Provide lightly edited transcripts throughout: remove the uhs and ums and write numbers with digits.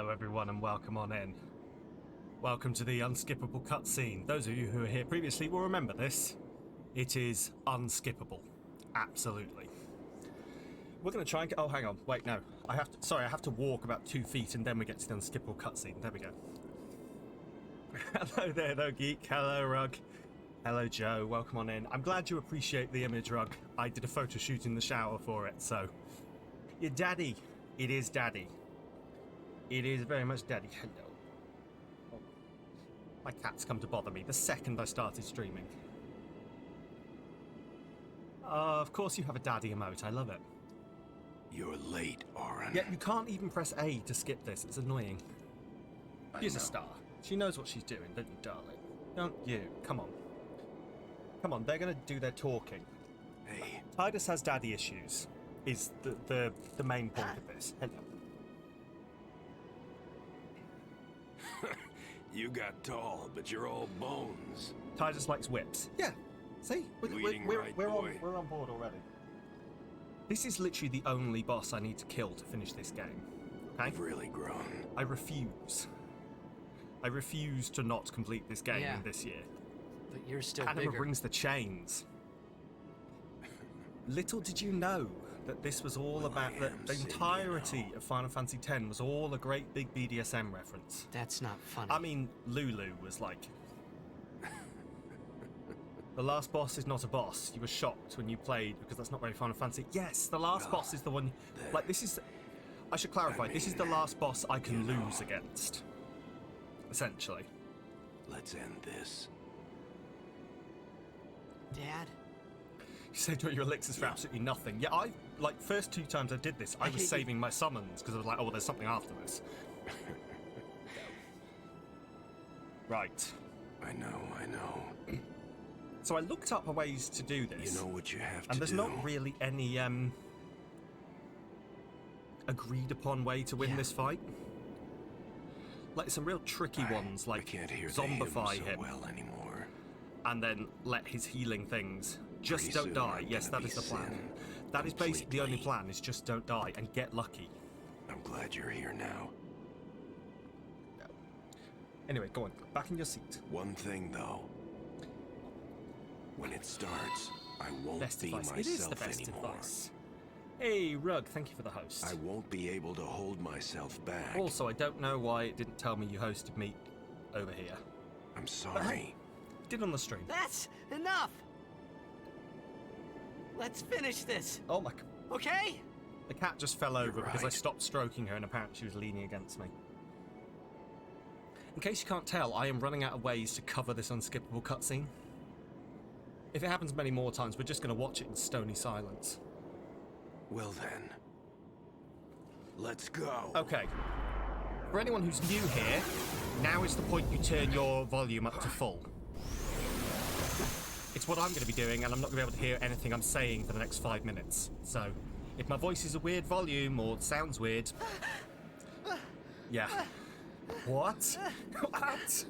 Hello everyone and welcome on in. Welcome to the unskippable cutscene. Those of you who were here previously will remember this. It is unskippable. Absolutely. We're going to try and get... Oh, hang on. Wait, no. I have to walk about 2 feet and then we get to the unskippable cutscene. There we go. Hello there, though, Geek. Hello, Rug. Hello, Joe. Welcome on in. I'm glad you appreciate the image, Rug. I did a photo shoot in the shower for it, so... Your daddy. It is daddy. It is very much daddy. Hello. Oh. My cat's come to bother me the second I started streaming. Of course you have a daddy emote. I love it. You're late, Oren. Yeah, you can't even press A to skip this. It's annoying. She's a star. She knows what she's doing, don't you, darling? Don't you? Come on. Come on, they're going to do their talking. Hey. Titus has daddy issues, is the main point of this. Hello. You got tall, but you're all bones. Titus likes whips. Yeah. See? We're on board already. This is literally the only boss I need to kill to finish this game. Okay? I've really grown. I refuse. I refuse to not complete this game this year. But you're still Anima bigger. brings the chains. Little did you know that this was all about the entirety of Final Fantasy X was all a great big BDSM reference. That's not funny. I mean, Lulu was like... The last boss is not a boss. You were shocked when you played because that's not very Final Fantasy. Yes, the last boss is the one... Like, this is... I should clarify, this is the last boss I can lose against. Essentially. Let's end this. Dad? You saved all your elixirs for absolutely nothing. Yeah, first 2 times I did this, I was saving my summons because I was like, oh, well, there's something after this. Right. I know. So I looked up ways to do this. You know what you have to do. And there's not really any agreed upon way to win this fight. Like some real tricky ones, like I can't hear zombify him so him well anymore. And then let his healing things just Pretty don't soon die. I'm Yes, gonna that is be the plan. sin That is basically the only completely. plan, is just don't die and get lucky. I'm glad you're here now. Anyway, go on, back in your seat. One thing, though. When it starts, I won't Best be advice. myself It is the best anymore. advice. Hey, Rug, thank you for the host. I won't be able to hold myself back. Also, I don't know why it didn't tell me you hosted me over here. I'm sorry. You did on the stream. That's enough! Let's finish this, Oh my... okay? The cat just fell over because I right. stopped stroking her and apparently she was leaning against me. In case you can't tell, I am running out of ways to cover this unskippable cutscene. If it happens many more times, we're just going to watch it in stony silence. Well then. Let's go. Okay. For anyone who's new here, now is the point you turn your volume up to full. It's what I'm going to be doing, and I'm not going to be able to hear anything I'm saying for the next 5 minutes. So, if my voice is a weird volume or sounds weird... Yeah. What? What?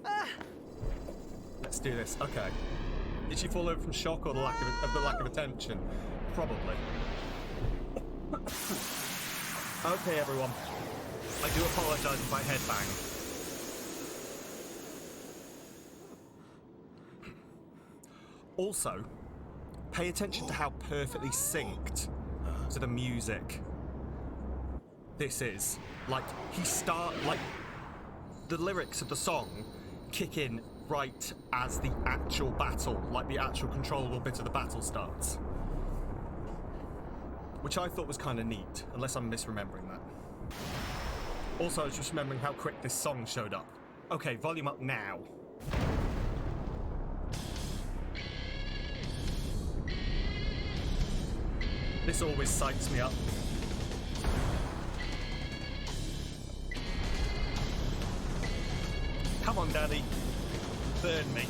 Let's do this. Okay. Did she fall over from shock or the lack of attention? Probably. Okay, everyone. I do apologise if I headbang. Also, pay attention to how perfectly synced to the music this is. Like, the lyrics of the song kick in right as the actual battle, like the actual controllable bit of the battle starts. Which I thought was kind of neat, unless I'm misremembering that. Also, I was just remembering how quick this song showed up. Okay, volume up now. This always psychs me up. Come on, Daddy. Burn me.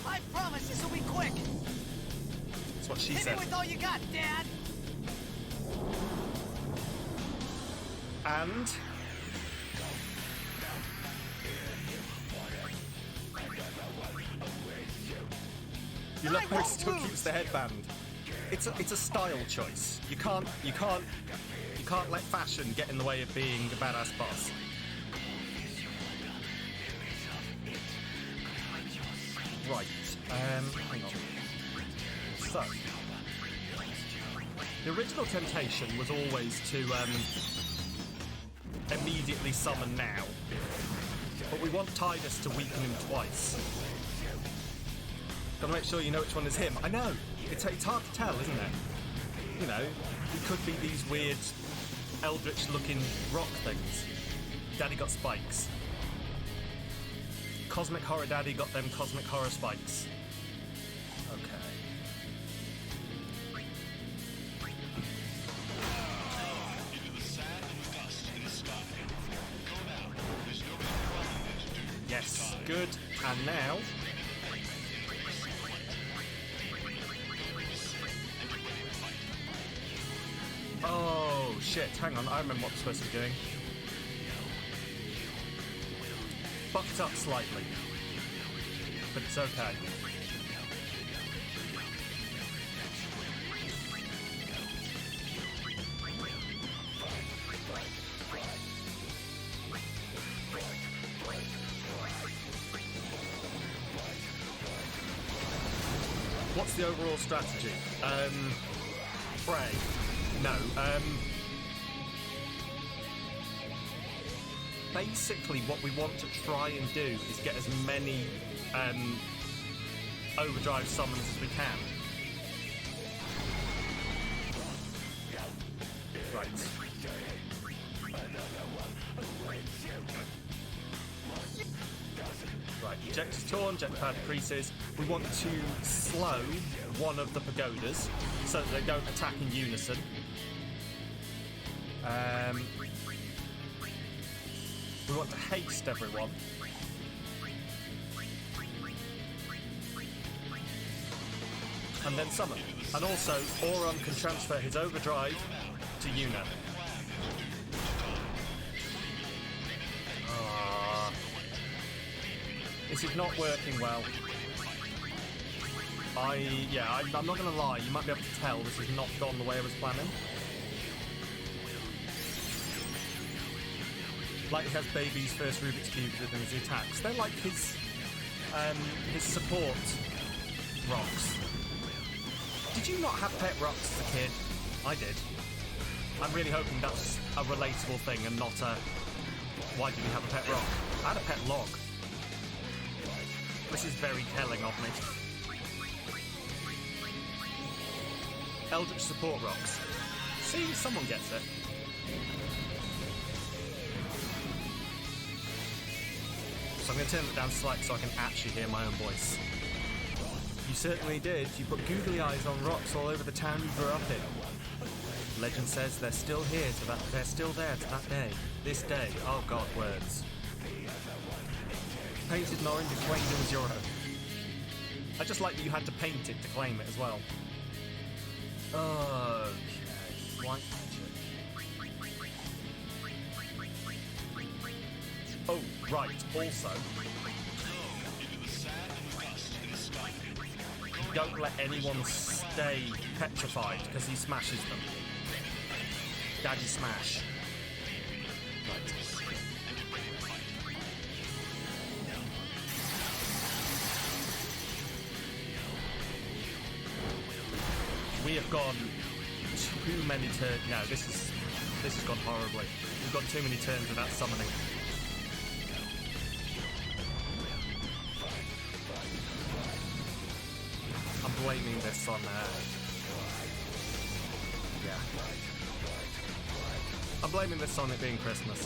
I promise this will be quick! That's what she Hit said. me with all you got, Dad! And... You love how he still keeps the headband. it's a style choice. You can't let fashion get in the way of being a badass boss. Right. Hang on. So, the original temptation was always to immediately summon now, but we want Tidus to weaken him twice. Gotta make sure you know which one is him. I know, it's hard to tell, isn't it? You know, it could be these weird eldritch-looking rock things. Daddy got spikes. Cosmic Horror Daddy got them Cosmic Horror spikes. Okay. Yes, good. And now... Oh, shit. Hang on, I remember what I'm supposed to be doing. Fucked up slightly. But it's okay. What's the overall strategy? Pray. No, basically what we want to try and do is get as many overdrive summons as we can. Right. Right, Jecht is torn, Jetpad decreases. We want to slow one of the pagodas so that they don't attack in unison. We want to haste everyone. And then summon. And also, Auron can transfer his overdrive to Yuna. This is not working well. I'm not going to lie, you might be able to tell this has not gone the way I was planning. Like he has baby's first Rubik's Cube within his attacks. They're like his support rocks. Did you not have pet rocks as a kid? I did. I'm really hoping that's a relatable thing and not a why did you have a pet rock? I had a pet log. This is very telling of me. Eldritch support rocks. See, someone gets it. So I'm going to turn it down slightly so I can actually hear my own voice. You certainly did. You put googly eyes on rocks all over the town you grew up in. Legend says they're still here to that. They're still there to that day. This day. Oh God, words. Painted in orange, explained it was your own. I just like that you had to paint it to claim it as well. Okay. White magic. Oh, right. Also, don't let anyone stay petrified because he smashes them. Daddy smash. Right. We have gone too many turns. No, this has gone horribly. We've gone too many turns without summoning. I'm blaming this on yeah. I'm blaming this on it being Christmas.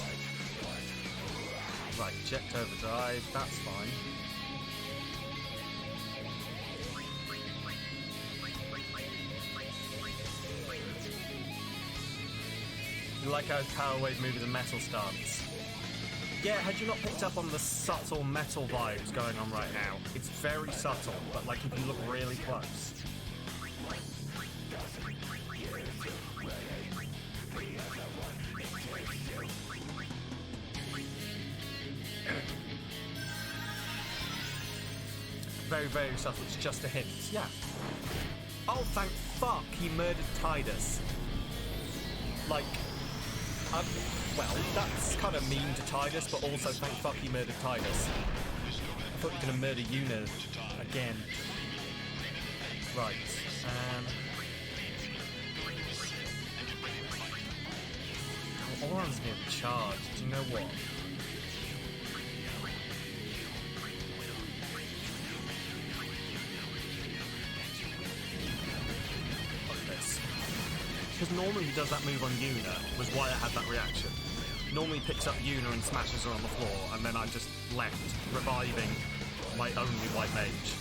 Right, Jecht overdrive, that's fine. You like how Power Wave movie the metal stance? Yeah, had you not picked up on the subtle metal vibes going on right now? It's very subtle, but like if you look really close. Very, very subtle. It's just a hint. Yeah. Oh, thank fuck he murdered Tidus. Like, well, that's kind of mean to Tidus, but also thank fuck he murdered Tidus. I thought you were going to murder Yuna again. Right. Auron's being charged. Do you know what? Fuck this. Because normally he does that move on Yuna, was why I had that reaction. Normally he picks up Yuna and smashes her on the floor, and then I'm just left reviving my only white mage.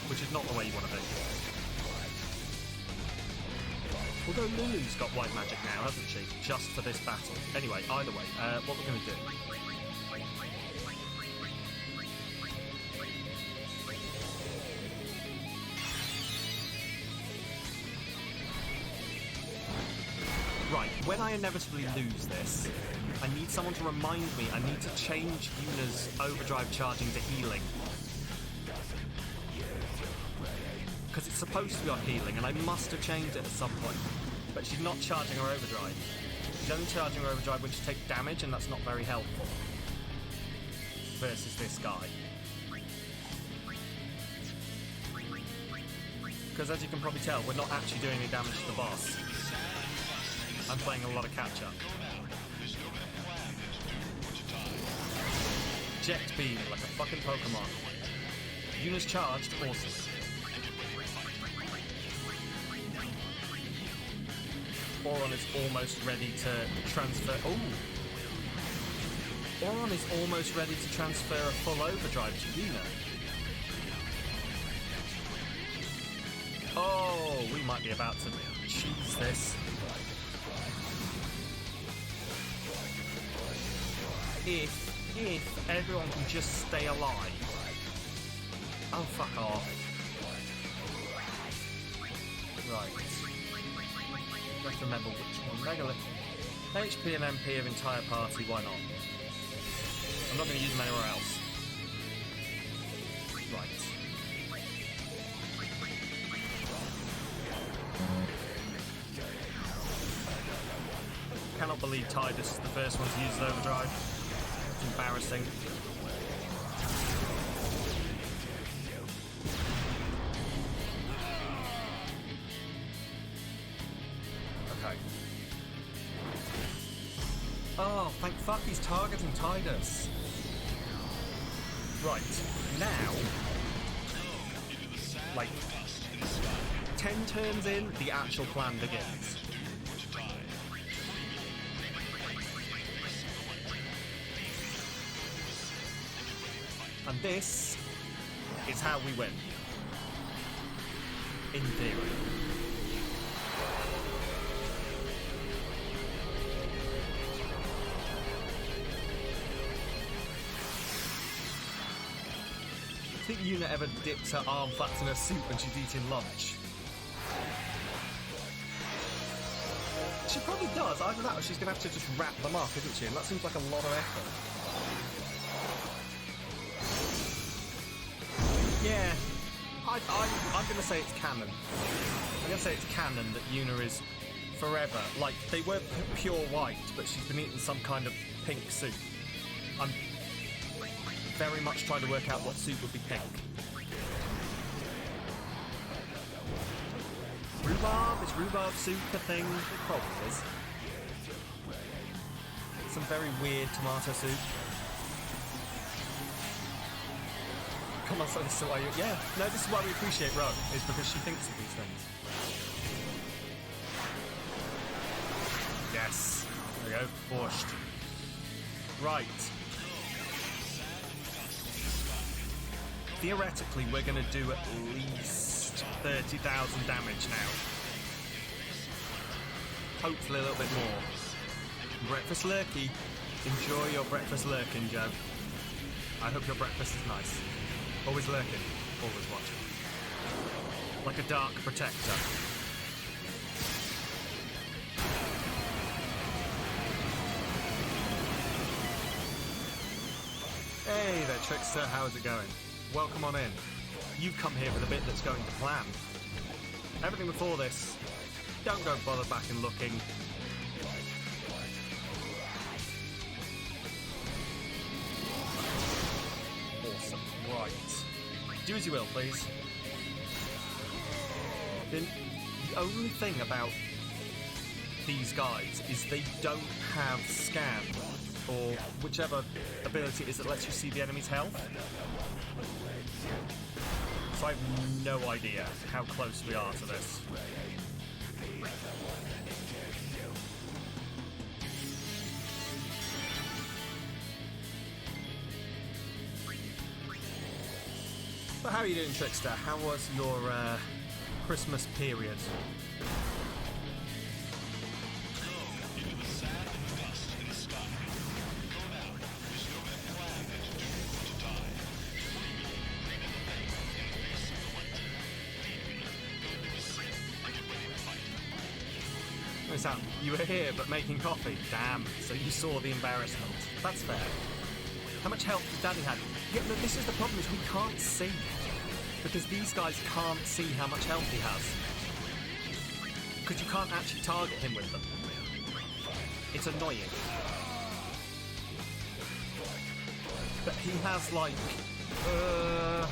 Which is not the way you want to be. Although Lulu's got white magic now, hasn't she? Just for this battle. Anyway, either way, what we're going to do... Right, when I inevitably lose this, I need someone to remind me I need to change Yuna's overdrive charging to healing. Because it's supposed to be on healing, and I must have changed it at some point. But she's not charging her overdrive. She's only charging her overdrive when she takes damage, and that's not very helpful. Versus this guy. Because as you can probably tell, we're not actually doing any damage to the boss. I'm playing a lot of catch-up. Jecht beam like a fucking Pokemon. Yuna's charged, awesome. Auron is almost ready to transfer... Ooh! Auron is almost ready to transfer a full overdrive to Yuna. Oh, we might be about to cheese this. If everyone can just stay alive. Oh, fuck off. Right. I have to remember which one. Megalith. HP and MP of entire party, why not? I'm not going to use them anywhere else. Right. Cannot believe Tidus is the first one to use his overdrive. It's embarrassing. Okay. Oh, thank fuck he's targeting Tidus. Right, now... Like, 10 turns in, the actual plan begins. And this is how we win. In theory. I think Yuna ever dips her arm flats in her soup when she's eating lunch. She probably does. Either that or she's going to have to just wrap them up, isn't she? And that seems like a lot of effort. Yeah. I'm going to say it's canon. I'm going to say it's canon that Yuna is forever. Like, they were pure white, but she's been eating some kind of pink soup. I'm very much trying to work out what soup would be pink. Rhubarb? Is rhubarb soup a thing? It probably is. Some very weird tomato soup. Come on, so this is why you... Yeah, no, this is why we appreciate Rogue, is because she thinks of these things. Yes. There we go. Borscht. Right. Theoretically, we're going to do at least 30,000 damage now. Hopefully a little bit more. Breakfast lurky. Enjoy your breakfast lurking, Joe. I hope your breakfast is nice. Always lurking, always watching. Like a dark protector. Hey there, Trickster, how's it going? Welcome on in. You've come here for the bit that's going to plan. Everything before this, don't go bother back and looking. Awesome. Right. Do as you will, please. The only thing about these guys is they don't have scan, or whichever ability it is that lets you see the enemy's health. So I have no idea how close we are to this. But how are you doing, Trickster? How was your Christmas period? You were here, but making coffee. Damn, so you saw the embarrassment. That's fair. How much health did Daddy have? Yeah, but this is the problem, is we can't see. Because these guys can't see how much health he has. Because you can't actually target him with them. It's annoying. But he has, like... I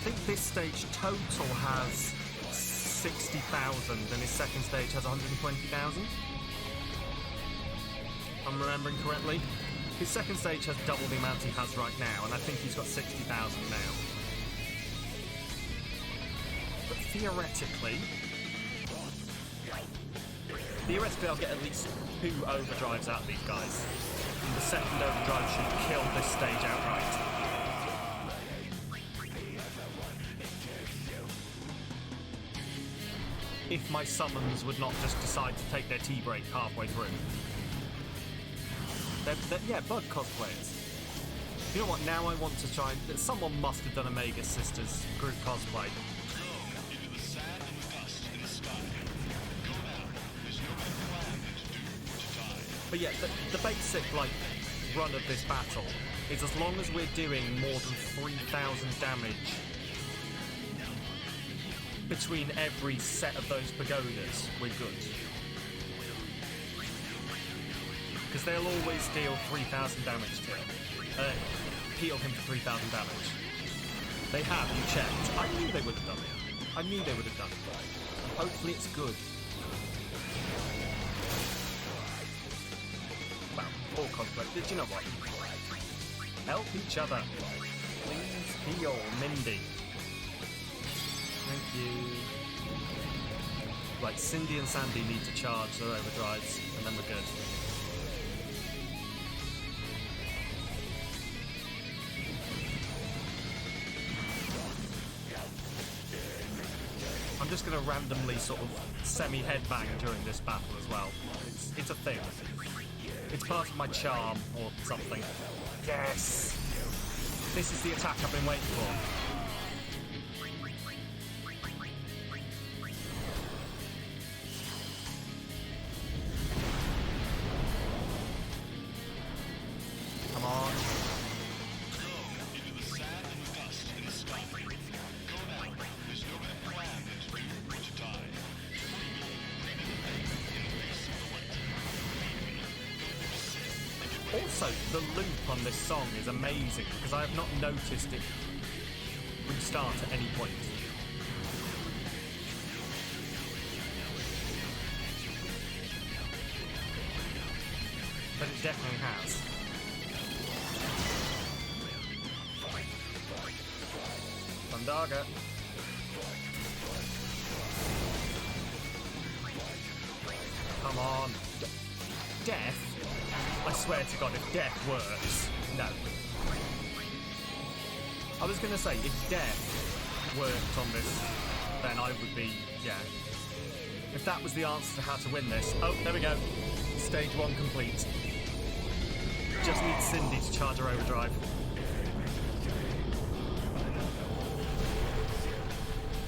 think this stage total has 60,000 and his second stage has 120,000. I'm remembering correctly. His second stage has double the amount he has right now, and I think he's got 60,000 now. But theoretically, I'll get at least 2 overdrives out of these guys. And the second overdrive should kill this stage outright. If my summons would not just decide to take their tea break halfway through. Yeah, Bud cosplayers. You know what, now I want to try... Someone must have done a Mega Sisters group cosplay. But yeah, the basic, like, run of this battle is as long as we're doing more than 3,000 damage between every set of those pagodas, we're good. Because they'll always deal 3,000 damage to him. Heal him for 3,000 damage. They have, you checked. I knew they would have done it. I knew they would have done it. Hopefully it's good. Wow, all conflict. Did you know what? Help each other. Please heal Mindy. Thank you. Right, Cindy and Sandy need to charge their overdrives, and then we're good. I'm just going to randomly sort of semi-headbang during this battle as well. It's a thing. It's part of my charm or something. Yes! This is the attack I've been waiting for. Come on. Also, the loop on this song is amazing because I have not noticed it restart at any point. But it definitely has. Thundaga. Come on. Death? I swear to God, if death works, no. I was going to say, if death worked on this, then I would be, yeah. If that was the answer to how to win this. Oh, there we go. Stage 1 complete. Just need Cindy to charge her overdrive.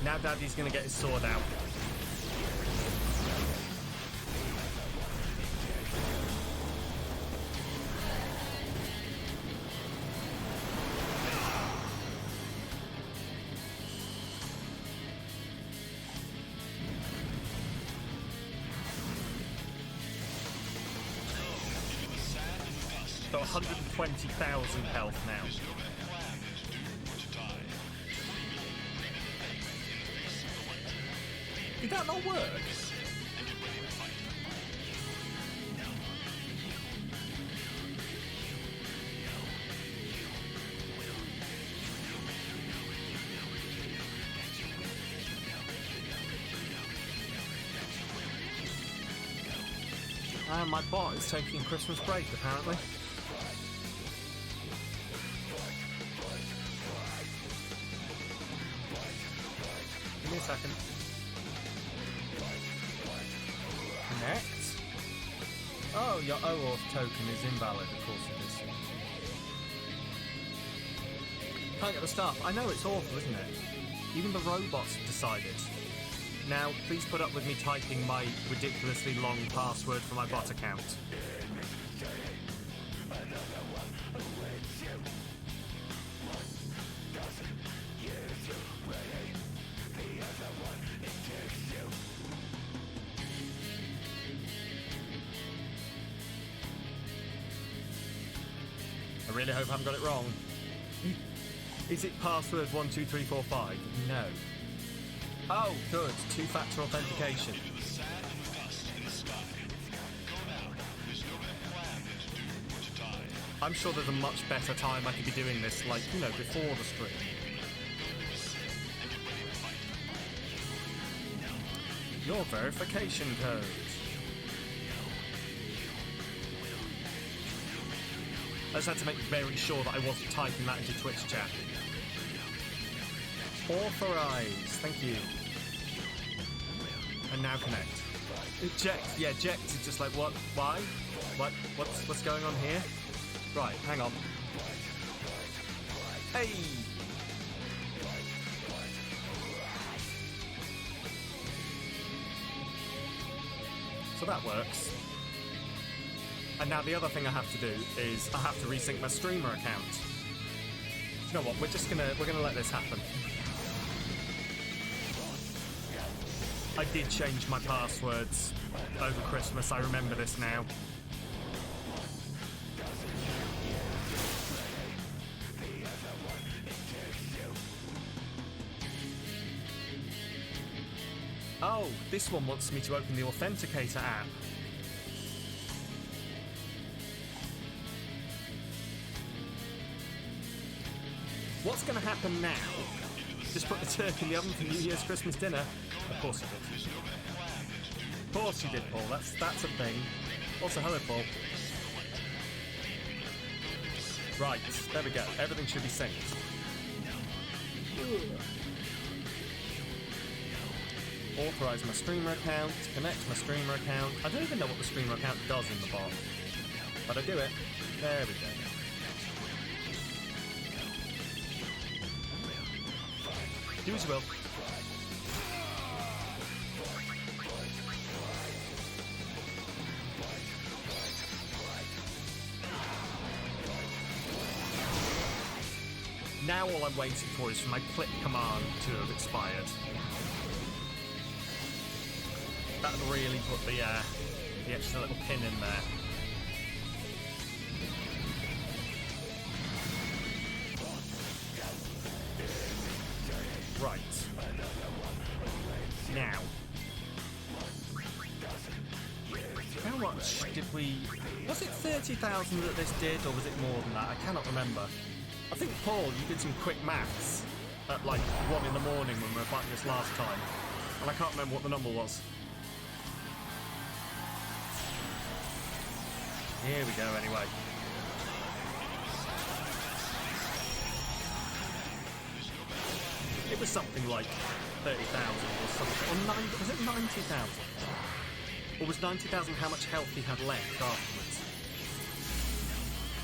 Now Daddy's going to get his sword out. Got 120,000 health now. Did that not work? And my bot is taking Christmas break, apparently. Give me a second. Connect. Oh, your OAuth token is invalid, of course it is. Can't get the stuff. I know, it's awful, isn't it? Even the robots have decided. Now, please put up with me typing my ridiculously long password for my bot account. I really hope I haven't got it wrong. Is it password 12345? No. Oh, good. Two-factor authentication. I'm sure there's a much better time I could be doing this, like, you know, before the stream. Your verification code. I just had to make very sure that I wasn't typing that into Twitch chat. Authorize. Thank you. And now connect. Jecht. Yeah, Jecht is just like, what? Why? What's going on here? Right, hang on. Hey! So that works. And now the other thing I have to do is I have to resync my streamer account. You know what? We're gonna let this happen. I did change my passwords over Christmas. I remember this now. Oh, this one wants me to open the Authenticator app. What's going to happen now? Just put the turkey in the oven for New Year's Christmas dinner? Of course you did. Of course you did, Paul. That's a thing. Also, hello, Paul. Right, there we go. Everything should be synced. Authorize my streamer account, connect my streamer account. I don't even know what the streamer account does in the bot, but I do it. There we go. Do as you will. Now all I'm waiting for is for my click command to have expired. That really put the extra little pin in there. Right. Now. How much did we... Was it 30,000 that this did, or was it more than that? I cannot remember. I think, Paul, you did some quick maths at like 1 in the morning when we were fighting this last time. And I can't remember what the number was. Here we go, anyway. It was something like 30,000 or something. Or was it 90,000? Or was 90,000 how much health he had left afterwards?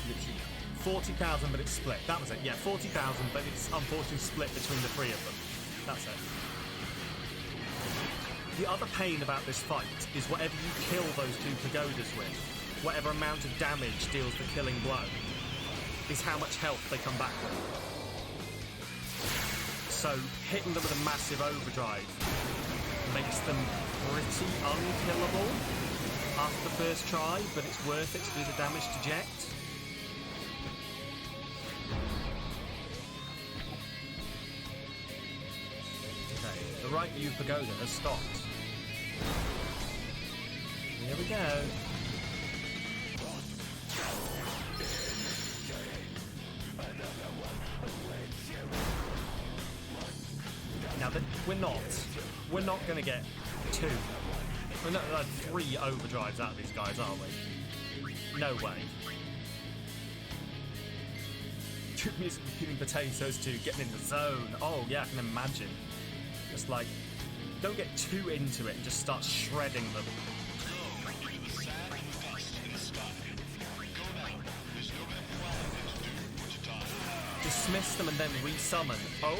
Literally. 40,000, but it's split. That was it. Yeah, 40,000, but it's unfortunately split between the three of them. That's it. The other pain about this fight is whatever you kill those two pagodas with, whatever amount of damage deals the killing blow, is how much health they come back with. So hitting them with a massive overdrive makes them pretty unkillable after the first try, but it's worth it to do the damage to Jecht. The right U pagoda has stopped. Here we go. Now that we're not going to get two. We're not like 3 overdrives out of these guys, are we? No way. 2 music peeling potatoes to getting in the zone. Oh yeah, I can imagine. Just like, don't get too into it and just start shredding them. Dismiss them and then resummon. Oh!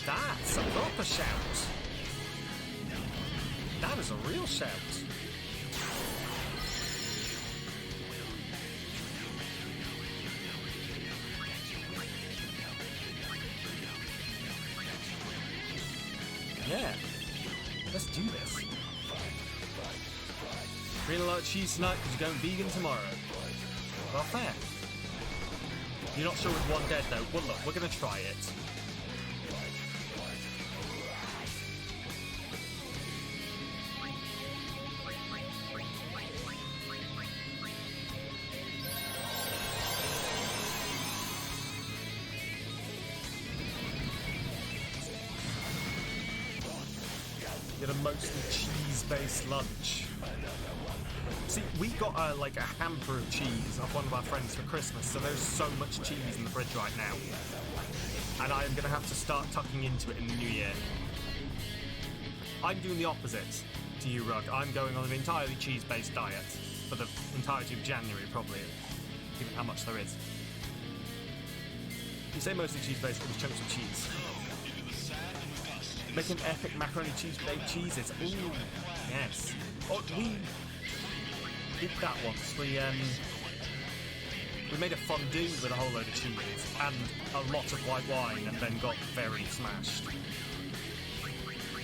That's a proper shout. That is a real shout. Yeah. Let's do this. Feeling a lot of cheese tonight because you're going vegan tomorrow. Well, fair. You're not sure with one dead though. Well, look, we're going to try it. Get a mostly cheese-based lunch. See, we got a hamper of cheese off one of our friends for Christmas, so there's so much cheese in the fridge right now. And I am going to have to start tucking into it in the new year. I'm doing the opposite to you, Rug. I'm going on an entirely cheese-based diet for the entirety of January, probably, given how much there is. You say mostly cheese-based, but there's chunks of cheese. Make an epic macaroni cheese baked cheeses. Ooh, yes. Oh, we did that once. We made a fondue with a whole load of cheese and a lot of white wine, and then got very smashed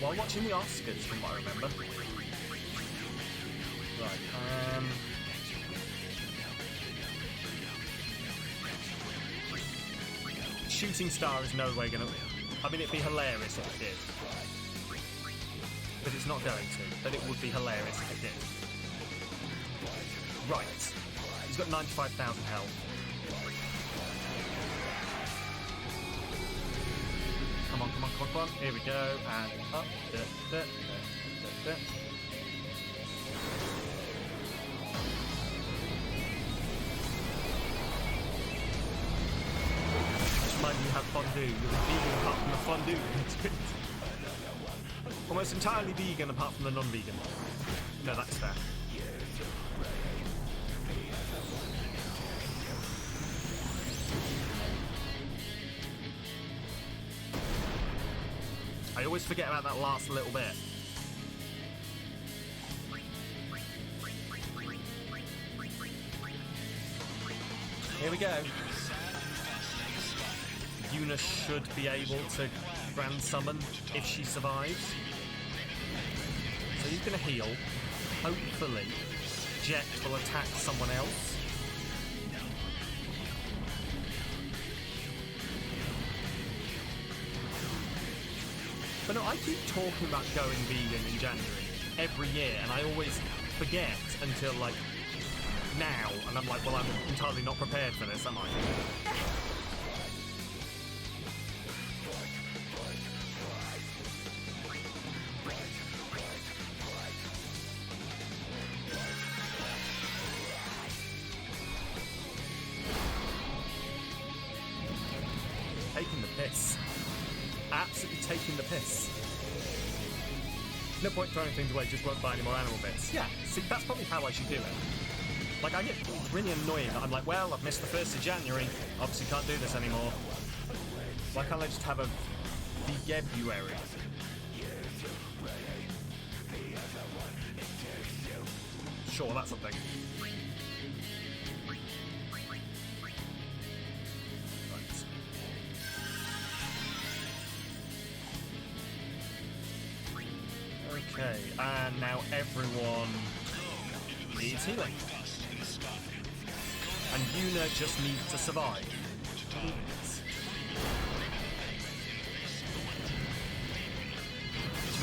while watching the Oscars, from what I remember. Right. Shooting star is no way gonna. I mean, it'd be hilarious if it did. But it's not going to. But it would be hilarious if it did. Right. He's got 95,000 health. Come on, come on, come on, come on. Here we go. And up. Mind you have fondue with a vegan apart from the fondue. Almost entirely vegan apart from the non-vegan. No, that's fair. I always forget about that last little bit. Here we go. Yuna should be able to grand summon if she survives. So he's going to heal. Hopefully, Jecht will attack someone else. But no, I keep talking about going vegan in January every year, and I always forget until now, and I'm like, well, I'm entirely not prepared for this, am I? Taking the piss. Absolutely taking the piss. No point throwing things away, just won't buy any more animal bits. Yeah, see, that's probably how I should do it. I get really annoying that I'm like, well, I've missed the 1st of January, obviously can't do this anymore. Why can't I just have a February? Sure, that's a thing. Okay, and now everyone needs healing. And Yuna just needs to survive.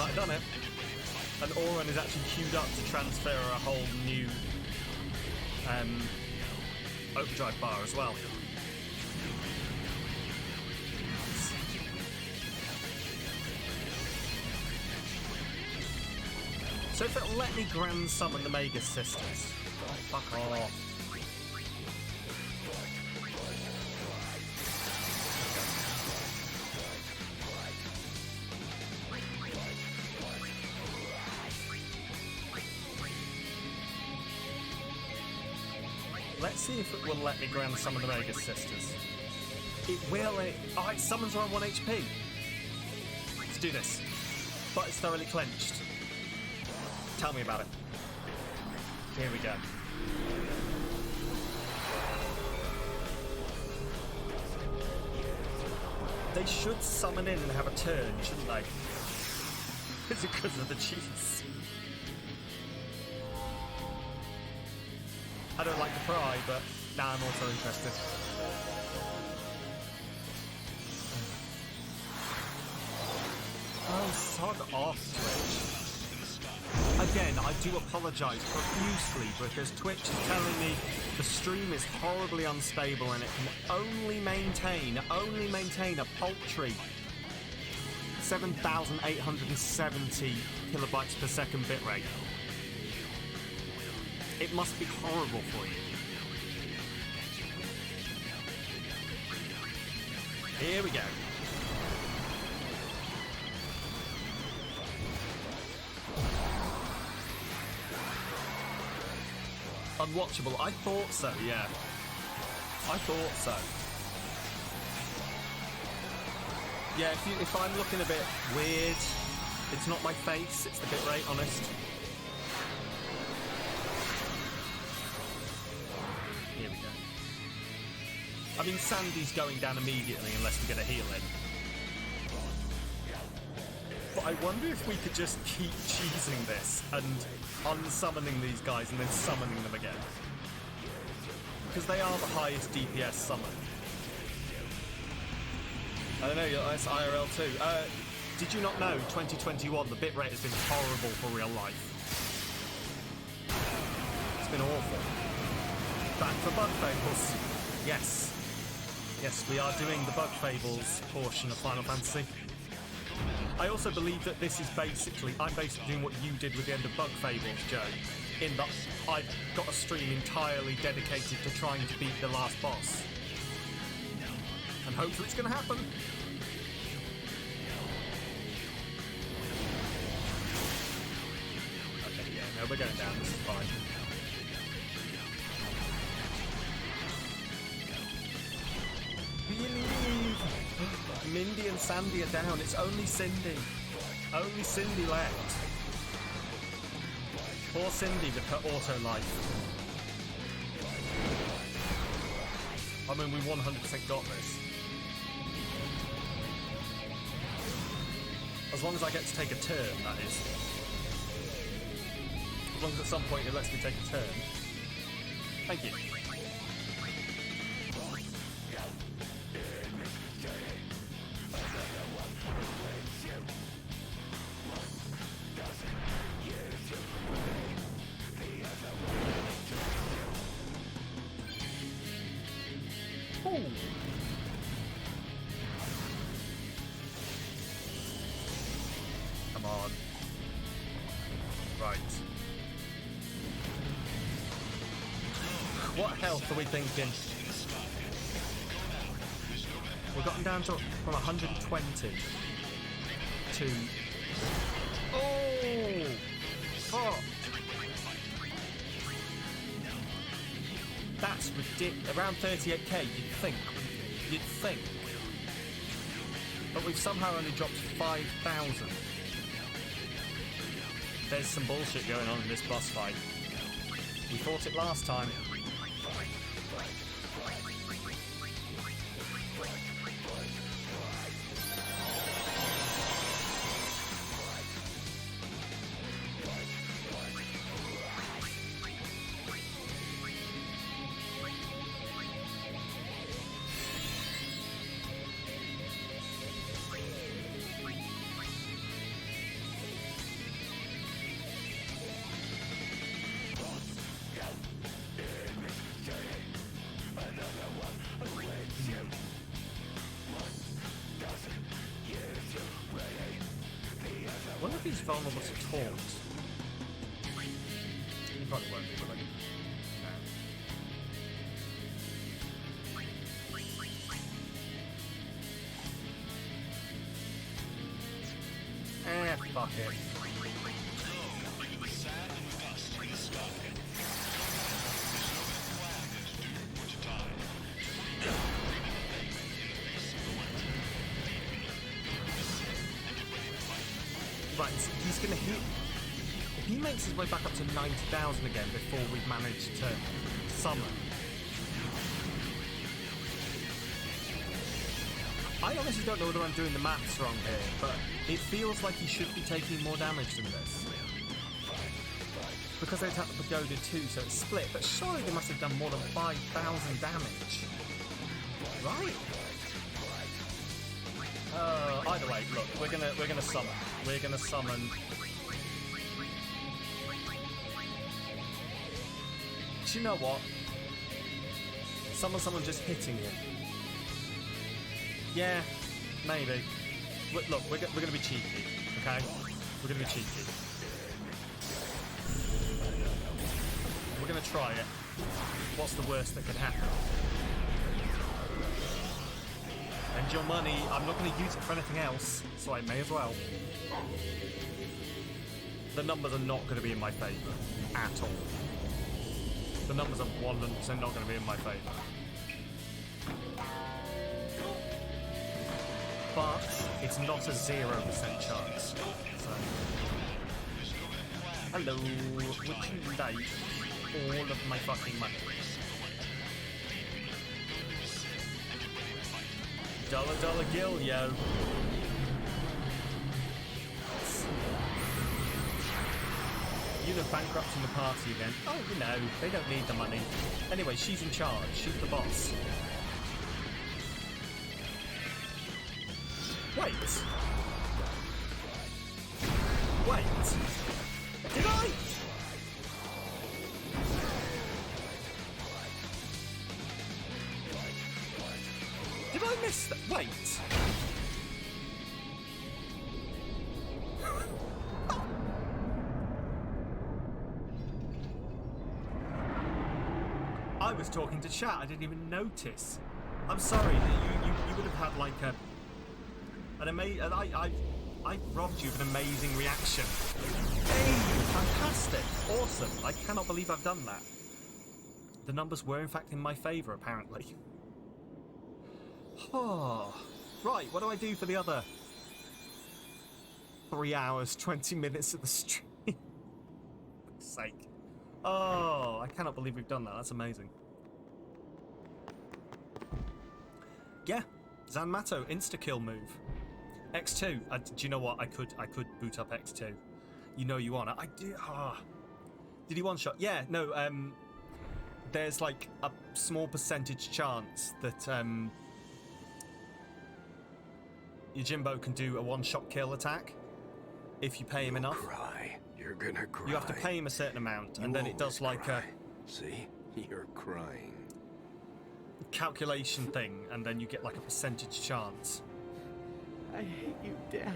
might have done it. And Auron is actually queued up to transfer a whole new overdrive bar as well. So if it'll let me grand summon the Magus Sisters. Oh, fuck off. Let's see if it will let me grand summon the Magus Sisters. It will. It summons her on 1 HP. Let's do this. But it's thoroughly clenched. Tell me about it. Here we go. They should summon in and have a turn, shouldn't they? Is it because of the cheese? I don't like to pry, but now I'm also interested. Oh, sod off, Twitch. Again, I do apologise profusely because Twitch is telling me the stream is horribly unstable and it can only maintain a paltry 7,870 kilobytes per second bitrate. It must be horrible for you. Here we go. Unwatchable. I thought so, yeah. I thought so. Yeah, if I'm looking a bit weird, it's not my face, it's the bitrate, honest. Here we go. I mean, Sandy's going down immediately unless we get a heal in. But I wonder if we could just keep cheesing this and unsummoning these guys and then summoning them again. Because they are the highest DPS summon. I don't know, that's IRL too. Did you not know, 2021, the bitrate has been horrible for real life. It's been awful. Back for Bug Fables. Yes. Yes, we are doing the Bug Fables portion of Final Fantasy. I also believe that this is I'm basically doing what you did with the end of Bug Fables, Joe, in that I've got a stream entirely dedicated to trying to beat the last boss. And hopefully it's going to happen. Okay, yeah, no, we're going down, this is fine. Believe! Mindy and Sandy are down. It's only Cindy. Only Cindy left. Poor Cindy with her auto life. I mean, we 100% got this. As long as I get to take a turn, that is. As long as at some point it lets me take a turn. Thank you. Come on. Right. What health are we thinking? We've gotten down to from 120 to... Oh! Fuck! That's ridiculous. Around 38k, you'd think. You'd think. But we've somehow only dropped 5,000. There's some bullshit going on in this boss fight. We fought it last time. he's vulnerable to taunt. He probably won't be, will he? No. Fuck it. Right, he's gonna hit. If he makes his way back up to 90,000 again before we've managed to summon. I honestly don't know whether I'm doing the maths wrong here, but it feels like he should be taking more damage than this. Because they attacked the Pagoda too, so it's split, but surely they must have done more than 5,000 damage. Right? Either way, look, we're gonna summon. We're gonna summon. Do you know what? Someone just hitting him. Yeah, maybe. Look, we're gonna be cheeky, okay? We're gonna be cheeky. We're gonna try it. What's the worst that could happen? And your money, I'm not going to use it for anything else, so I may as well. The numbers are not going to be in my favour at all. The numbers are 100% not going to be in my favour. But it's not a 0% chance. So. Hello, would you like all of my fucking money? $1 gill, yo. You're bankrupting the party again. Oh, you know, they don't need the money. Anyway, she's in charge. She's the boss. Wait. Did I? Did I miss that? Wait. I was talking to chat. I didn't even notice. I'm sorry. You would have had like an amazing. I robbed you of an amazing reaction. Hey, fantastic, awesome! I cannot believe I've done that. The numbers were in fact in my favour, apparently. Oh, right. What do I do for the other 3 hours, 20 minutes of the stream? For fuck's sake. Oh, I cannot believe we've done that. That's amazing. Yeah, Zanmato insta-kill move. X2. Do you know what? I could boot up X2. You know you want it. I did. Did he one shot? Yeah. No. There's like a small percentage chance that Yojimbo can do a one-shot kill attack if you pay him enough. Cry. You're gonna cry. You have to pay him a certain amount, and then it does like cry. See, you're crying. Calculation thing, and then you get like a percentage chance. I hate you, Dad.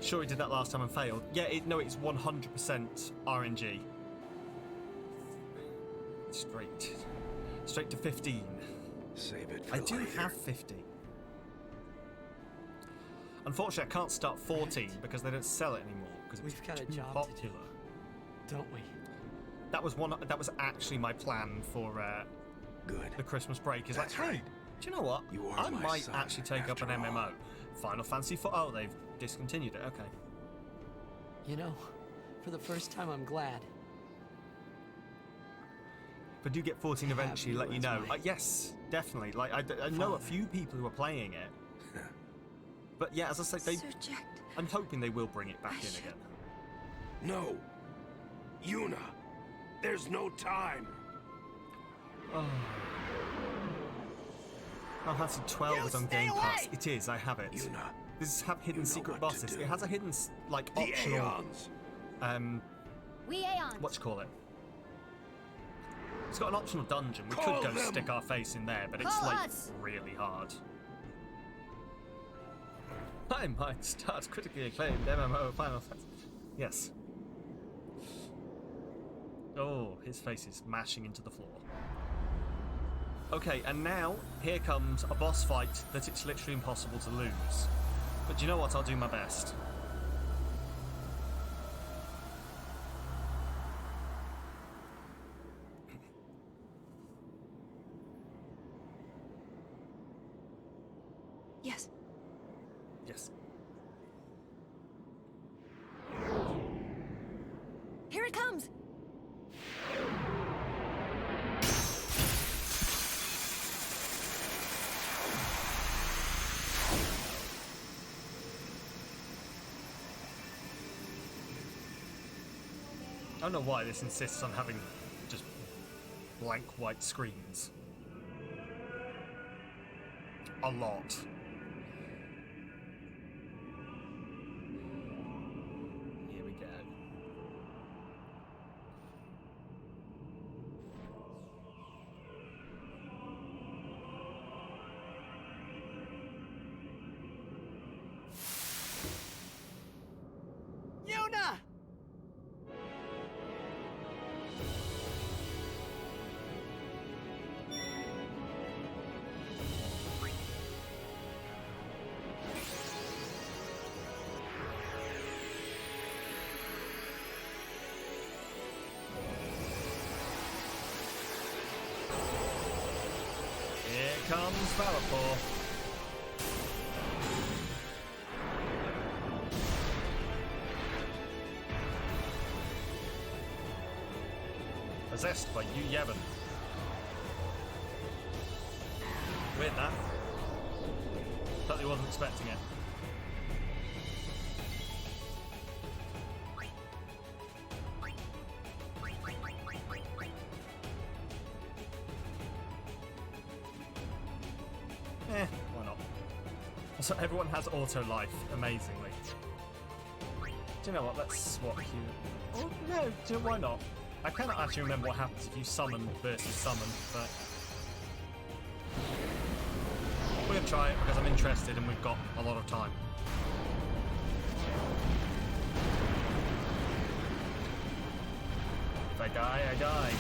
Sure, he did that last time and failed. Yeah, no, it's 100% RNG. Straight to 15. Save it for I do later. have 50. Unfortunately, I can't start 14 because they don't sell it anymore because it was We've got a too job popular. to do, don't we? That was actually my plan for Good. the Christmas break. Is That's like, hey, right. do you know what? You are I my might son, actually take up an after all. MMO. Final Fantasy 4. Oh, they've discontinued it. Okay. You know, for the first time, I'm glad. If I do get 14 Have eventually, you let you as know. my Yes, definitely. Like I know a few people who are playing it. But yeah, as I say, Sir Jecht, I'm hoping they will bring it back in again. No. Yuna. There's no time. Oh. Final Fantasy 12 You is on stay Game Pass. away! It is, I have it. Yuna. This is have hidden You know secret what to bosses. do. It has a hidden, like, The optional, Aeons. we Aeons. what you call it? It's got an optional dungeon. We Call could go them. stick our face in there, but it's Call like us. really hard. I might start critically acclaimed MMO Final Fantasy. Yes. Oh, his face is mashing into the floor. Okay, and now, here comes a boss fight that it's literally impossible to lose. But you know what? I'll do my best. Yes. Yes. Here it comes! I don't know why this insists on having just blank white screens. A lot. Here we go. Yuna! Here comes Valapur. Possessed by Yu Yevon. Weird that. Totally wasn't expecting it. Why not? Also, everyone has auto life, amazingly. Do you know what? Let's swap you. Oh, no, why not? I cannot actually remember what happens if you summon versus summon, but we're gonna try it because I'm interested and we've got a lot of time. If I die, I die.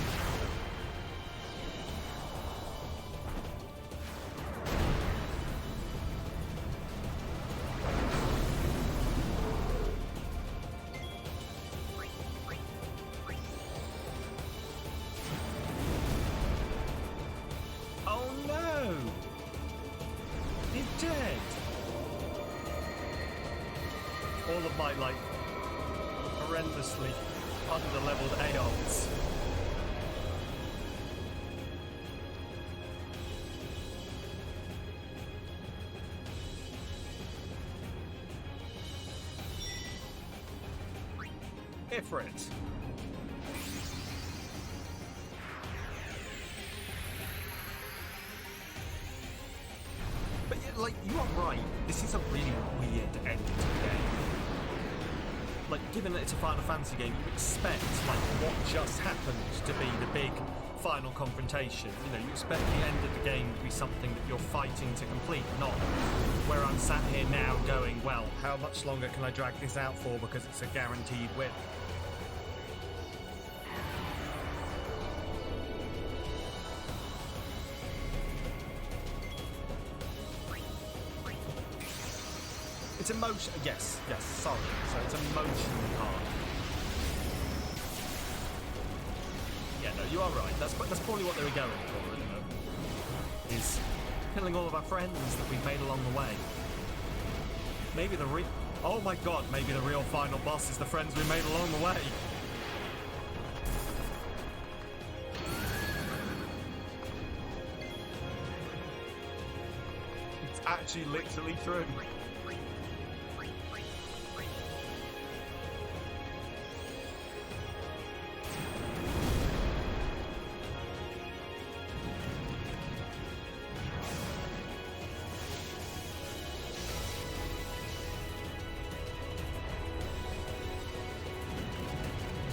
Oh no! He's dead! All of my, like, horrendously under-leveled Aeons. Ifrit. But yeah, like, you are right. This is a really weird ending to the game. Like, given that it's a Final Fantasy game, you expect, like, what just happened to be the big final confrontation. You know, you expect the end of the game to be something that you're fighting to complete, not where I'm sat here now going, well, how much longer can I drag this out for because it's a guaranteed win? It's emotion. Yes, sorry. So it's emotionally hard. Yeah, no, you are right. That's probably what they were going for, isn't it? Is killing all of our friends that we've made along the way. Maybe the oh my god, maybe the real final boss is the friends we made along the way. It's actually literally true.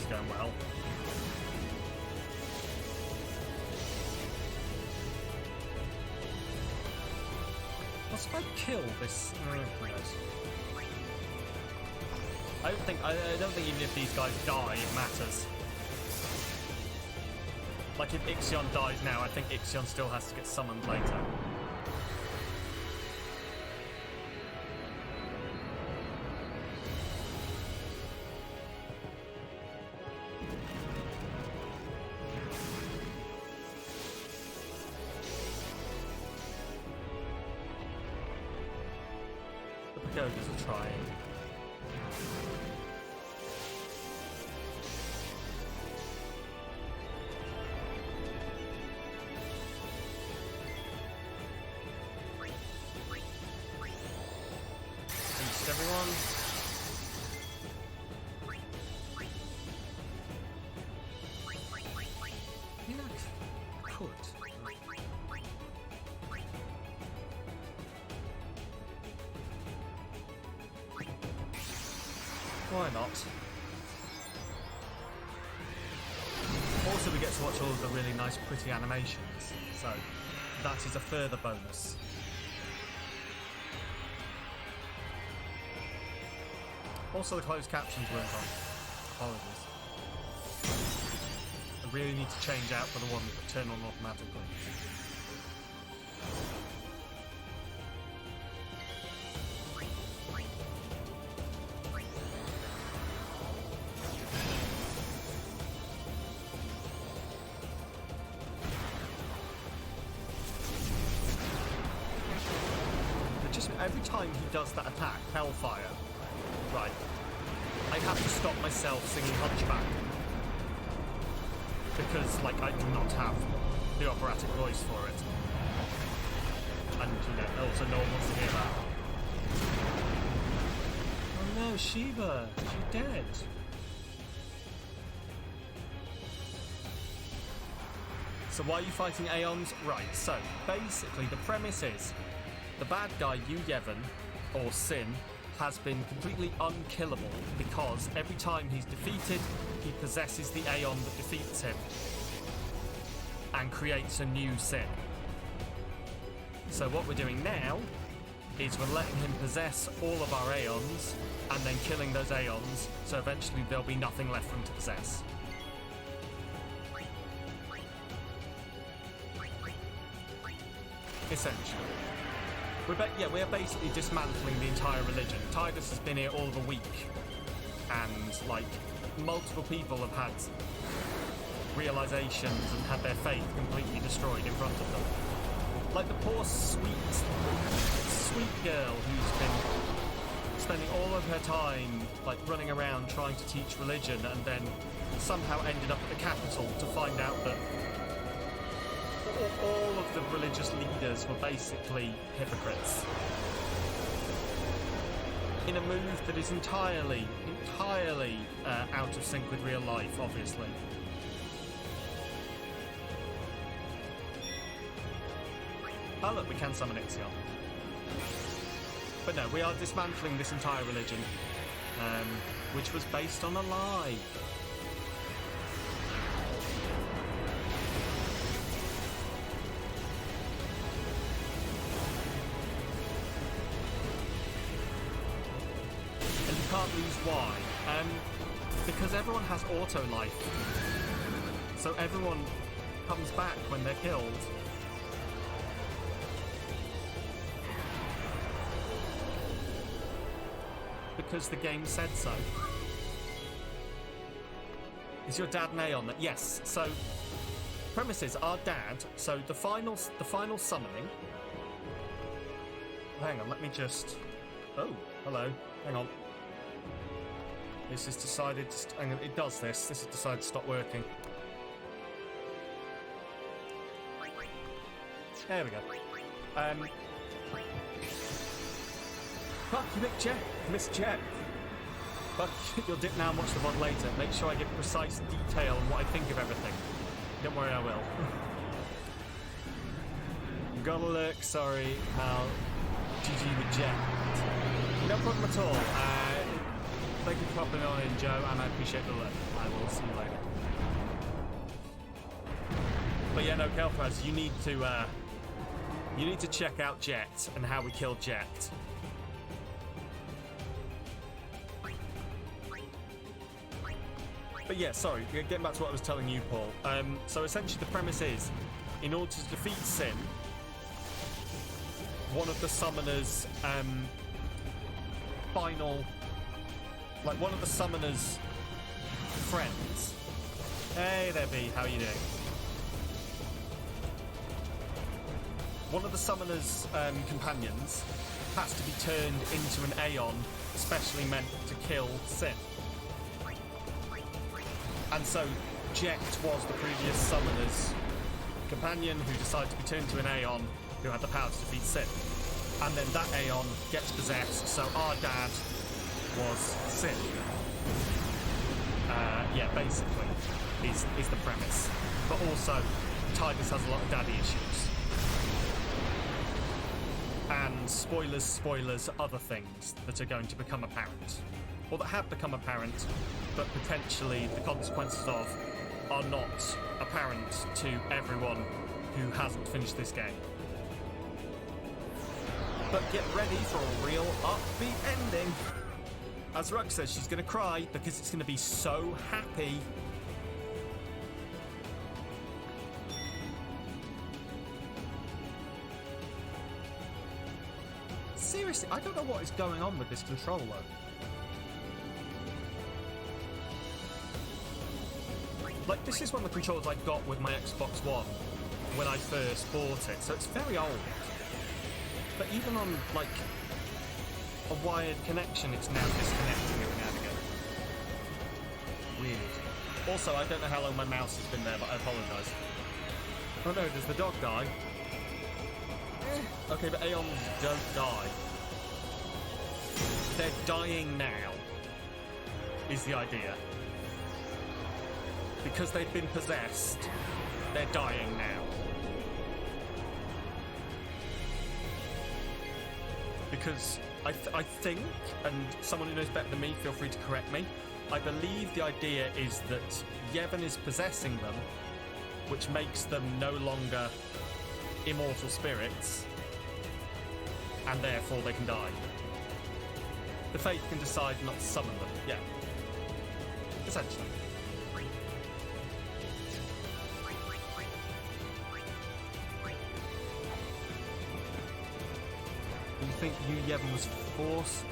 Going well. What if I kill this? Who knows? I don't think even if these guys die, it matters. Like if Ixion dies now, I think Ixion still has to get summoned later. The pagodas are trying. Everyone. I mean, I could. Why not? Also, we get to watch all of the really nice, pretty animations, so that is a further bonus. Also, the closed captions weren't on. Apologies. I really need to change out for the one that turn on automatically. But just every time he does that attack, Hellfire, right, I have to stop myself singing Hunchback. Because, like, I do not have the operatic voice for it. And, you know, also no one wants to hear that. Oh no, Shiva, she's dead. So why are you fighting Aeons? Right, so, basically, the premise is, the bad guy, Yevon, or Sin, has been completely unkillable because every time he's defeated, he possesses the Aeon that defeats him and creates a new Sin. So what we're doing now is we're letting him possess all of our Aeons and then killing those Aeons, so eventually there'll be nothing left for him to possess. Essentially. We're basically dismantling the entire religion. Tidus has been here all of a week, and, like, multiple people have had realizations and had their faith completely destroyed in front of them. Like the poor sweet girl who's been spending all of her time, like, running around trying to teach religion and then somehow ended up at the capital to find out that all of the religious leaders were basically hypocrites. In a move that is entirely out of sync with real life, obviously. Oh look, we can summon Ixion. But no, we are dismantling this entire religion, which was based on a lie. Can't lose. Why? Because everyone has auto life, so everyone comes back when they're killed. Because the game said so. Is your dad an Aeon? Yes. So premises, our dad. So the final summoning. Hang on, let me just. Oh, hello. Hang on. This has decided, it does this. This has decided to stop working. There we go. Fuck, you missed Jecht. Miss Jecht. Fuck, you'll dip now and watch the VOD later. Make sure I give precise detail on what I think of everything. Don't worry, I will. Gotta look, sorry, pal. GG with Jecht. No problem at all. Thank you for popping on in, Joe, and I appreciate the look. I will see you later. But yeah, no, Kelfraz, you need to check out Jecht and how we killed Jecht. But yeah, sorry, getting back to what I was telling you, Paul. So essentially the premise is, in order to defeat Sin, one of the summoners' one of the summoners' friends. Hey there, B, how are you doing? One of the summoners' companions has to be turned into an Aeon specially meant to kill Sin. And so Jecht was the previous summoner's companion who decided to be turned to an Aeon who had the power to defeat Sin. And then that Aeon gets possessed, so our dad was Sin. Yeah, basically, is the premise. But also, Tidus has a lot of daddy issues. And spoilers, other things that are going to become apparent. Or that have become apparent, but potentially the consequences of are not apparent to everyone who hasn't finished this game. But get ready for a real upbeat ending. As Rug says, she's going to cry because it's going to be so happy. Seriously, I don't know what is going on with this controller. Like, this is one of the controllers I got with my Xbox One when I first bought it, so it's very old. But even on, like, a wired connection, it's now disconnecting every now and again. Weird. Also, I don't know how long my mouse has been there, but I apologise. Oh no, does the dog die? Okay, but Aeons don't die. They're dying now, is the idea. Because they've been possessed, they're dying now. Because I think, and someone who knows better than me, feel free to correct me, I believe the idea is that Yevon is possessing them, which makes them no longer immortal spirits, and therefore they can die. The Faith can decide not to summon them, yeah. Essentially. You think Yevon was forced?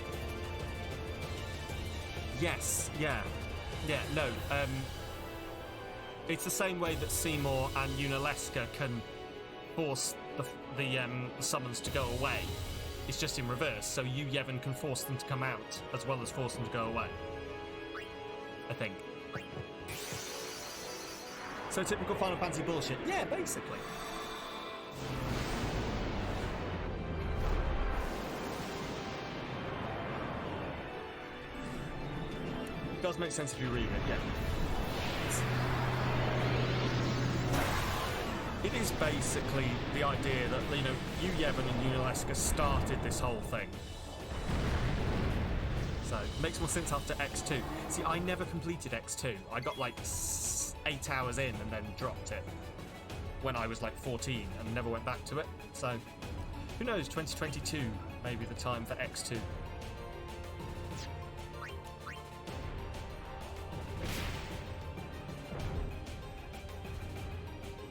Yes, yeah. Yeah, no, it's the same way that Seymour and Unaleska can force the summons to go away. It's just in reverse, so Yevon can force them to come out, as well as force them to go away. I think. So typical Final Fantasy bullshit. Yeah, basically. It does make sense if you read it, yeah. It is basically the idea that, you know, Yevon and Unaleska started this whole thing. So, it makes more sense after X2. See, I never completed X2. I got like 8 hours in and then dropped it when I was like 14 and never went back to it. So, who knows, 2022 may be the time for X2.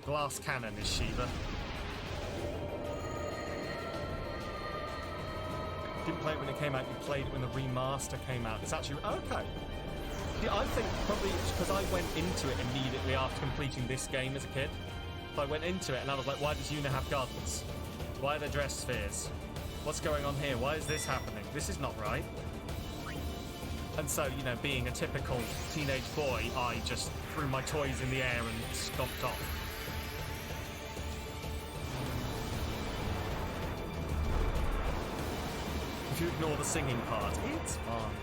Glass cannon is Shiva. Didn't play it when it came out, you played it when the remaster came out. It's actually... okay. Yeah, I think probably it's because I went into it immediately after completing this game as a kid. So I went into it and I was like, why does Yuna have guns? Why are there dress spheres? What's going on here? Why is this happening? This is not right. And so, you know, being a typical teenage boy, I just threw my toys in the air and stomped off. If you ignore the singing part, it's fine.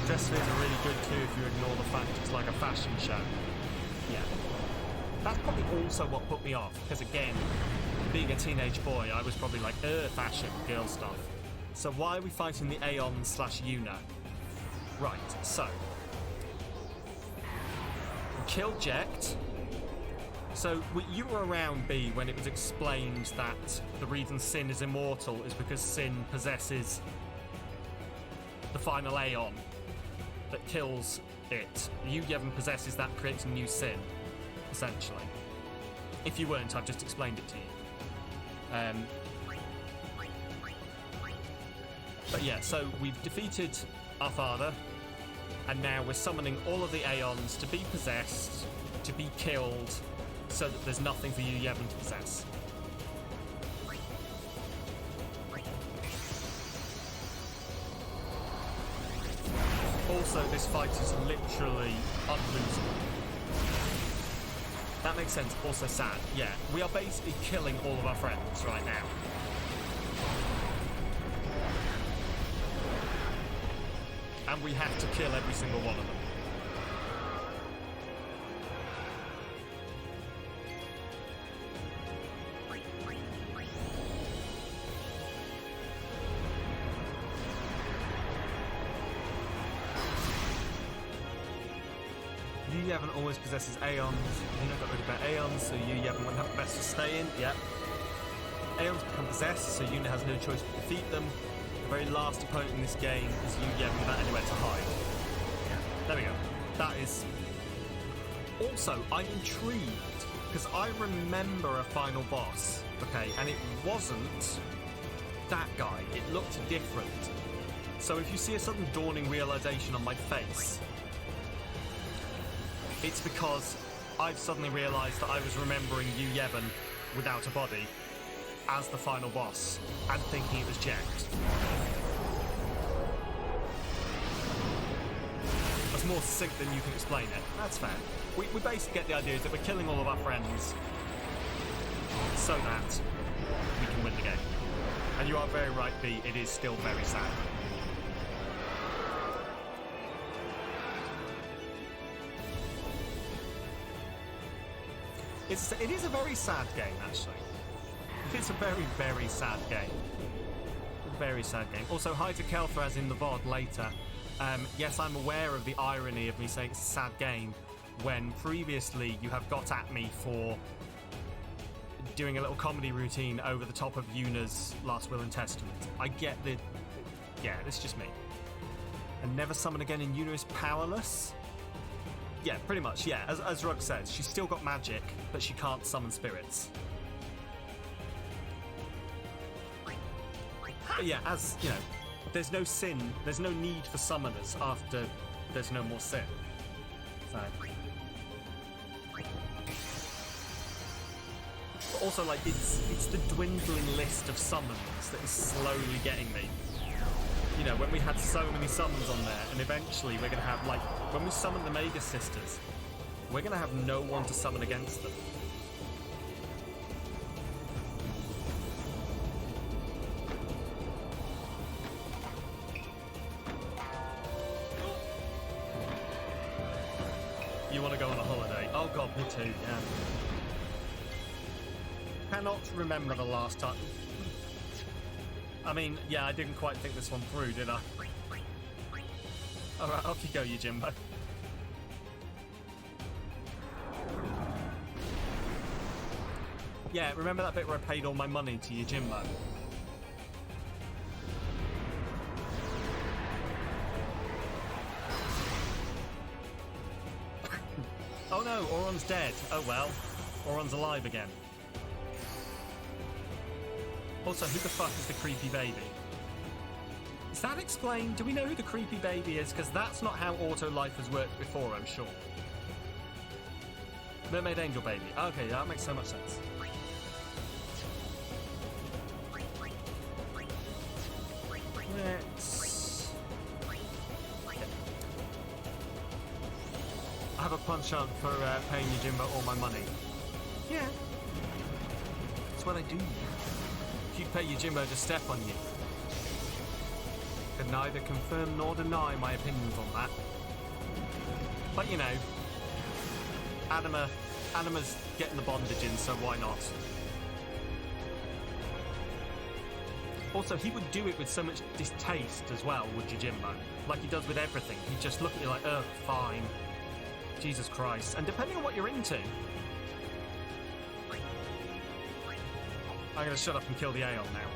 Dress spheres are really good too if you ignore the fact it's like a fashion show. Yeah. That's probably also what put me off, because again, being a teenage boy, I was probably like, fashion, girl stuff. So why are we fighting the Aeon / Yuna? Right, so. We killed Jecht. So, you were around, B, when it was explained that the reason Sin is immortal is because Sin possesses final Aeon that kills it. You Yevon possesses that, creates a new sin, essentially. If you weren't, I've just explained it to you. But yeah, so we've defeated our father, and now we're summoning all of the Aeons to be possessed, to be killed, so that there's nothing for you Yevon to possess. Also, this fight is literally unlosable. That makes sense. Also sad. Yeah, we are basically killing all of our friends right now. And we have to kill every single one of them. Yu Yevon always possesses Aeons. You got rid of our Aeons, so Yu Yevon wouldn't have the best to stay in. Yep. Aeons become possessed, so Yuna has no choice but to defeat them. The very last opponent in this game is Yu Yevon without anywhere to hide. There we go. That is... Also, I'm intrigued, because I remember a final boss, okay, and it wasn't that guy. It looked different. So if you see a sudden dawning realization on my face, it's because I've suddenly realised that I was remembering Yu Yevon without a body as the final boss and thinking it was Jecht. That's more succinct than you can explain it. That's fair. We basically get the idea that we're killing all of our friends so that we can win the game. And you are very right, B, it is still very sad. It is a very sad game, actually. It's a very, very sad game. Very sad game. Also, hi to Kelfer as in the VOD later. Yes, I'm aware of the irony of me saying it's a sad game when previously you have got at me for doing a little comedy routine over the top of Yuna's Last Will and Testament. I get the... Yeah, it's just me. And never summon again and Yuna is powerless? Yeah, pretty much, yeah. As Rug says, she's still got magic, but she can't summon spirits. But yeah, as, you know, there's no sin, there's no need for summoners after there's no more sin. So... But also, like, it's the dwindling list of summons that is slowly getting me. You know, when we had so many summons on there, and eventually we're going to have, like, when we summon the Mega Sisters, we're going to have no one to summon against them. You want to go on a holiday? Oh god, me too, yeah. Cannot remember the last time. I mean, yeah, I didn't quite think this one through, did I? Alright, off you go, you Jimbo. Yeah, remember that bit where I paid all my money to you Jimbo? Oh no, Auron's dead. Oh well. Auron's alive again. Also, who the fuck is the creepy baby? Is that explained? Do we know who the creepy baby is? Because that's not how Auto Life has worked before, I'm sure. Mermaid Angel baby. Okay, that makes so much sense. Let's... Okay. I have a punch up for paying you Jimbo all my money. Yeah. That's what I do. If you pay your Jimbo to step on you. Can neither confirm nor deny my opinions on that. But you know, Anima's getting the bondage in, so why not? Also, he would do it with so much distaste as well, would you, Jimbo? Like he does with everything. He'd just look at you like, ugh, fine. Jesus Christ. And depending on what you're into... I'm going to shut up and kill the Aeon now.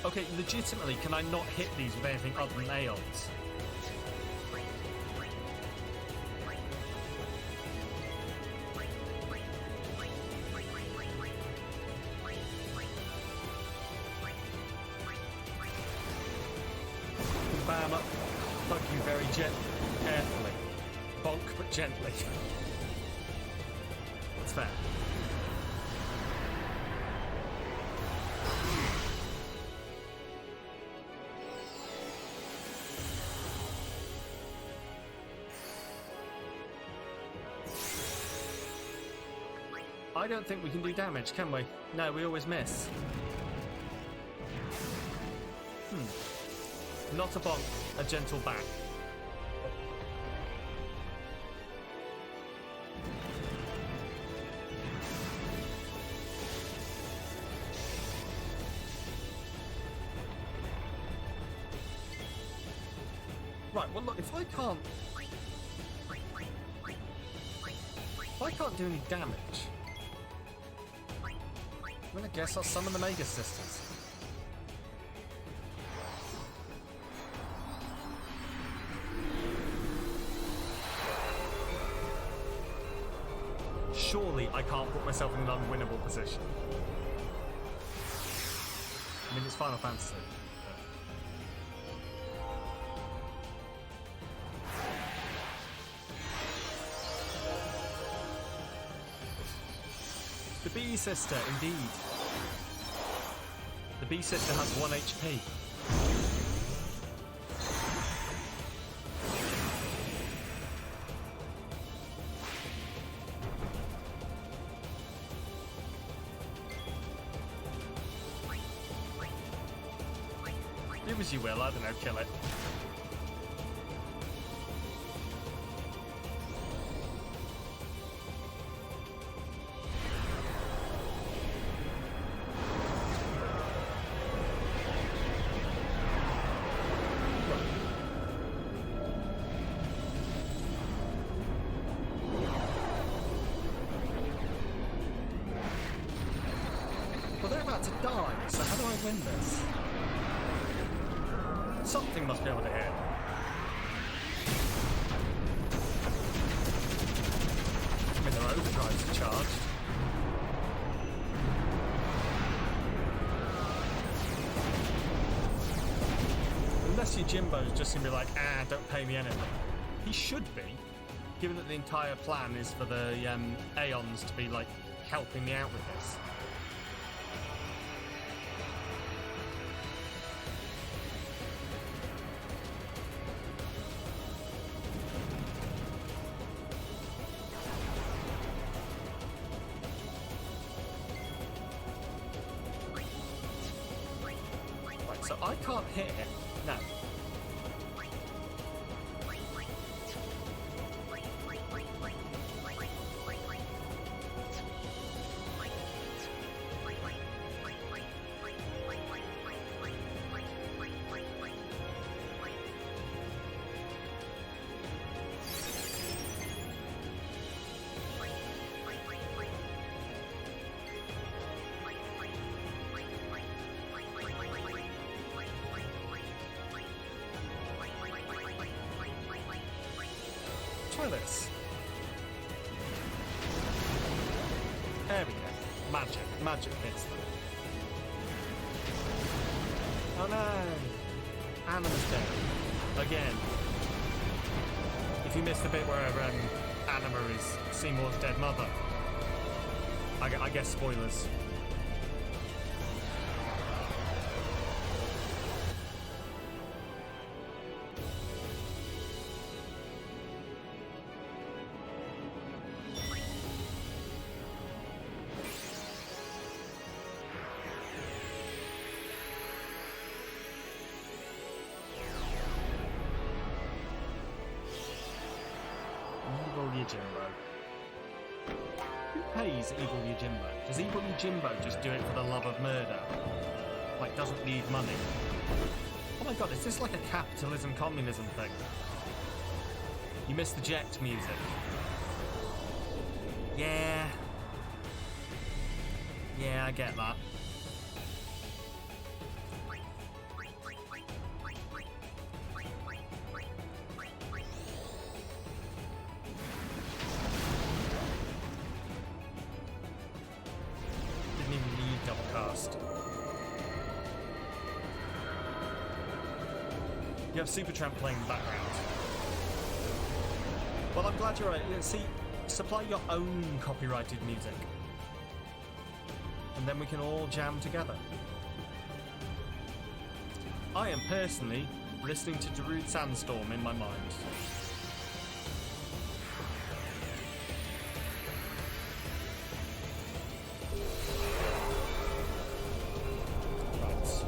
Okay, legitimately, can I not hit these with anything other than Aeons? Bam up, poke you very gently, carefully. Bonk, but gently. That's fair. I don't think we can do damage, can we? No, we always miss. Not a bonk, a gentle back. Right, well look, if I can't do any damage, I'm gonna guess I'll summon the Mega Sisters. Surely I can't put myself in an unwinnable position. I mean, it's Final Fantasy. The Bee Sister, indeed. The Bee Sister has 1 HP. Do as you will, I don't know, kill it. Well, they're about to die, so how do I win this? Something must be able to hit. I mean, their overdrives are charged. Unless your Jimbo's just gonna be like, don't pay me anything. He should be, given that the entire plan is for the Aeons to be, like, helping me out with this. So I can't hit him. No. Try this. There we go. Magic. Magic hits them. Oh no! Anima's dead. Again. If you missed the bit where Anima is Seymour's dead mother. I guess spoilers. Evil Yojimbo. Who pays Evil Yojimbo? Does Evil Yojimbo just do it for the love of murder? Like, doesn't need money? Oh my god, is this like a capitalism communism thing? You missed the Jecht music. Yeah. Yeah, I get that. first. You have Supertramp playing in the background. Well, I'm glad you're right. See, supply your own copyrighted music. And then we can all jam together. I am personally listening to Darude Sandstorm in my mind. Right.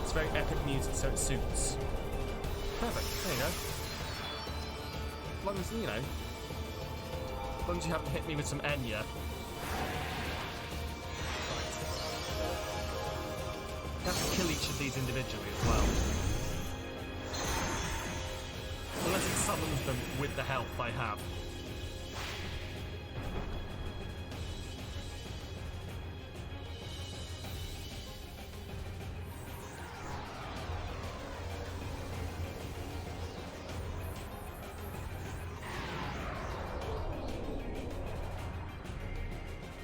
It's very epic music, so it suits. Perfect. There you go. As long as, you know, as long as you haven't hit me with some Enya. You have to kill each of these individually as well. Unless it summons them with the health I have.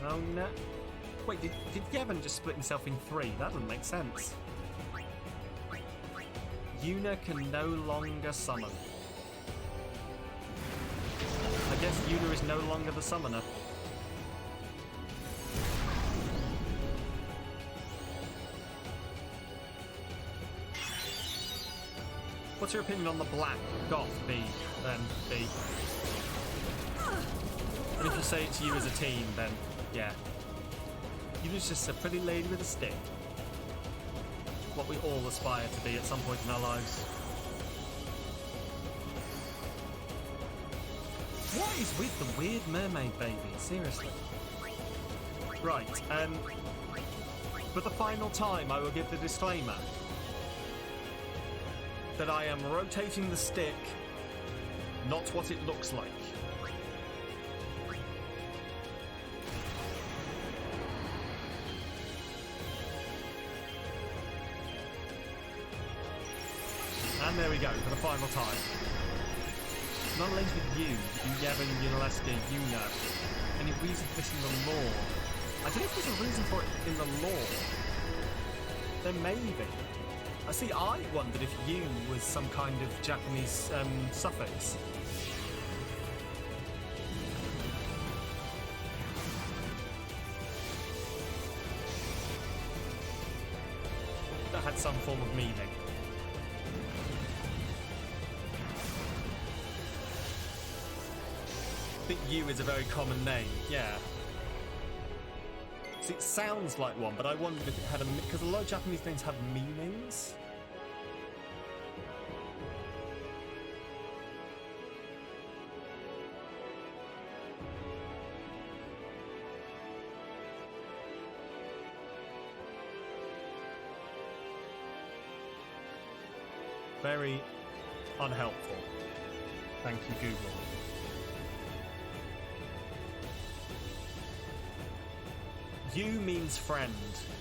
Oh no. Wait, did Yevon just split himself in three? That doesn't make sense. Yuna can no longer summon. I guess Yuna is no longer the summoner. What's your opinion on the black goth B, then, B? And if you say it's you as a team, then, yeah. Yuna's just a pretty lady with a stick. What we all aspire to be at some point in our lives. What is with the weird mermaid baby? Seriously. Right, for the final time I will give the disclaimer that I am rotating the stick, not what it looks like. And there we go, for the final time. Not linked with you, Yevon, Yunalesca, Yuna. Any reason for this in the lore? I don't know if there's a reason for it in the lore. There may be. I see, I wondered if Yu was some kind of Japanese suffix. That had some form of meaning. I think Yu is a very common name, yeah. See, it sounds like one, but I wondered if it had a... because a lot of Japanese names have meanings. Very unhelpful. Thank you, Google. Yu means friend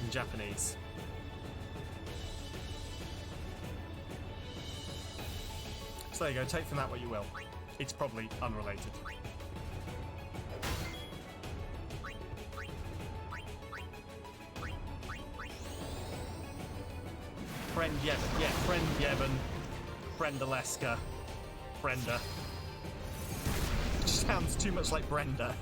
in Japanese. So there you go, take from that what you will. It's probably unrelated. Friend Yevon, yeah, friend Yevon, friend Aleska, Brenda. It just sounds too much like Brenda.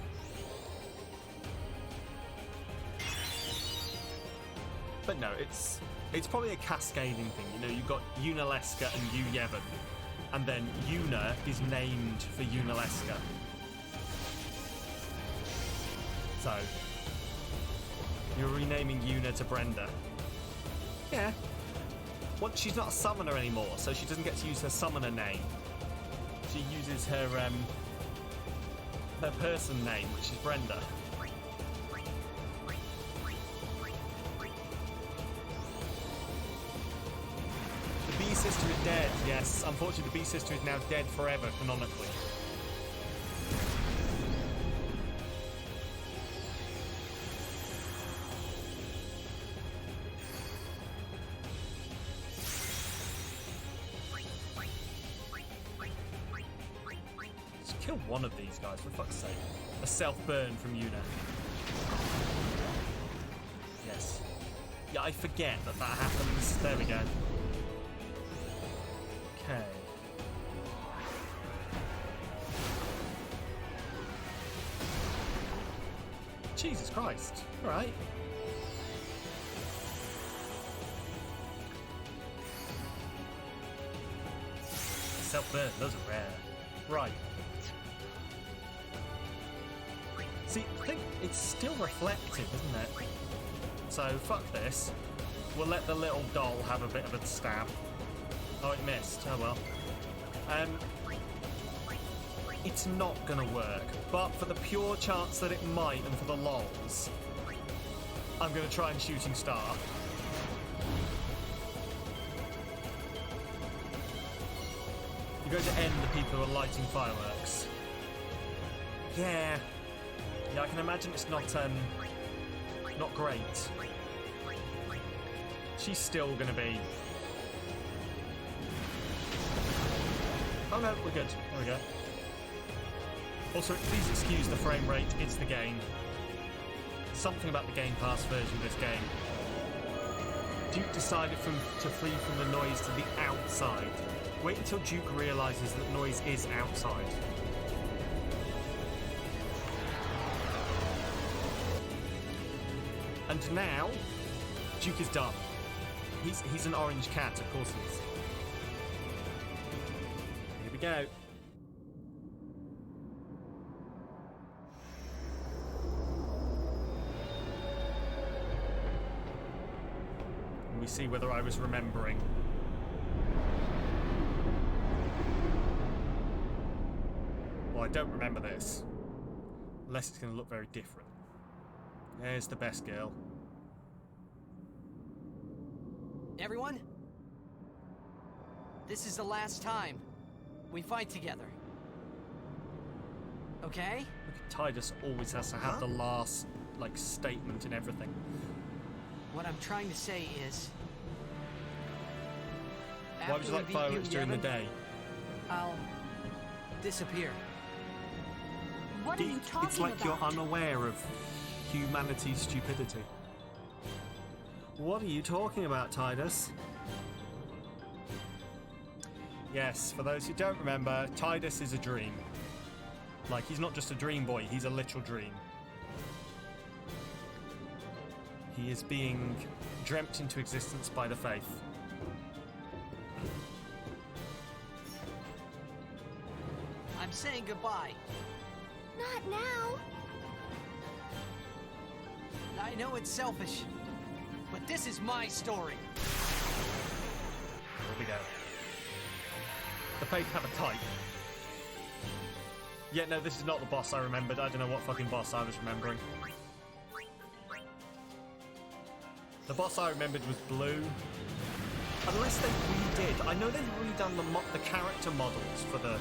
But no, it's probably a cascading thing. You know, you've got Yunalesca and Yu Yevon, and then Yuna is named for Yunalesca. So you're renaming Yuna to Brenda. Yeah. Well, she's not a summoner anymore, so she doesn't get to use her summoner name. She uses her person name, which is Brenda. The Bee Sister is dead, yes. Unfortunately, the Bee Sister is now dead forever, canonically. Just kill one of these guys, for fuck's sake. A self-burn from Yuna. Yes, Yes. Yeah, I forget that happens. There we go. Okay. Jesus Christ. Alright. Self-burn, those are rare. Right. See, I think it's still reflective, isn't it? So, fuck this. We'll let the little doll have a bit of a stab. Oh, it missed. Oh well. It's not gonna work, but for the pure chance that it might and for the lols, I'm gonna try and shooting star. You're going to end the people who are lighting fireworks. Yeah. Yeah, I can imagine it's not great. She's still gonna be... Oh no, we're good. There we go. Also, please excuse the frame rate, it's the game. Something about the Game Pass version of this game. Duke decided to flee from the noise to the outside. Wait until Duke realises that noise is outside. And now, Duke is done. He's an orange cat, of course he is. Here we go. And we see whether I was remembering. Well, I don't remember this. Unless it's going to look very different. There's the best girl. Everyone? This is the last time we fight together. Okay? Look at Titus always has to have the last, like, statement in everything. What I'm trying to say is... Why would you like fireworks during the day? I'll disappear. What are you talking about? It's like you're unaware of humanity's stupidity. What are you talking about, Titus? Yes, for those who don't remember, Titus is a dream. Like, he's not just a dream boy, he's a literal dream. He is being dreamt into existence by the faith. I'm saying goodbye. Not now. I know it's selfish, but this is my story. Here we go. The faith have a type. Yeah, no, this is not the boss I remembered. I don't know what fucking boss I was remembering. The boss I remembered was blue. Unless they redid. I know they've redone the character models for the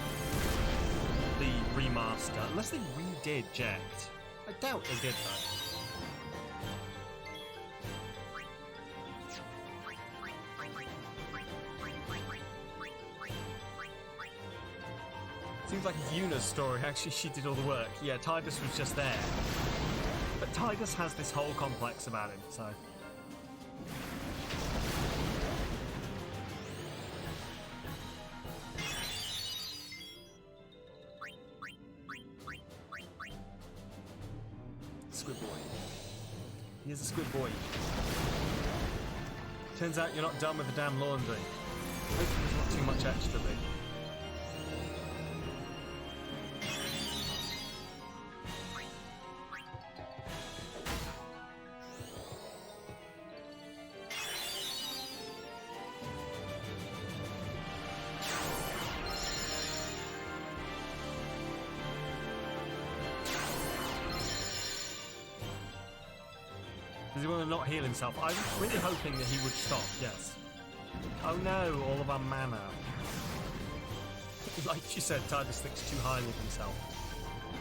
remaster. Unless they redid Jecht. I doubt they did though. Seems like Yuna's story. Actually, she did all the work. Yeah, Titus was just there. But Titus has this whole complex about him, so... Squid boy. He is a squid boy. Turns out you're not done with the damn laundry. Hopefully there's not too much extra bit. Does he want to not heal himself? I was really hoping that he would stop, yes. Oh no, all of our mana. Like you said, Titus thinks too highly of himself.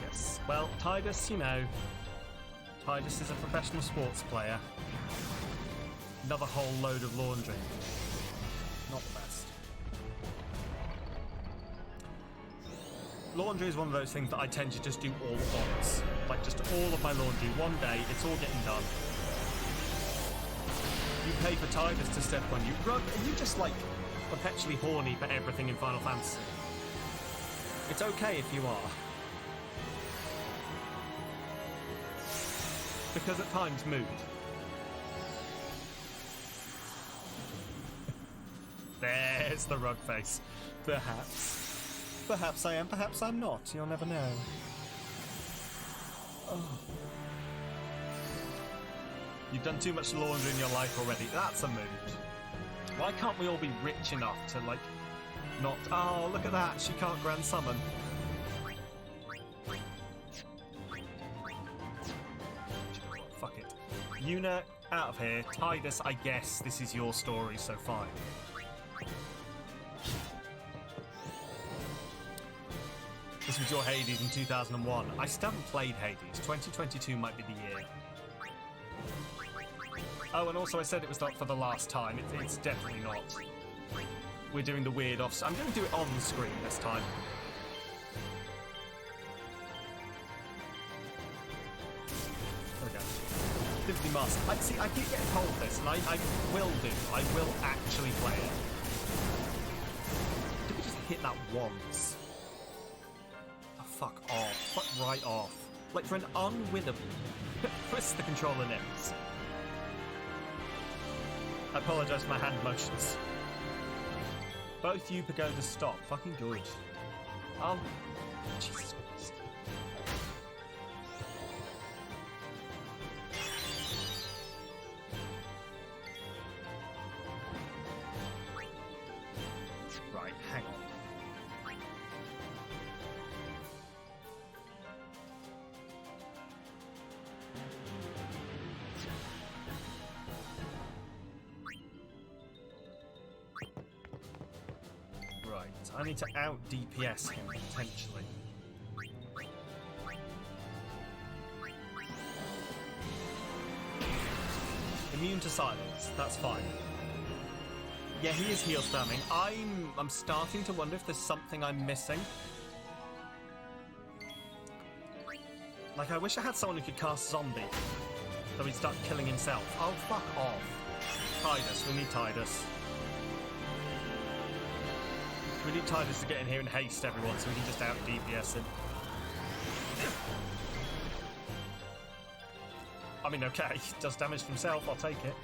Yes. Well, Titus, you know, Titus is a professional sports player. Another whole load of laundry. Not the best. Laundry is one of those things that I tend to just do all at once. Like, just all of my laundry. One day, it's all getting done. You pay for Tidus to step on you. Rug, are you just like perpetually horny for everything in Final Fantasy? It's okay if you are. Because at times, mood. There's the rug face. Perhaps. Perhaps I am, perhaps I'm not. You'll never know. Oh. You've done too much laundry in your life already. That's a mood. Why can't we all be rich enough to, like, not... Oh, look at that. She can't grand summon. Fuck it. Yuna, out of here. Tidus, I guess this is your story, so fine. This was your Hades in 2001. I still haven't played Hades. 2022 might be the year. Oh, and also I said it was not for the last time. It's definitely not. We're doing the weird off... I'm going to do it on the screen this time. There we go. Divinity Master. I keep getting told this, and I will do. I will actually play it. Did we just hit that once? Oh, fuck off. Fuck right off. Like, for an unwinnable... Press the controller nips. I apologise for my hand motions. Both you pagodas stop. Fucking good. Oh, Jesus Christ. Right, hang on. I need to out DPS him, potentially. Immune to silence, that's fine. Yeah, he is heal spamming. I'm starting to wonder if there's something I'm missing. Like, I wish I had someone who could cast zombie, so he'd start killing himself. Oh, fuck off. Tidus, we need Tidus. We need Tidus to get in here and haste everyone so we can just out DPS him. I mean, okay, he does damage to himself, I'll take it.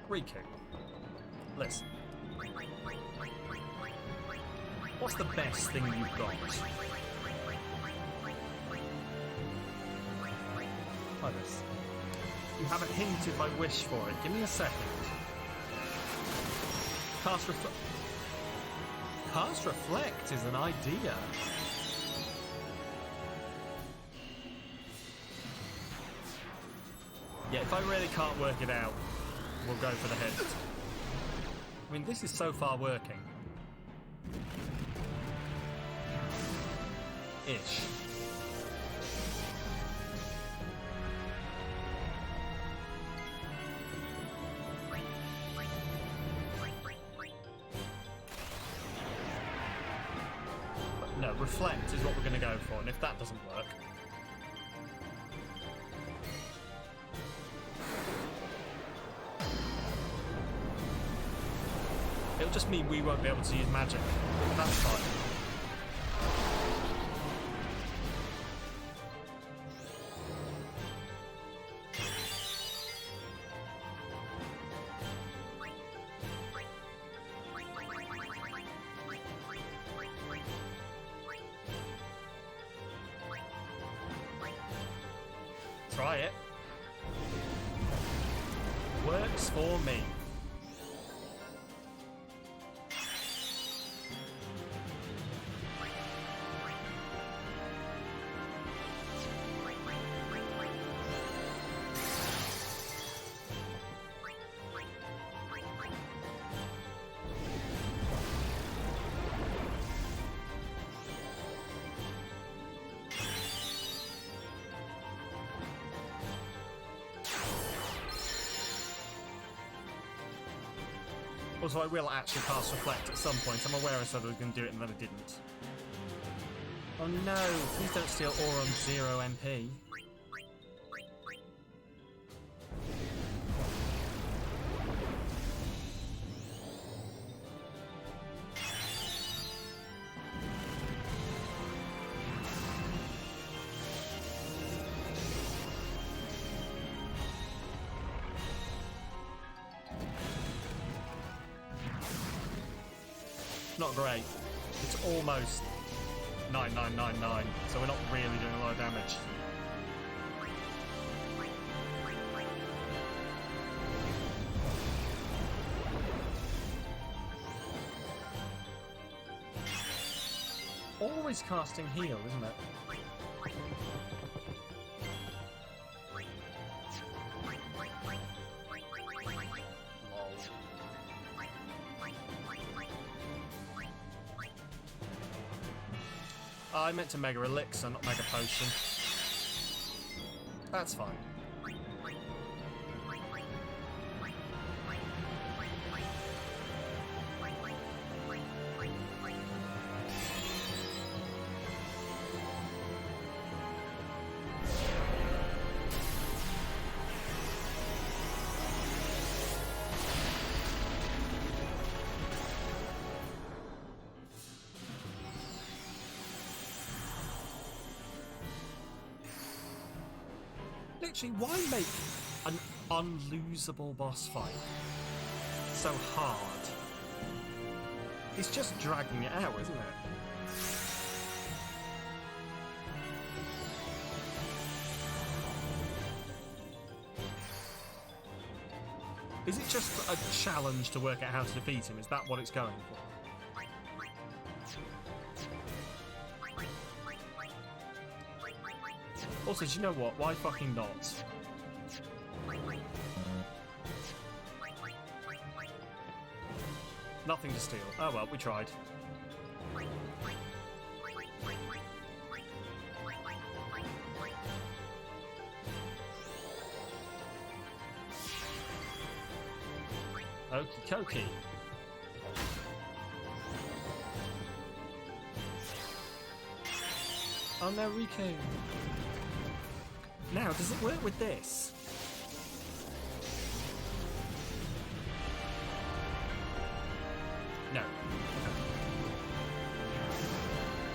Riku, listen. What's the best thing you've got? Tidus. You have a hint if I wish for it. Give me a second. Cast Reflect. Cast Reflect is an idea. Yeah, if I really can't work it out, we'll go for the hint. I mean, this is so far working. Ish. But no, reflect is what we're going to go for, and if that doesn't work... it'll just mean we won't be able to use magic, but that's fine. Try it. Works for me. Also, I will actually cast Reflect at some point. I'm aware I said I was going to do it and then I didn't. Oh no, please don't steal Auron 0 MP. Not great. It's almost 9999, so we're not really doing a lot of damage. Always casting heal, isn't it? I meant to Mega Elixir, not Mega Potion. That's fine. Literally, why make an unlosable boss fight so hard? It's just dragging it out, isn't it? Is it just a challenge to work out how to defeat him? Is that what it's going for? Also, do you know what? Why fucking not? Nothing to steal. Oh well, we tried. Okie dokie. Oh no, Riku. Now, does it work with this? No.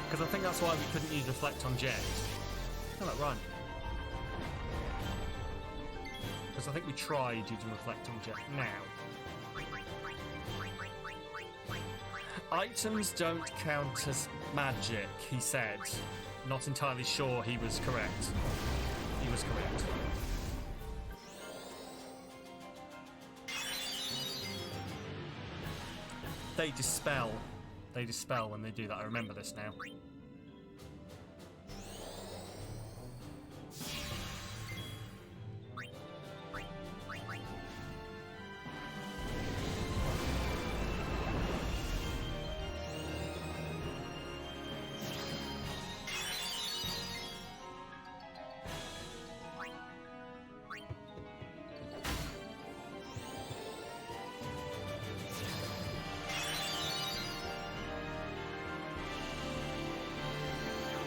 Because I think that's why we couldn't use Reflect on Jecht. No, that rhyme. Because I think we tried using Reflect on Jecht. Now. Items don't count as magic, he said. Not entirely sure he was correct. He was correct. They dispel. They dispel when they do that. I remember this now.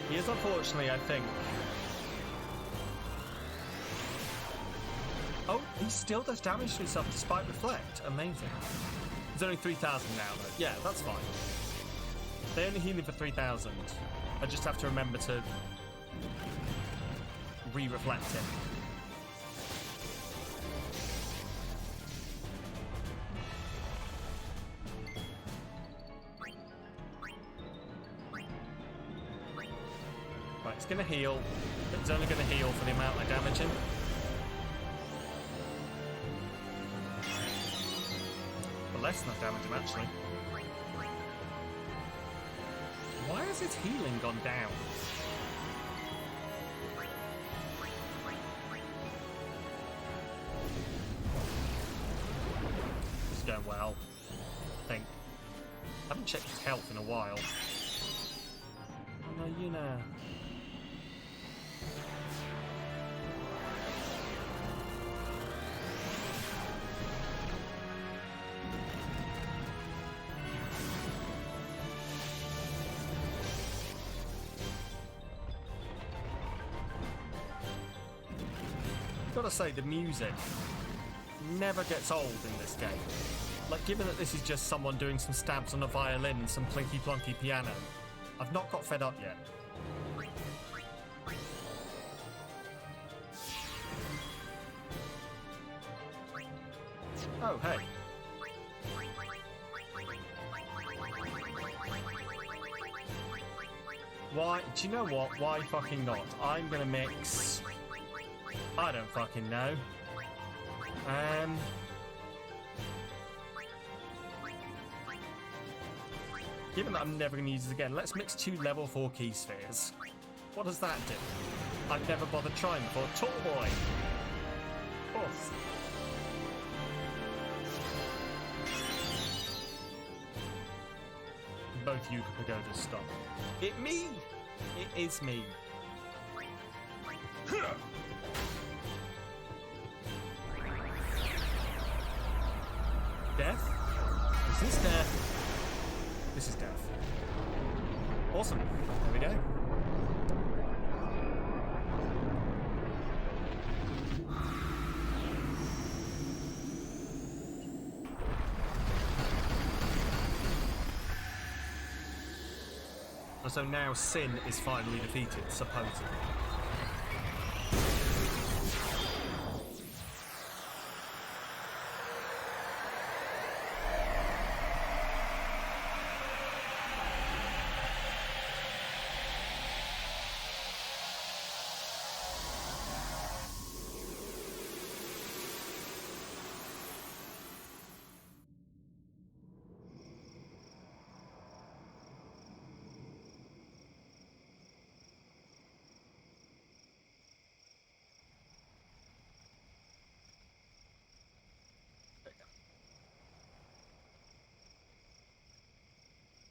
He is, unfortunately, I think. Oh, he still does damage to himself despite Reflect. Amazing. He's only 3,000 now, though. Yeah, that's fine. They only heal him for 3,000. I just have to remember to re-reflect him. Right, it's going to heal. It's only going to heal for the amount I damage him. But less than I damage him, actually. Why has his healing gone down? This is going well, I think. I haven't checked his health in a while. Oh no, Yuna. gotta say, the music never gets old in this game. Like, given that this is just someone doing some stabs on a violin and some plinky-plonky piano, I've not got fed up yet. Oh, hey. Why? Do you know what? Why fucking not? I'm gonna mix... I don't fucking know. Given that I'm never going to use it again, let's mix 2 level 4 key spheres. What does that do? I've never bothered trying before. Tall boy! Oof. Both you pagodas stop. It me! It is me. Death? Is this death? This is death. Awesome. There we go. And so now sin is finally defeated, supposedly.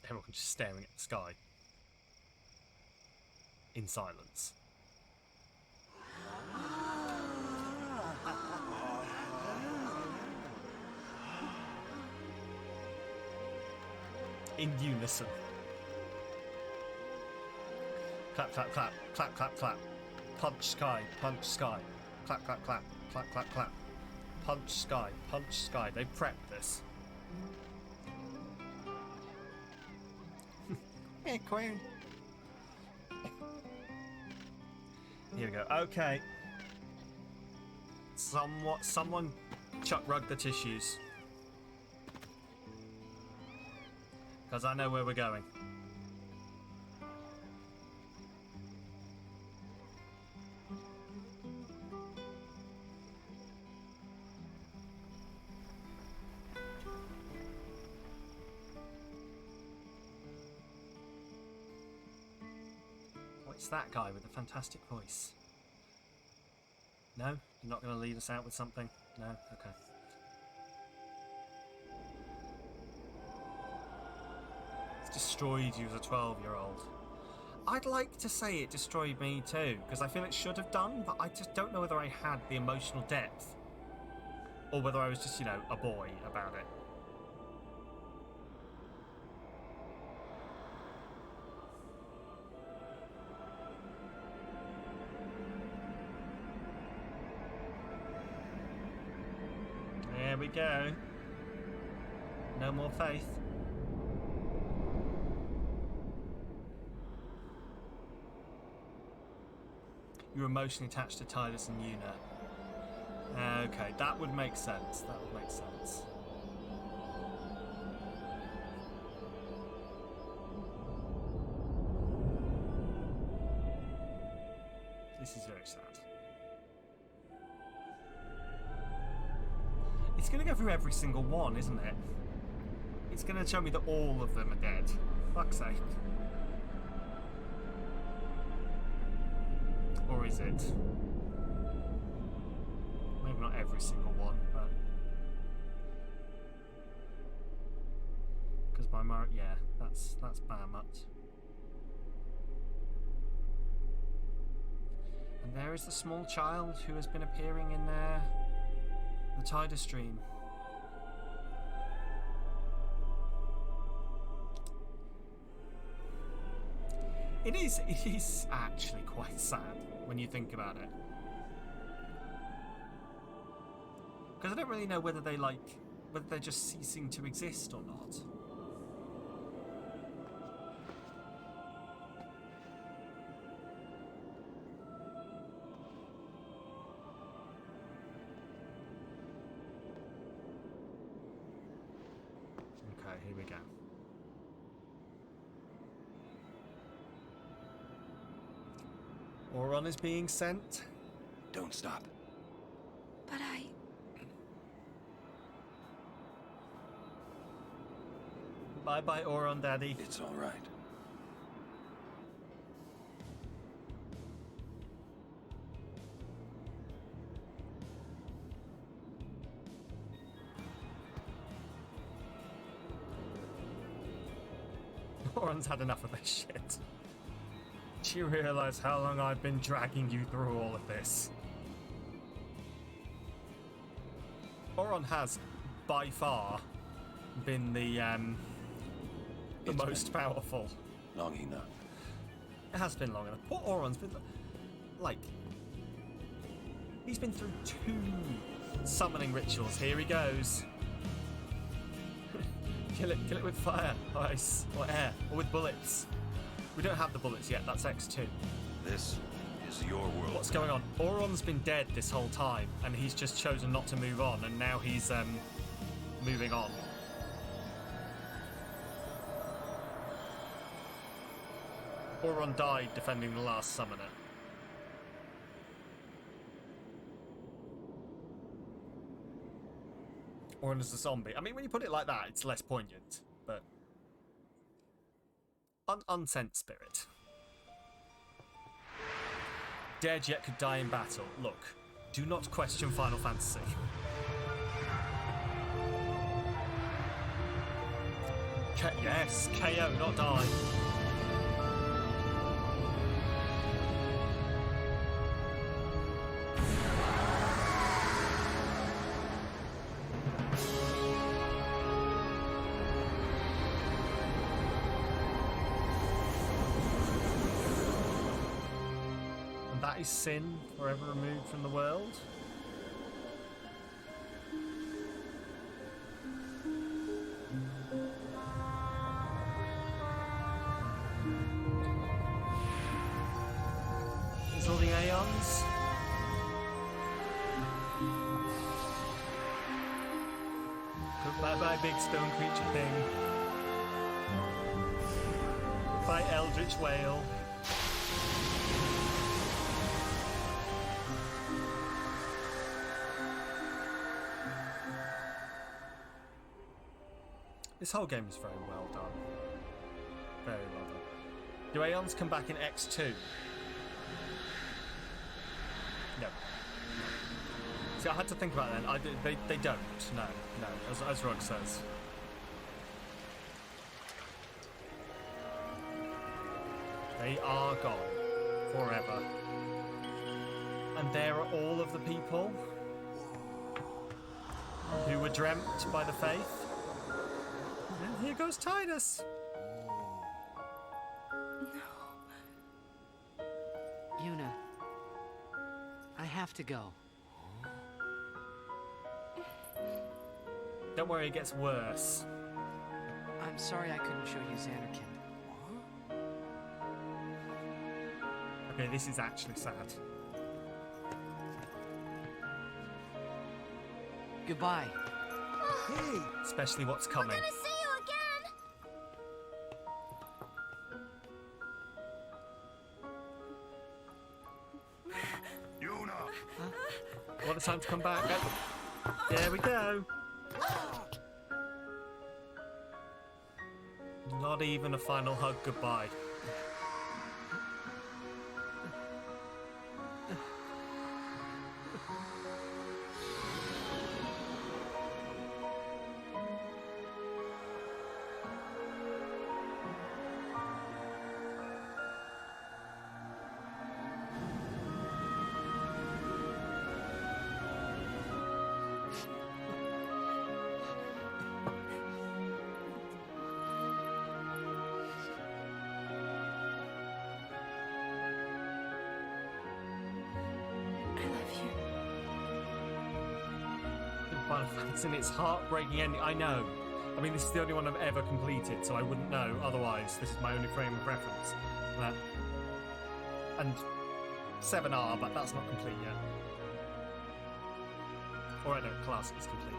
Everyone just staring at the sky in silence. In unison. Clap, clap, clap, clap, clap, clap. Punch sky, punch sky. Clap, clap, clap, clap, clap, clap. Punch sky, punch sky. They prepped this. Queen. Here we go. Okay. Someone chuck rug the tissues. Because I know where we're going. It's that guy with the fantastic voice. No? You're not going to lead us out with something? No? Okay. It's destroyed you as a 12-year-old. I'd like to say it destroyed me too, because I feel it should have done, but I just don't know whether I had the emotional depth. Or whether I was just, you know, a boy about it. There we go. No more faith. You're emotionally attached to Titus and Una. Okay, that would make sense. That would make sense. This is very sad. It's going to go through every single one, isn't it? It's going to show me that all of them are dead. Fuck's sake. Or is it? Maybe not every single one, but... Because by my... Yeah, that's Bahamut. And there is the small child who has been appearing in there. The Tidus stream. It is actually quite sad when you think about it. Because I don't really know whether whether they're just ceasing to exist or not. Okay, here we go. Auron is being sent. Don't stop. But I... Bye-bye, Auron, Daddy. It's all right. Auron's had enough of this shit. Do you realize how long I've been dragging you through all of this? Auron has, by far, been the most powerful. Long enough. It has been long enough. Poor Auron's been, like... He's been through 2 summoning rituals. Here he goes. Kill it with fire, ice, or air, or with bullets. We don't have the bullets yet, that's X2. This is your world. What's going on? Auron's been dead this whole time, and he's just chosen not to move on, and now he's moving on. Auron died defending the last summoner. Auron is a zombie. I mean, when you put it like that, it's less poignant, but... Unsent spirit. Dare Jecht could die in battle. Look, do not question Final Fantasy. Yes, KO, not die. Is sin forever removed from the world? Is all the Aeons? Bye-bye, big stone creature thing. Bye, Eldritch Whale. This whole game is very well done. Very well done. Do Aeons come back in X2? No. See, I had to think about that. They don't. No. As Rug says. They are gone. Forever. And there are all of the people who were dreamt by the faith. And here goes Titus. Yuna, I have to go. Don't worry, it gets worse. I'm sorry I couldn't show you Xanarkand. Okay, this is actually sad. Goodbye. Hey, especially what's coming. We're gonna see you again! Yuna! What a time to come back. There we go. Not even a final hug goodbye. Final Fantasy and its heartbreaking ending. I know. I mean, this is the only one I've ever completed, so I wouldn't know otherwise. This is my only frame of reference. And 7R, but that's not complete yet. Or I don't class it as complete.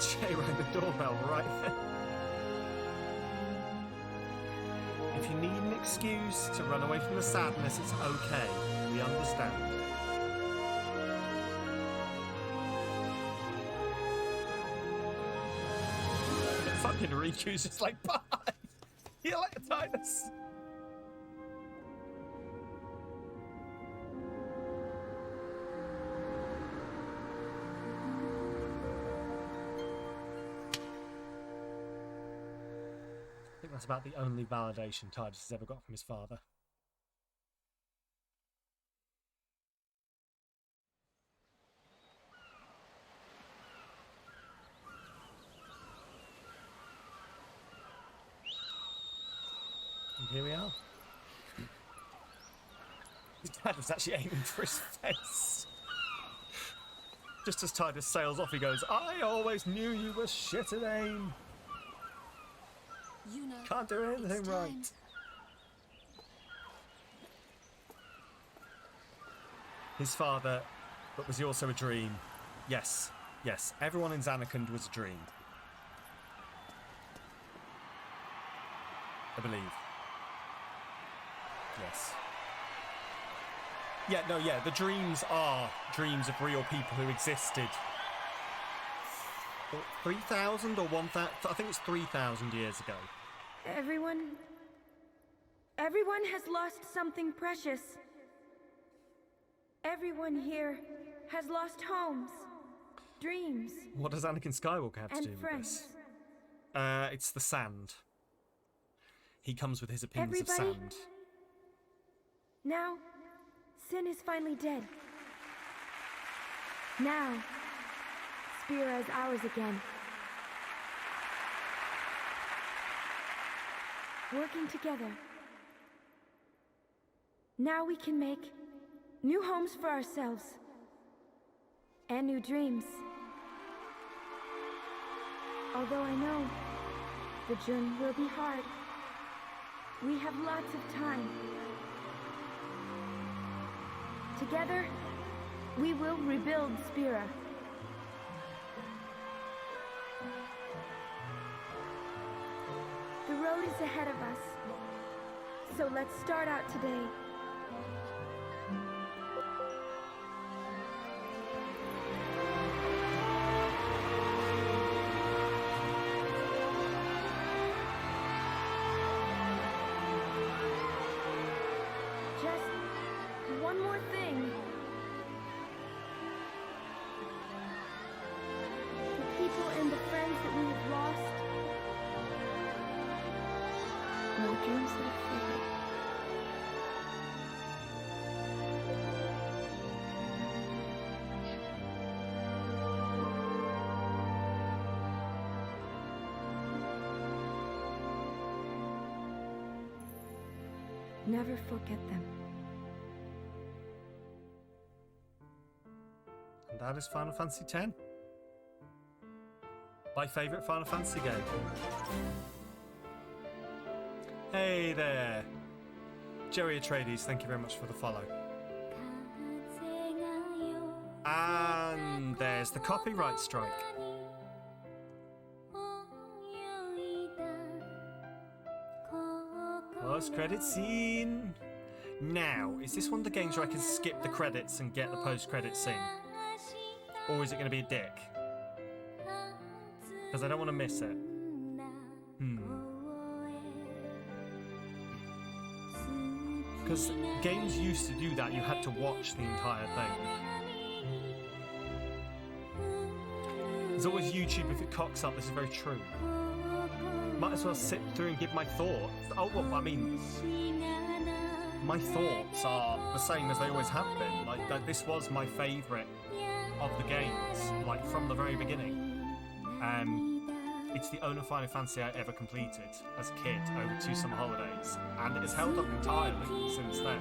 Jay rang the doorbell right there. If you need an excuse to run away from the sadness, it's okay. We understand. Fucking Riku's just like, bye! You like Titus? I think that's about the only validation Titus has ever got from his father. And here we are. His dad was actually aiming for his face. Just as Titus sails off, he goes, I always knew you were shit at aim. You know, Can't do anything it's right. time. His father, but was he also a dream? Yes, yes. Everyone in Zanarkand was a dream. I believe. Yes. Yeah, no, yeah. The dreams are dreams of real people who existed 3,000 or 1,000? I think it's 3,000 years ago. Everyone has lost something precious. Everyone here has lost homes, dreams, What does Anakin Skywalker have to and do with friends. this? It's the sand. He comes with his opinions of Everybody? sand. Now, sin is finally dead. Now, Spira is ours again. Working together. Now we can make new homes for ourselves. And new dreams. Although I know the journey will be hard, we have lots of time. Together, we will rebuild Spira. The road is ahead of us, so let's start out today. Just one more thing. The people and the friends that we have lost. No dreams that have faded. Never forget them. And that is Final Fantasy X. My favourite Final Fantasy game. Hey there. Joey Atreides, thank you very much for the follow. And there's the copyright strike. Post-credit scene. Now, is this one of the games where I can skip the credits and get the post-credit scene? Or is it going to be a dick? Because I don't want to miss it. Because games used to do that, you had to watch the entire thing. There's always YouTube if it cocks up, this is very true. Might as well sit through and give my thoughts. Oh, well, I mean, my thoughts are the same as they always have been. Like this was my favourite of the games, like from the very beginning. It's the only Final Fantasy I ever completed as a kid over 2 summer holidays, and it has held up entirely since then.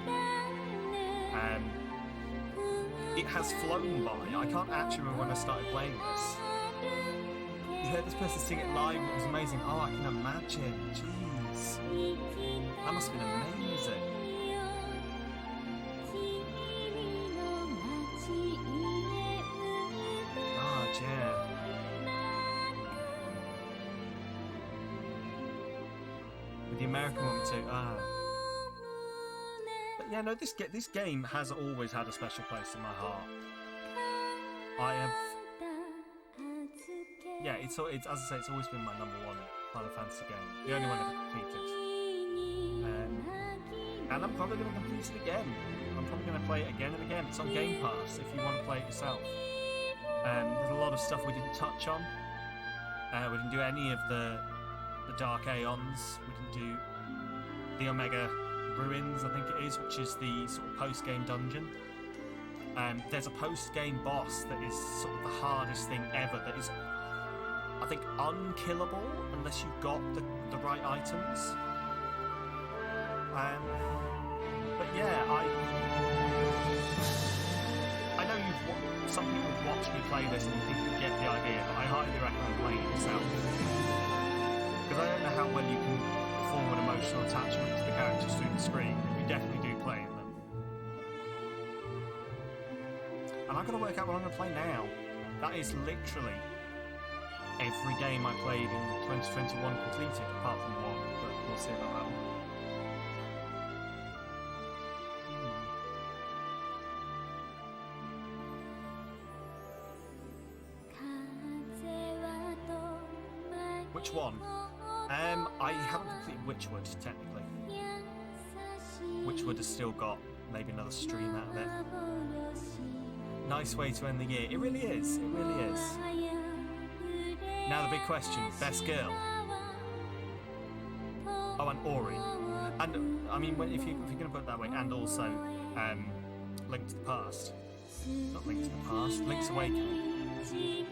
It has flown by. I can't actually remember when I started playing this. You heard this person sing it live, and it was amazing. Oh, I can imagine. Jeez. That must have been amazing. Ah, yeah. With the American one too. Ah. But yeah, no, this game has always had a special place in my heart. I have. Yeah, it's as I say, it's always been my number 1 Final Fantasy game. The only one I've ever completed. And I'm probably going to complete it again. I'm probably going to play it again and again. It's on Game Pass if you want to play it yourself. There's a lot of stuff we didn't touch on. We didn't do any of the Dark Aeons. We didn't do the Omega Ruins, I think it is, which is the sort of post-game dungeon. There's a post-game boss that is sort of the hardest thing ever. That is, I think, unkillable unless you've got the right items. But yeah, I know some people have watched me play this and you think you get the idea, but I highly recommend playing it yourself. Because I don't know how well you can form an emotional attachment to the characters through the screen, but you definitely do playing them. And I've got to work out what I'm going to play now. That is literally every game I played in 2021 completed, apart from one, but we'll see about that one. Which one? I haven't completed Witchwood, technically. Witchwood has still got maybe another stream out of it. Nice way to end the year. It really is. It really is. Now the big question, best girl. Oh, and Ori. And, I mean, if you're going to put it that way, and also Link to the Past. Not Link to the Past, Link's Awakening.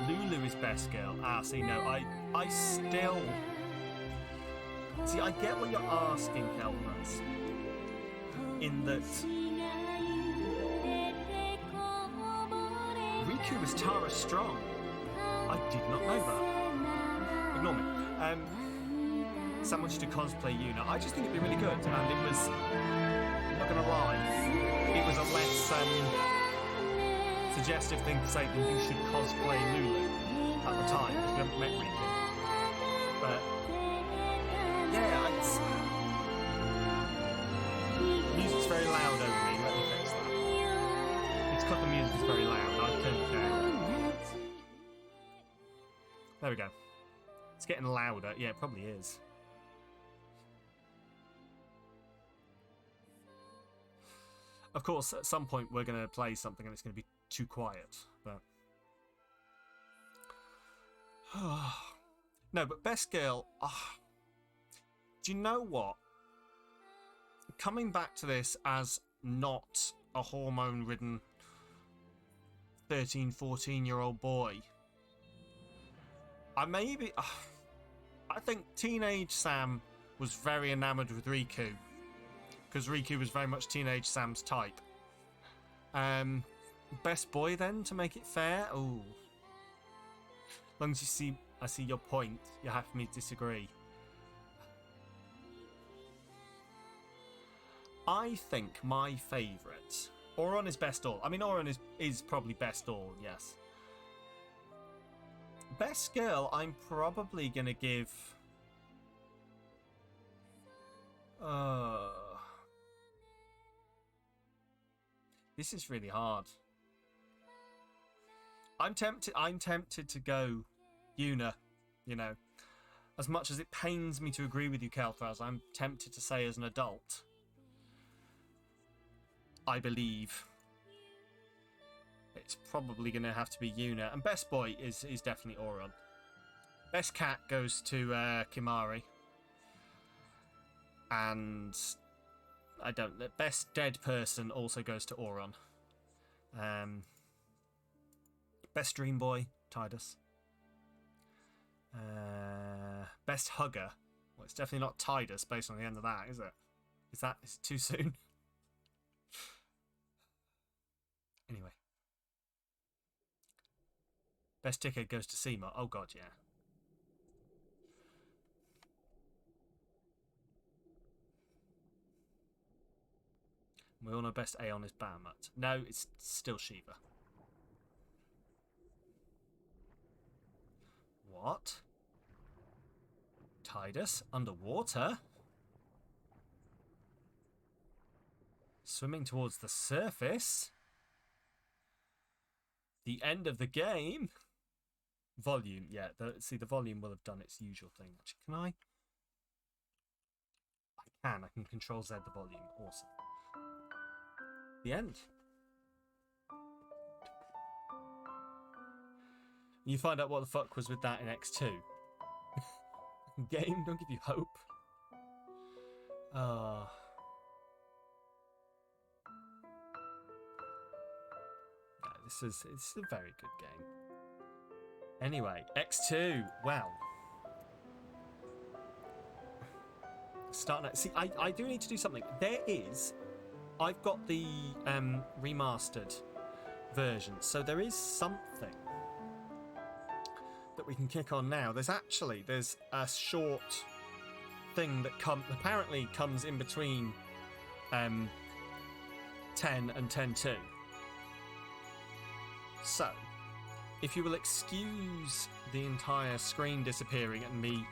Lulu is best girl. Ah, see, no, I still... See, I get what you're asking, Kelvras. In that... Riku is Tara Strong. I did not know that. Ignore me. Sam wants to cosplay Yuna. I just think it'd be really good, and it was... I'm not gonna lie. It was a less... suggestive thing to say that you should cosplay Lulu at the time, because we haven't met Riku. But yeah, music's very loud over me. Let me fix that. It's because the music is very loud. I've turned it down. There we go. It's getting louder. Yeah, it probably is. Of course, at some point we're going to play something and it's going to be too quiet, but... No, but best girl... Do you know what? Coming back to this as not a hormone-ridden 13, 14-year-old boy, I think teenage Sam was very enamoured with Riku, because Riku was very much teenage Sam's type. Best boy then, to make it fair? Ooh. As long as I see your point, you have me disagree. I think my favourite... Auron is best all. I mean, Auron is probably best all, yes. Best girl, I'm probably going to give... This is really hard. I'm tempted to go Yuna, you know. As much as it pains me to agree with you, Kelthraz, I'm tempted to say as an adult, I believe it's probably going to have to be Yuna. And best boy is definitely Auron. Best cat goes to Kimari. And best dead person also goes to Auron. Best dream boy, Tidus. Best hugger. Well, it's definitely not Tidus based on the end of that, is it? Is it too soon? Anyway. Best ticket goes to Seymour. Oh god, yeah. We all know best Aeon is Bahamut. No, it's still Shiva. What? Tidus? Underwater? Swimming towards the surface? The end of the game? Volume, yeah. See, the volume will have done its usual thing. Actually, can I? I can control Z the volume. Awesome. The end. You find out what the fuck was with that in X2. Game, don't give you hope. It's a very good game. Anyway, X2. Well. See, I do need to do something. I've got the remastered version, so there is something that we can kick on now. There's a short thing that apparently comes in between 10 and 10.2. So, if you will excuse the entire screen disappearing and me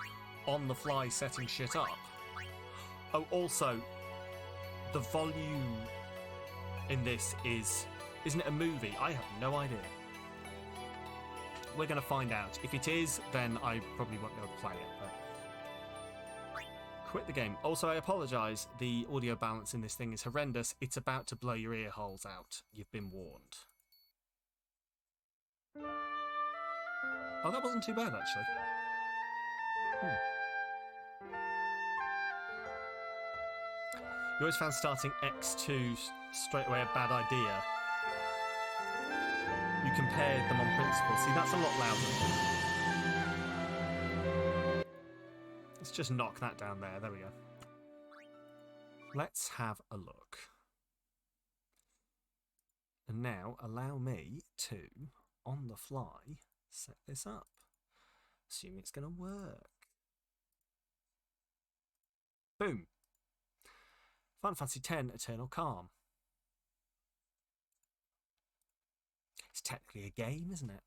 on the fly setting shit up. Oh, also, the volume in this isn't it a movie? I have no idea. We're going to find out. If it is, then I probably won't be able to play it. But quit the game. Also, I apologise. The audio balance in this thing is horrendous. It's about to blow your ear holes out. You've been warned. Oh, that wasn't too bad, actually. You always found starting X2 straight away a bad idea. You compared them on principle. See, that's a lot louder. Let's just knock that down there. There we go. Let's have a look. And now allow me to, on the fly, set this up. Assuming it's going to work. Boom. Final Fantasy X Eternal Calm. It's technically a game, isn't it?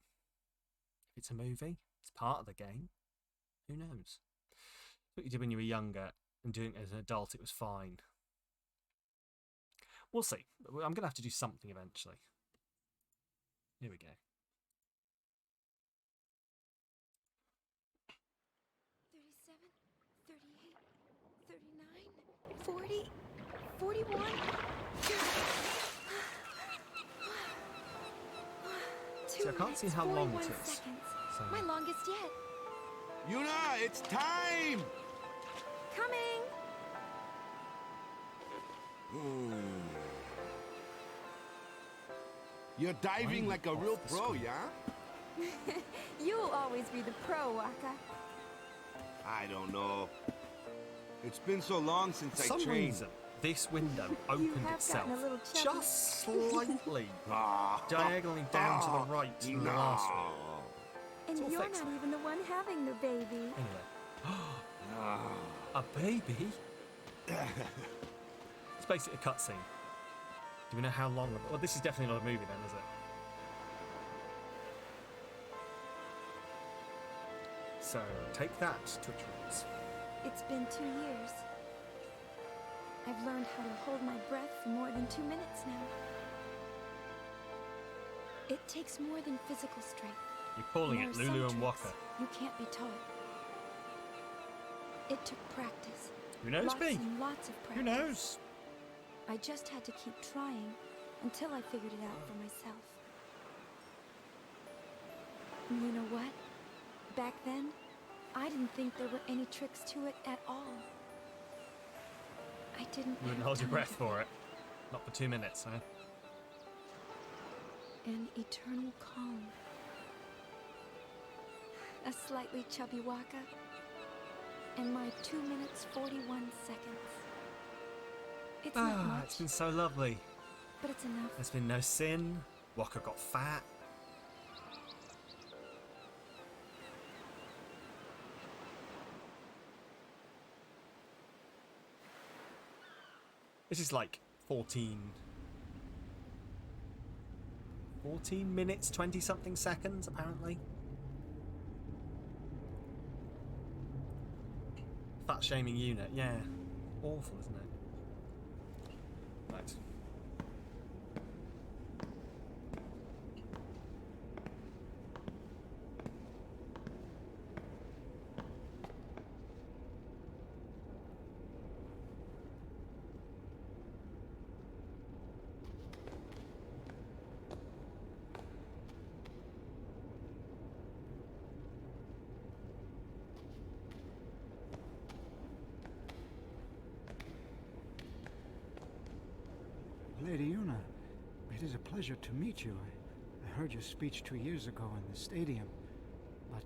If it's a movie, it's part of the game. Who knows? What you did when you were younger and doing it as an adult, it was fine. We'll see. I'm going to have to do something eventually. Here we go. 40, 41. See, I can't see how long it is. So. My longest yet. Yuna, it's time! Coming! You're diving like a real pro, yeah? You'll always be the pro, Waka. I don't know. It's been so long since For I some trained. reason, this window opened have itself gotten a little chubby. just slightly diagonally down to the right in the last one. And all you're fixed. not even the one having the baby. Anyway. A baby? It's basically a cutscene. Do we know how long? Well, this is definitely not a movie then, is it? So, take that, Twitch rules. It's been 2 years. I've learned how to hold my breath for more than 2 minutes now. It takes more than physical strength. You're calling There it are some Lulu and tricks Waka. You can't be taught. It took practice. Who knows Lots me? and lots of practice. Who knows? I just had to keep trying until I figured it out for myself. And you know what? Back then, I didn't think there were any tricks to it at all. I didn't You wouldn't have hold your time breath for for it. Not for 2 minutes, huh? an eternal calm. a slightly chubby Waka, and my 2 minutes 41 seconds. It's not much, It's been so lovely. but it's enough. There's been no sin. Waka got fat. This is like 14 minutes, 20 something seconds, apparently. Fat shaming unit, yeah. Awful, isn't it? Right. Lady Una, it is a pleasure to meet you. I heard your speech 2 years ago in the stadium, but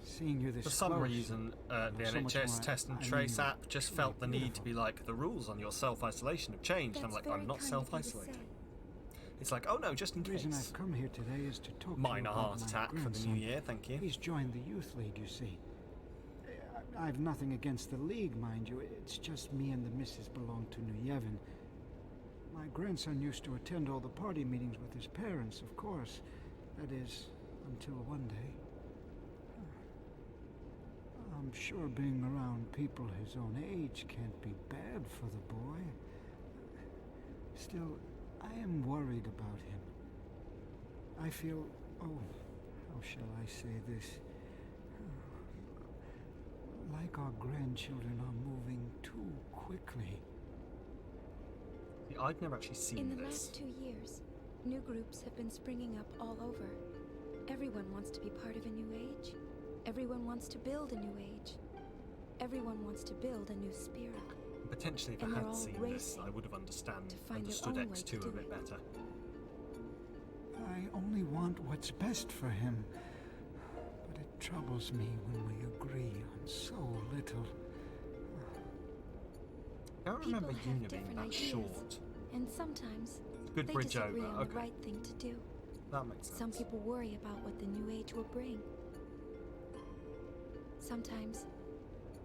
seeing you this For some close, reason, the so much NHS more. Test and I Trace mean, app just truly felt the need to beautiful. be like, the rules on your self-isolation have changed. I'm That's like, very I'm not kind of you to self-isolating. say. It's like, oh no, just in The reason case. I've come here today is to talk Minor to you heart about my attack for the grandson. new year, thank you. He's joined the youth league, you see. I've nothing against the league, mind you. It's just me and the missus belong to New Yevon. My grandson used to attend all the party meetings with his parents, of course. That is, until one day. I'm sure being around people his own age can't be bad for the boy. Still, I am worried about him. I feel, how shall I say this? Like our grandchildren are moving too quickly. See, I've never actually seen In the this. last 2 years, new groups have been springing up all over. Everyone wants to be part of a new age. Everyone wants to build a new age. Everyone wants to build a new spira. Potentially, if And I they're had all seen this, racing I would have to find their understood own way to X2 a do bit it. better. I only want what's best for him. But it troubles me when we agree on so little. I don't remember People have Una being different that ideas. short. And sometimes Good they bridge disagree over, on okay. the right thing to do. That makes sense. Some people worry about what the new age will bring. Sometimes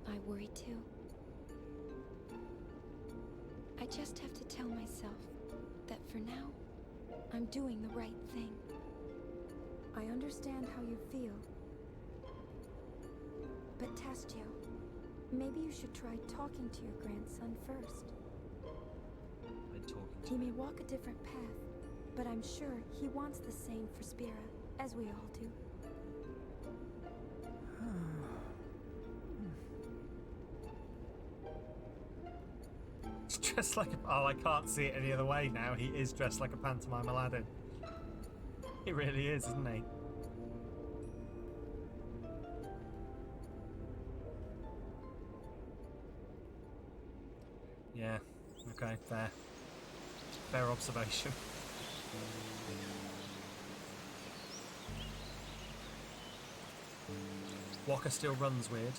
I worry too. I just have to tell myself that for now, I'm doing the right thing. I understand how you feel. But Testio, maybe you should try talking to your grandson first. Been talking to He may walk a different path, but I'm sure he wants the same for Spira, as we all do. He's dressed like a... Oh, I can't see it any other way now. He is dressed like a pantomime Aladdin. He really is, isn't he? Yeah, okay, fair. Fair observation. Walker still runs weird.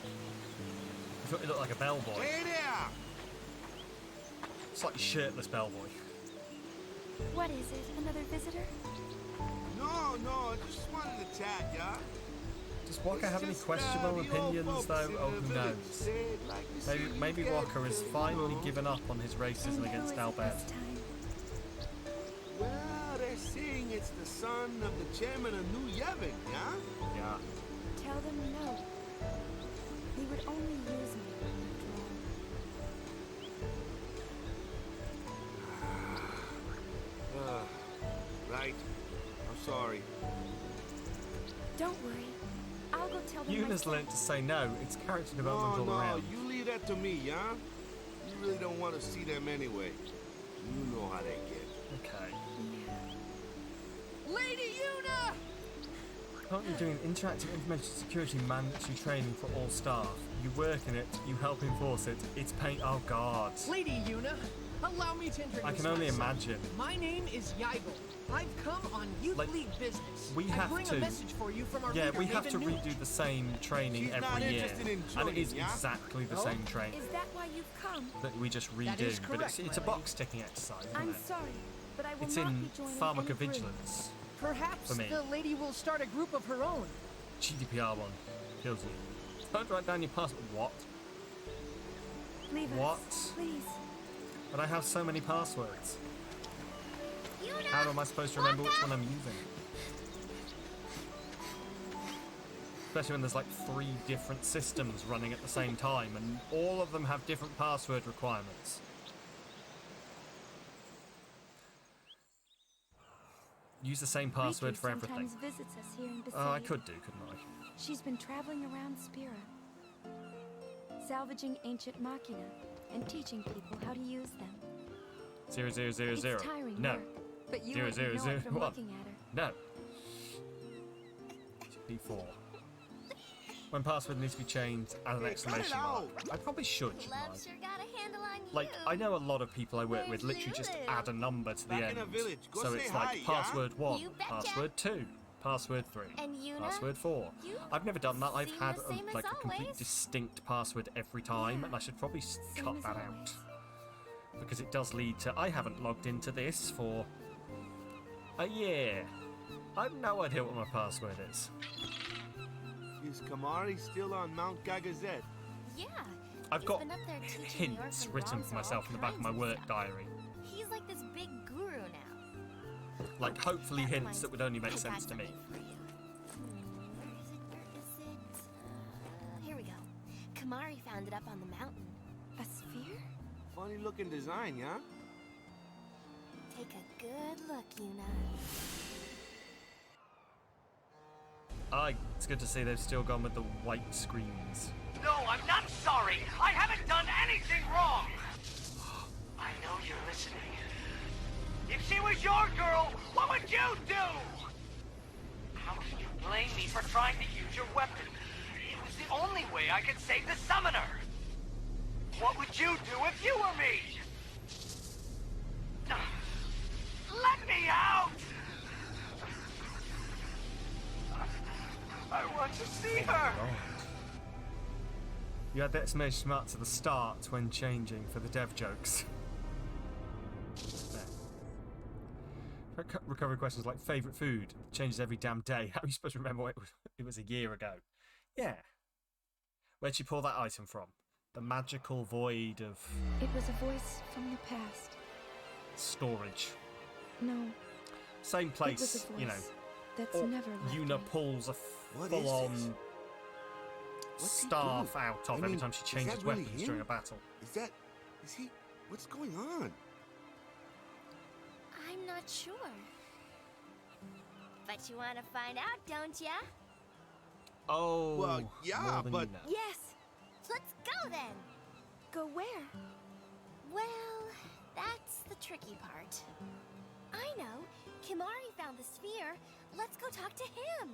He thought he looked like a bellboy. Hey there! Slightly shirtless bellboy. What is it? Another visitor? No, I just wanted to chat, yeah? Does Walker It's have any just, questionable the old opinions, folks though? in Oh, the who village knows? said, like to see Maybe you Walker get, has finally know. given up on his racism And who against is it Albert. this time? Well, they're saying it's the son of the chairman of New Yevon, yeah? Yeah. Tell them no. He would only use me, after all. Right. I'm sorry. Don't worry. I'll go tell them Yuna's myself. learnt to say no. It's character development all around. You leave that to me, yeah? You really don't want to see them anyway. You know how they get. Okay. Lady Una! Currently doing interactive information security mandatory training for all staff. You work in it, you help enforce it. It's pain. Oh god. Lady Una, Allow me to introduce I can only myself. imagine. My name is Yaigel. I've come on Youth Like, League business. we I have bring to- a message for you from our Yeah, leader, we have to Maven redo the same training She's not every year, interested in and it is joining, yeah? exactly the Oh? same training Is that why you've come? that we just redo. That is but correct, it's a my box ticking exercise, isn't I'm it? sorry, but I will It's not in be joining any pharmacovigilance. Perhaps For me. the lady will start a group of her own. GDPR one kills you. Don't write down your password. What? group. Leave What? us, please. But I have so many passwords. How am I supposed to remember which one I'm using? Especially when there's like 3 different systems running at the same time, and all of them have different password requirements. Use the same password Riku for everything. sometimes visits us here in Oh, I Besaid. could do, couldn't I? She's been traveling around Spira, salvaging ancient machina and teaching people how to use them. 0000. It's tiring No. work, but you Zero, wouldn't zero, know zero, it from one. looking at her. No. B4. When password needs to be changed, add an Hey, exclamation cut it mark. out. I probably should, shouldn't Love I? sure got a handle on you. Like, I know a lot of people I work with Where's literally just Lulu? add a number to the Back end. in the village. Go So say it's hi, like yeah? password 1, You betcha. password 2, password 3, And Yuna? password 4. You I've never done that. I've seem had the same as like a complete always. distinct password every time, Yeah, and I should probably same cut as that out. always. Because it does lead to I haven't logged into this for a year. I have no idea what my password is. Is Kamari still on Mount Gagazet? Yeah. I've he's got been up there teaching the hints orphan written Bronzo for myself in the back of my all kinds work stuff. diary. He's like this big guru now. Like, hopefully That hints reminds that would only make I got sense to me. something for you. Where is it? Here we go. Kamari found it up on the mountain. A sphere? Funny looking design, yeah? Take a good look, Yuna. It's good to see they've still gone with the white screens. No, I'm not sorry. I haven't done anything wrong. I know you're listening. If she was your girl, what would you do? How can you blame me for trying to use your weapon? It was the only way I could save the summoner. What would you do if you were me? Let me out! I want to see her! You had the exclamation marks at the start when changing for the dev jokes. There. Recovery questions like favourite food changes every damn day. How are you supposed to remember what it was a year ago? Yeah. Where'd she pull that item from? The magical void of It was a voice from the past. storage. No, Same it was place, a voice you know. that's Or never left Yuna me. pulls a What is full-on this? What's he staff doing? out of I every mean, time she is changes that really weapons him? during a battle. Is he, what's going on? I'm not sure. But you want to find out, don't ya? Oh, Well, yeah, more than but- you know. Yes. Let's go then. Go where? Well, that's the tricky part. I know. Kimari found the sphere. Let's go talk to him.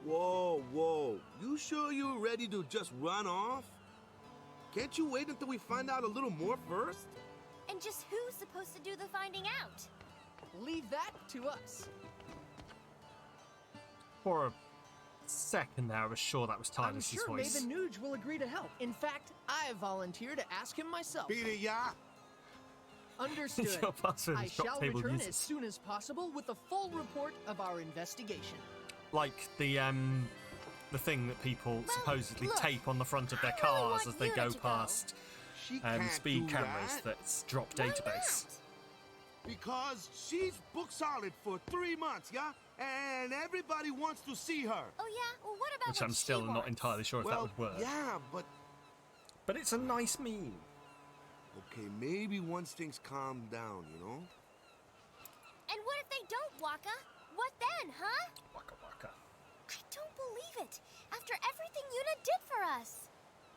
Whoa. You sure you're ready to just run off? Can't you wait until we find out a little more first? And just who's supposed to do the finding out? Leave that to us. For a second there, I was sure that was I'm Titus's sure voice. Maven Nuge will agree to help. In fact, I volunteered to ask him myself. Beat it, yeah? Understood. Your password Oh, I is drop shall table return users. as soon as possible with a full report of our investigation. Like the thing that people supposedly look, tape on the front of their I really cars want as they Yuna go to go. past She can't speed do cameras that that's drop Why database. not? because she's book solid for 3 months, yeah? And everybody wants to see her. Oh yeah? Well, what about Which what I'm still she not wants? entirely sure if that would work. yeah, but But it's a nice meme. okay, maybe once things calm down, you know? And what if they don't, Waka? What then, huh? Waka waka. I don't believe it. After everything Yuna did for us.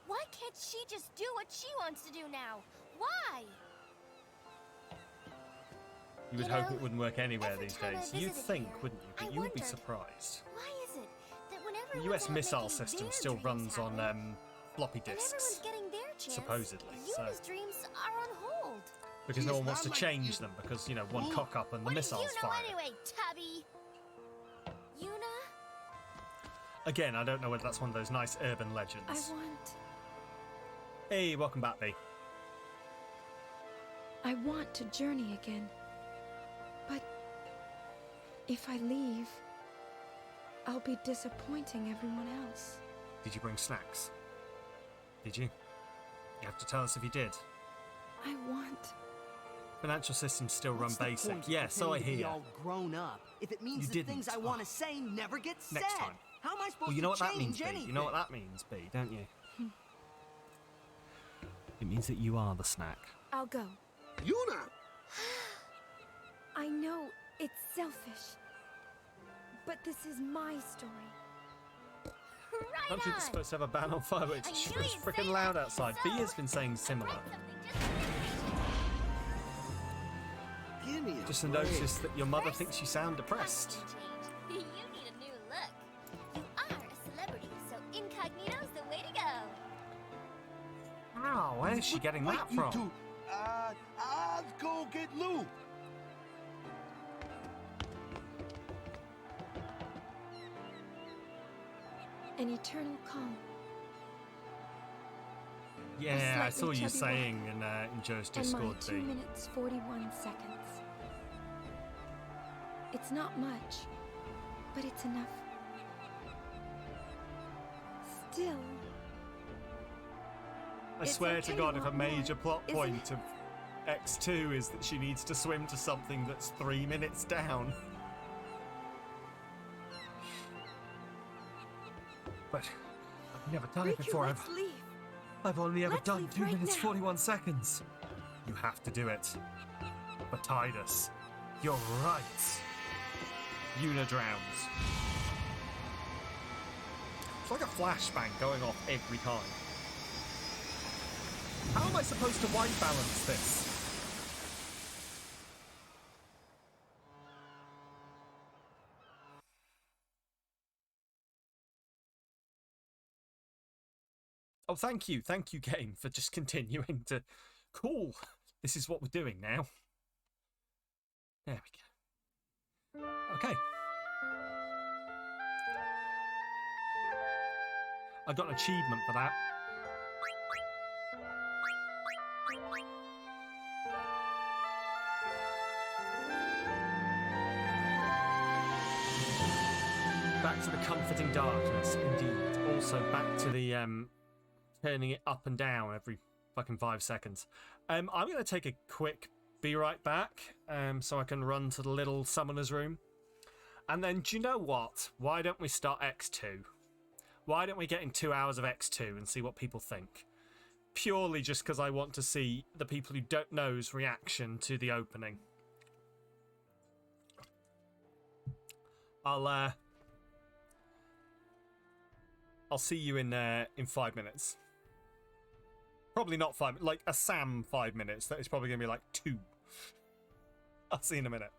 Why can't she just do what she wants to do now? Why? You would You hope know, it wouldn't work anywhere every these time I days. You'd visited think, here, wouldn't you? But I you would be wondered, surprised. Why is it that whenever The everyone's US out missile making system their still dreams runs on happen, floppy and everyone's disks. getting their chance, supposedly, so- Yuna's dreams are on hold. Because no It's one wants to not like change you- them because, you know, one Ooh. cock up and the What do missiles you know fire. anyway, Tubby? Yuna? Again, I don't know whether that's one of those nice urban legends. I want. Hey, welcome back, B. I want to journey again. But if I leave, I'll be disappointing everyone else. Did you bring snacks? Did you? You have to tell us if you did. I want. Financial systems still run What's the basic. point of Yeah, so I pretending to be hear. all grown up if it means You that didn't. things I want to say never get said. Next time. How am I supposed Well, you know what to that means, change B. anything? You know what that means, B, don't you? It means that you are the snack. I'll go. Yuna! I know it's selfish. But this is my story. Right I don't think on. it's supposed to have a ban on fireworks. I It's knew you'd freaking say loud that. outside. So, B has been saying similar. I tried something just for you. Give me a Just a break. notice that your mother First, thinks you sound depressed. costume change. You need a new look. You are a celebrity, so incognito's the way to go. Wow, where's she getting Wait, that you from? two. I'll go get Lou. An eternal calm. Yeah, I A saw slightly you chubby saying in Joe's And my Discord, 2 B. minutes 41 seconds. It's not much, but it's enough. Still, I It's swear to okay God, to if a want more, major plot isn't point of X2 is that she needs to swim to something that's 3 minutes down. But I've never done it Riku, before. let's leave. I've only ever Let's done leave 2 right minutes now. 41 seconds. You have to do it. But Tidus, you're right. Yuna drowns. It's like a flashbang going off every time. How am I supposed to white balance this? Oh, thank you, game, for just continuing to... Cool, this is what we're doing now. There we go. Okay. I got an achievement for that. Back to the comforting darkness, indeed. Also back to the turning it up and down every fucking 5 seconds. I'm going to take a quick be right back so I can run to the little summoner's room. And then, do you know what? Why don't we start X2? Why don't we get in 2 hours of X2 and see what people think? Purely just because I want to see the people who don't know's reaction to the opening. I'll see you in 5 minutes. Probably not 5, like a Sam 5 minutes. That is probably going to be like 2. I'll see you in a minute.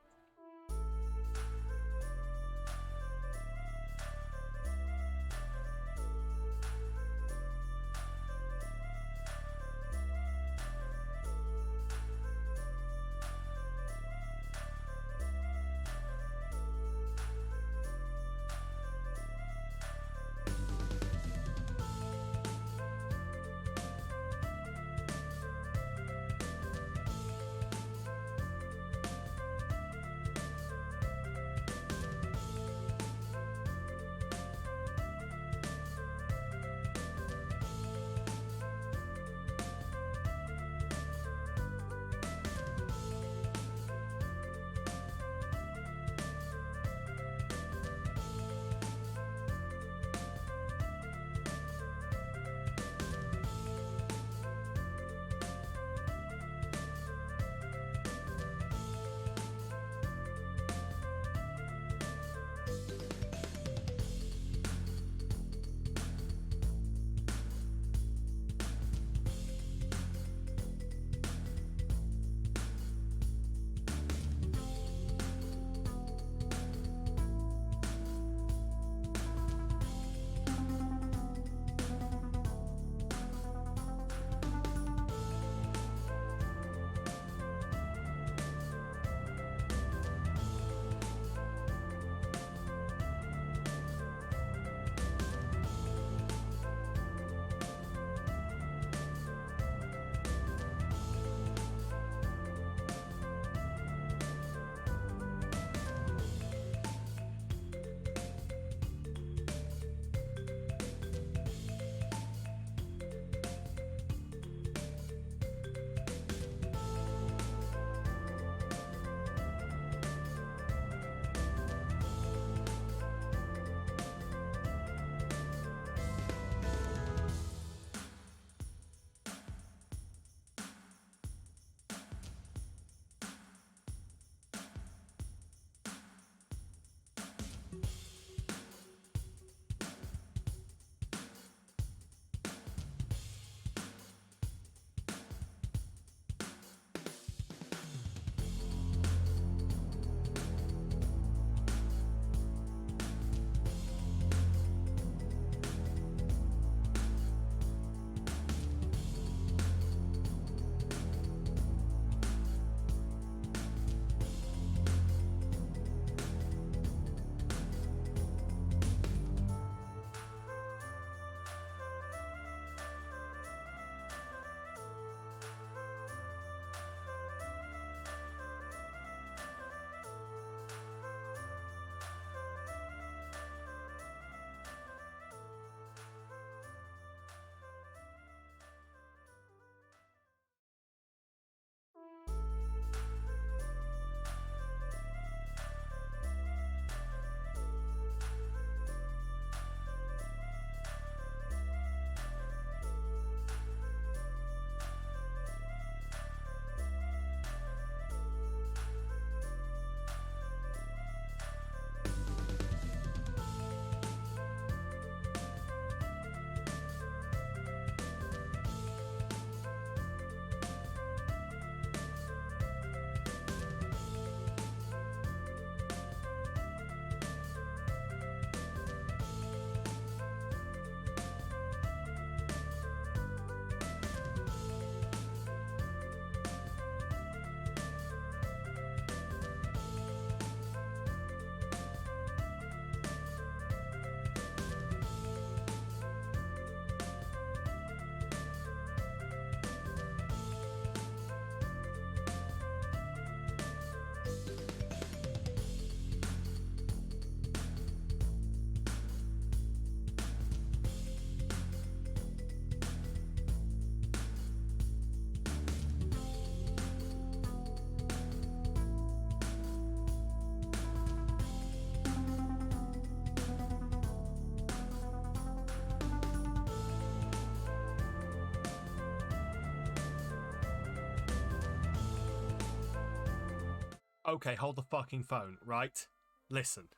Okay, hold the fucking phone, right? Listen.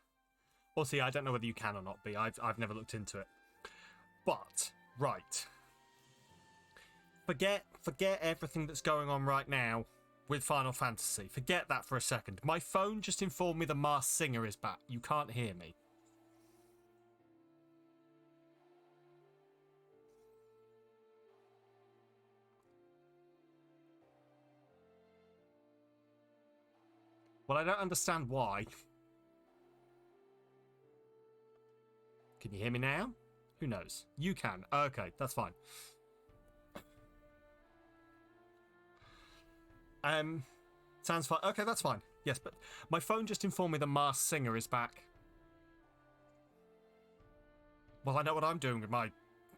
Well, see, I don't know whether you can or not, B. I've never looked into it. But, right. Forget everything that's going on right now with Final Fantasy. Forget that for a second. My phone just informed me the Masked Singer is back. You can't hear me. Well, I don't understand why. Can you hear me now? Who knows? You can. Okay, that's fine. Sounds fine. Okay, that's fine. Yes, but my phone just informed me the Masked Singer is back. Well, I know what I'm doing with my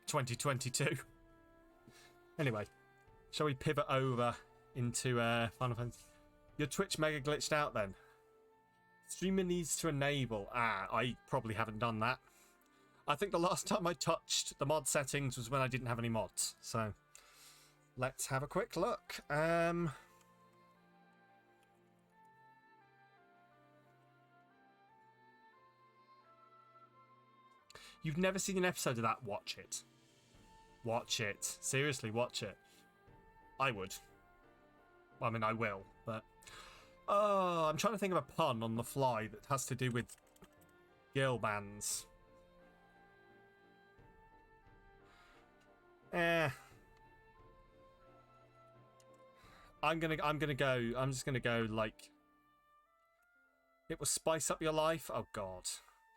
2022. Anyway, shall we pivot over into Final Fantasy? Your Twitch mega glitched out then. Streamer needs to enable. I probably haven't done that. I think the last time I touched the mod settings was when I didn't have any mods. So, let's have a quick look. You've never seen an episode of that? Watch it. Watch it. Seriously, watch it. I would. I mean, I will, but... Oh, I'm trying to think of a pun on the fly that has to do with girl bands. I'm just gonna go like... It will spice up your life? Oh god.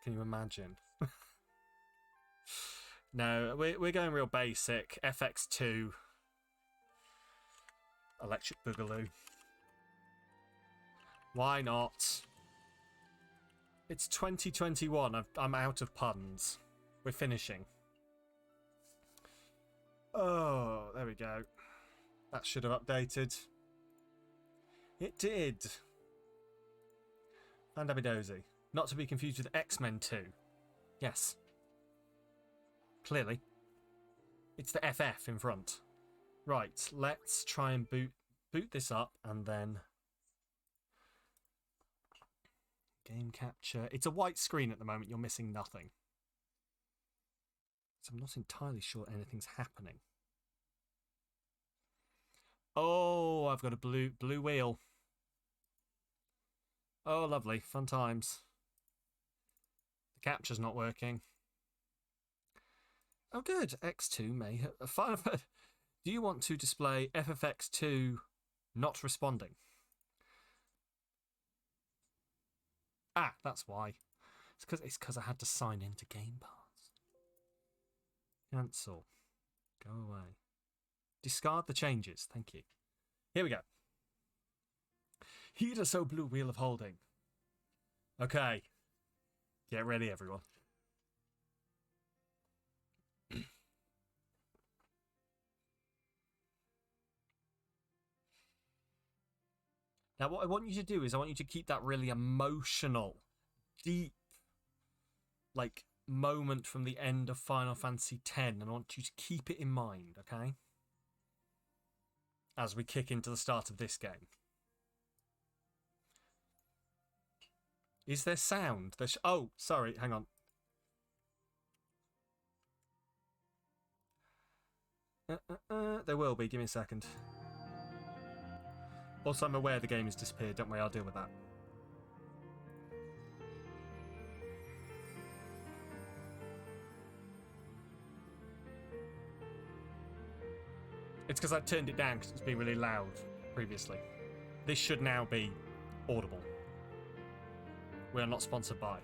Can you imagine? No, we're going real basic. FX2. Electric Boogaloo. Why not? It's 2021. I'm out of puns. We're finishing. Oh, there we go. That should have updated. It did. Fandabidozy. Not to be confused with X-Men 2. Yes. Clearly. It's the FF in front. Right, let's try and boot this up and then... Game capture. It's a white screen at the moment. You're missing nothing. So I'm not entirely sure anything's happening. Oh, I've got a blue wheel. Oh, lovely. Fun times. The capture's not working. Oh, good. X2 may have... Do you want to display FFX2 not responding? Ah, that's why. It's because I had to sign into Game Pass. Cancel. Go away. Discard the changes. Thank you. Here we go. Heat us, O blue wheel of holding. Okay. Get ready, everyone. Now, what I want you to do is I want you to keep that really emotional, deep, like, moment from the end of Final Fantasy X, and I want you to keep it in mind, okay? As we kick into the start of this game. Is there sound? Oh, sorry, hang on. There will be, give me a second. Also, I'm aware the game has disappeared. Don't worry, I'll deal with that. It's because I turned it down because it's been really loud previously. This should now be audible. We are not sponsored by.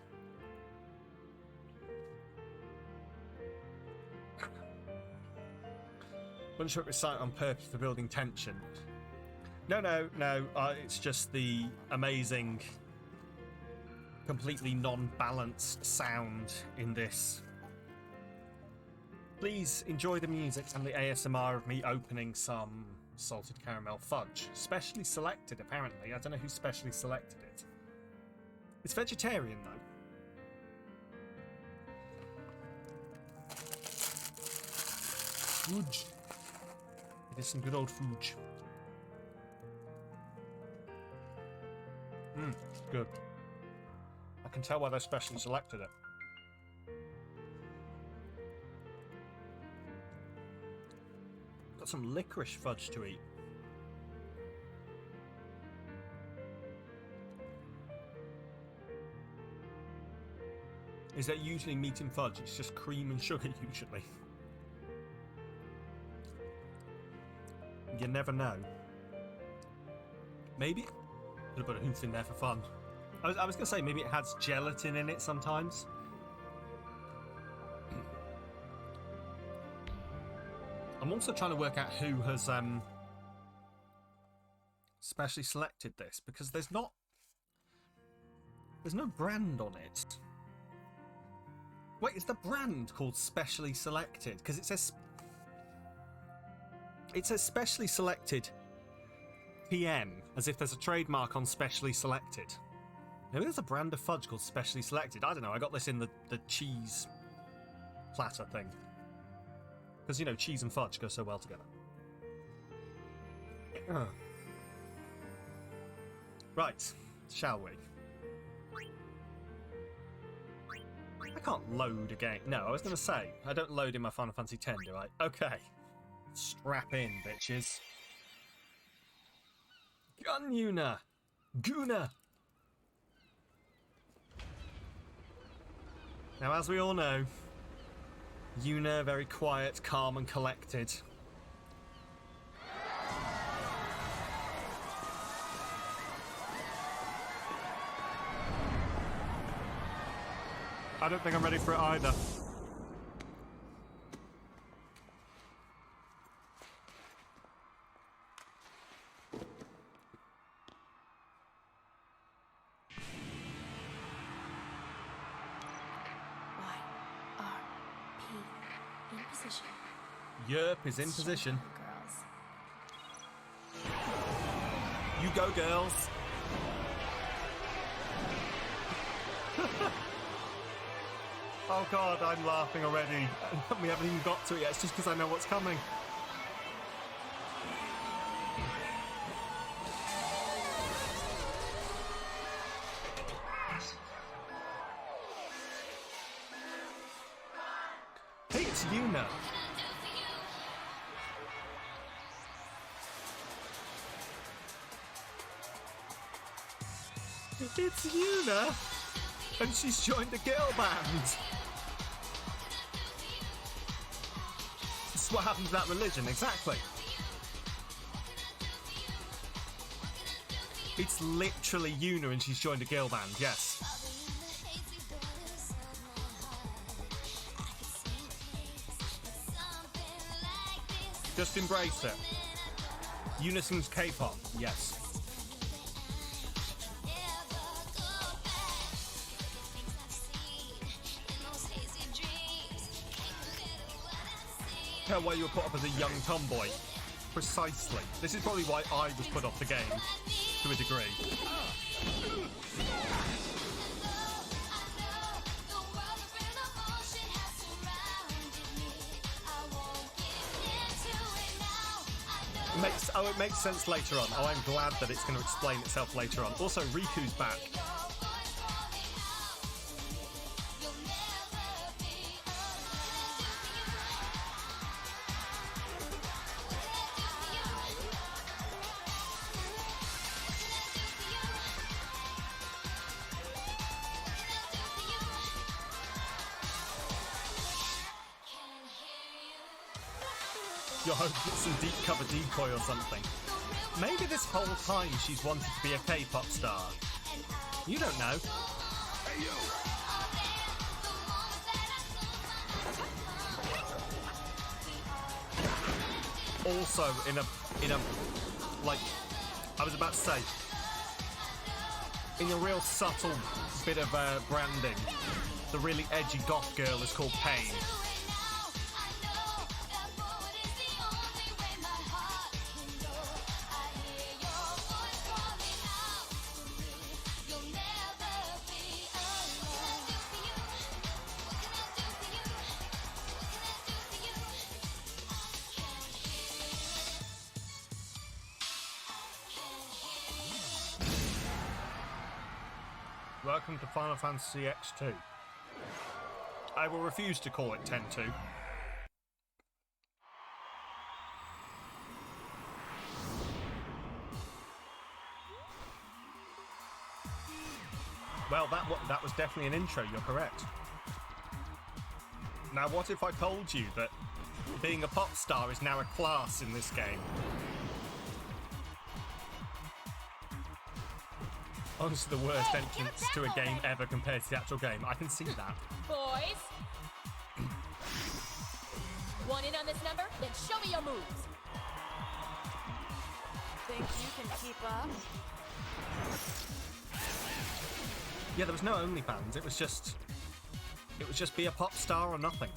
Bunch of recite on purpose for building tension. No. It's just the amazing, completely non-balanced sound in this. Please enjoy the music and the ASMR of me opening some salted caramel fudge. Specially selected, apparently. I don't know who specially selected it. It's vegetarian, though. Fudge. It is some good old fudge. Good. I can tell why they specially selected it. Got some licorice fudge to eat. Is that usually meat and fudge? It's just cream and sugar usually. You never know. Maybe could have put a hoof in there for fun. I was gonna say maybe it has gelatin in it sometimes. I'm also trying to work out who has specially selected this, because there's no brand on it. Wait, is the brand called Specially Selected? Because it says Specially Selected PM, as if there's a trademark on Specially Selected. Maybe there's a brand of fudge called Specially Selected. I don't know. I got this in the cheese platter thing. Because, you know, cheese and fudge go so well together. Right, shall we? I can't load again. No, I was going to say, I don't load in my Final Fantasy X, do I? Okay. Strap in, bitches. Gun Yuna! Guna! Now, as we all know, Yuna, very quiet, calm and collected. I don't think I'm ready for it either. In position. Yerp is in position. Girls. You go, girls. Oh god, I'm laughing already. We haven't even got to it yet. It's just because I know what's coming. Hey, it's Yuna. It's Yuna! And she's joined a girl band! This is what happened to that religion, exactly. It's literally Yuna and she's joined a girl band, yes. Just embrace it. Yuna sings K-pop, yes. Tell why you were put up as a young tomboy. Precisely. This is probably why I was put off the game, to a degree. It makes sense later on. Oh, I'm glad that it's going to explain itself later on. Also, Riku's back. You're hoping it's some deep cover decoy or something. Maybe this whole time she's wanted to be a K-pop star. You don't know. Hey, yo. Also, in a, like, I was about to say, in a real subtle bit of branding, the really edgy goth girl is called Pain. Welcome to Final Fantasy X2. I will refuse to call it 10-2. Well, that was definitely an intro, you're correct. Now, what if I told you that being a pop star is now a class in this game? Honestly, the worst entrance to a game ever compared to the actual game. I can see that. Boys! Want in on this number? Then show me your moves! Think you can keep up? Yeah, there was no OnlyFans. It was just be a pop star or nothing.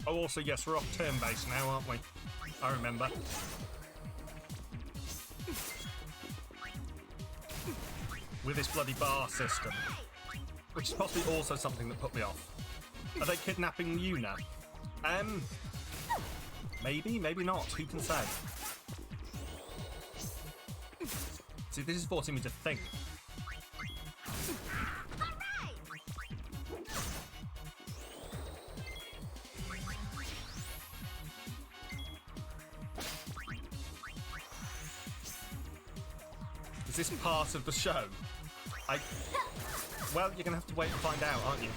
Oh, also, yes, we're off turn-based now, aren't we? I remember. With this bloody bar system. Which is possibly also something that put me off. Are they kidnapping Yuna? Maybe, maybe not. Who can say? See, this is forcing me to think. Is this part of the show? Well, you're gonna have to wait and find out, aren't you?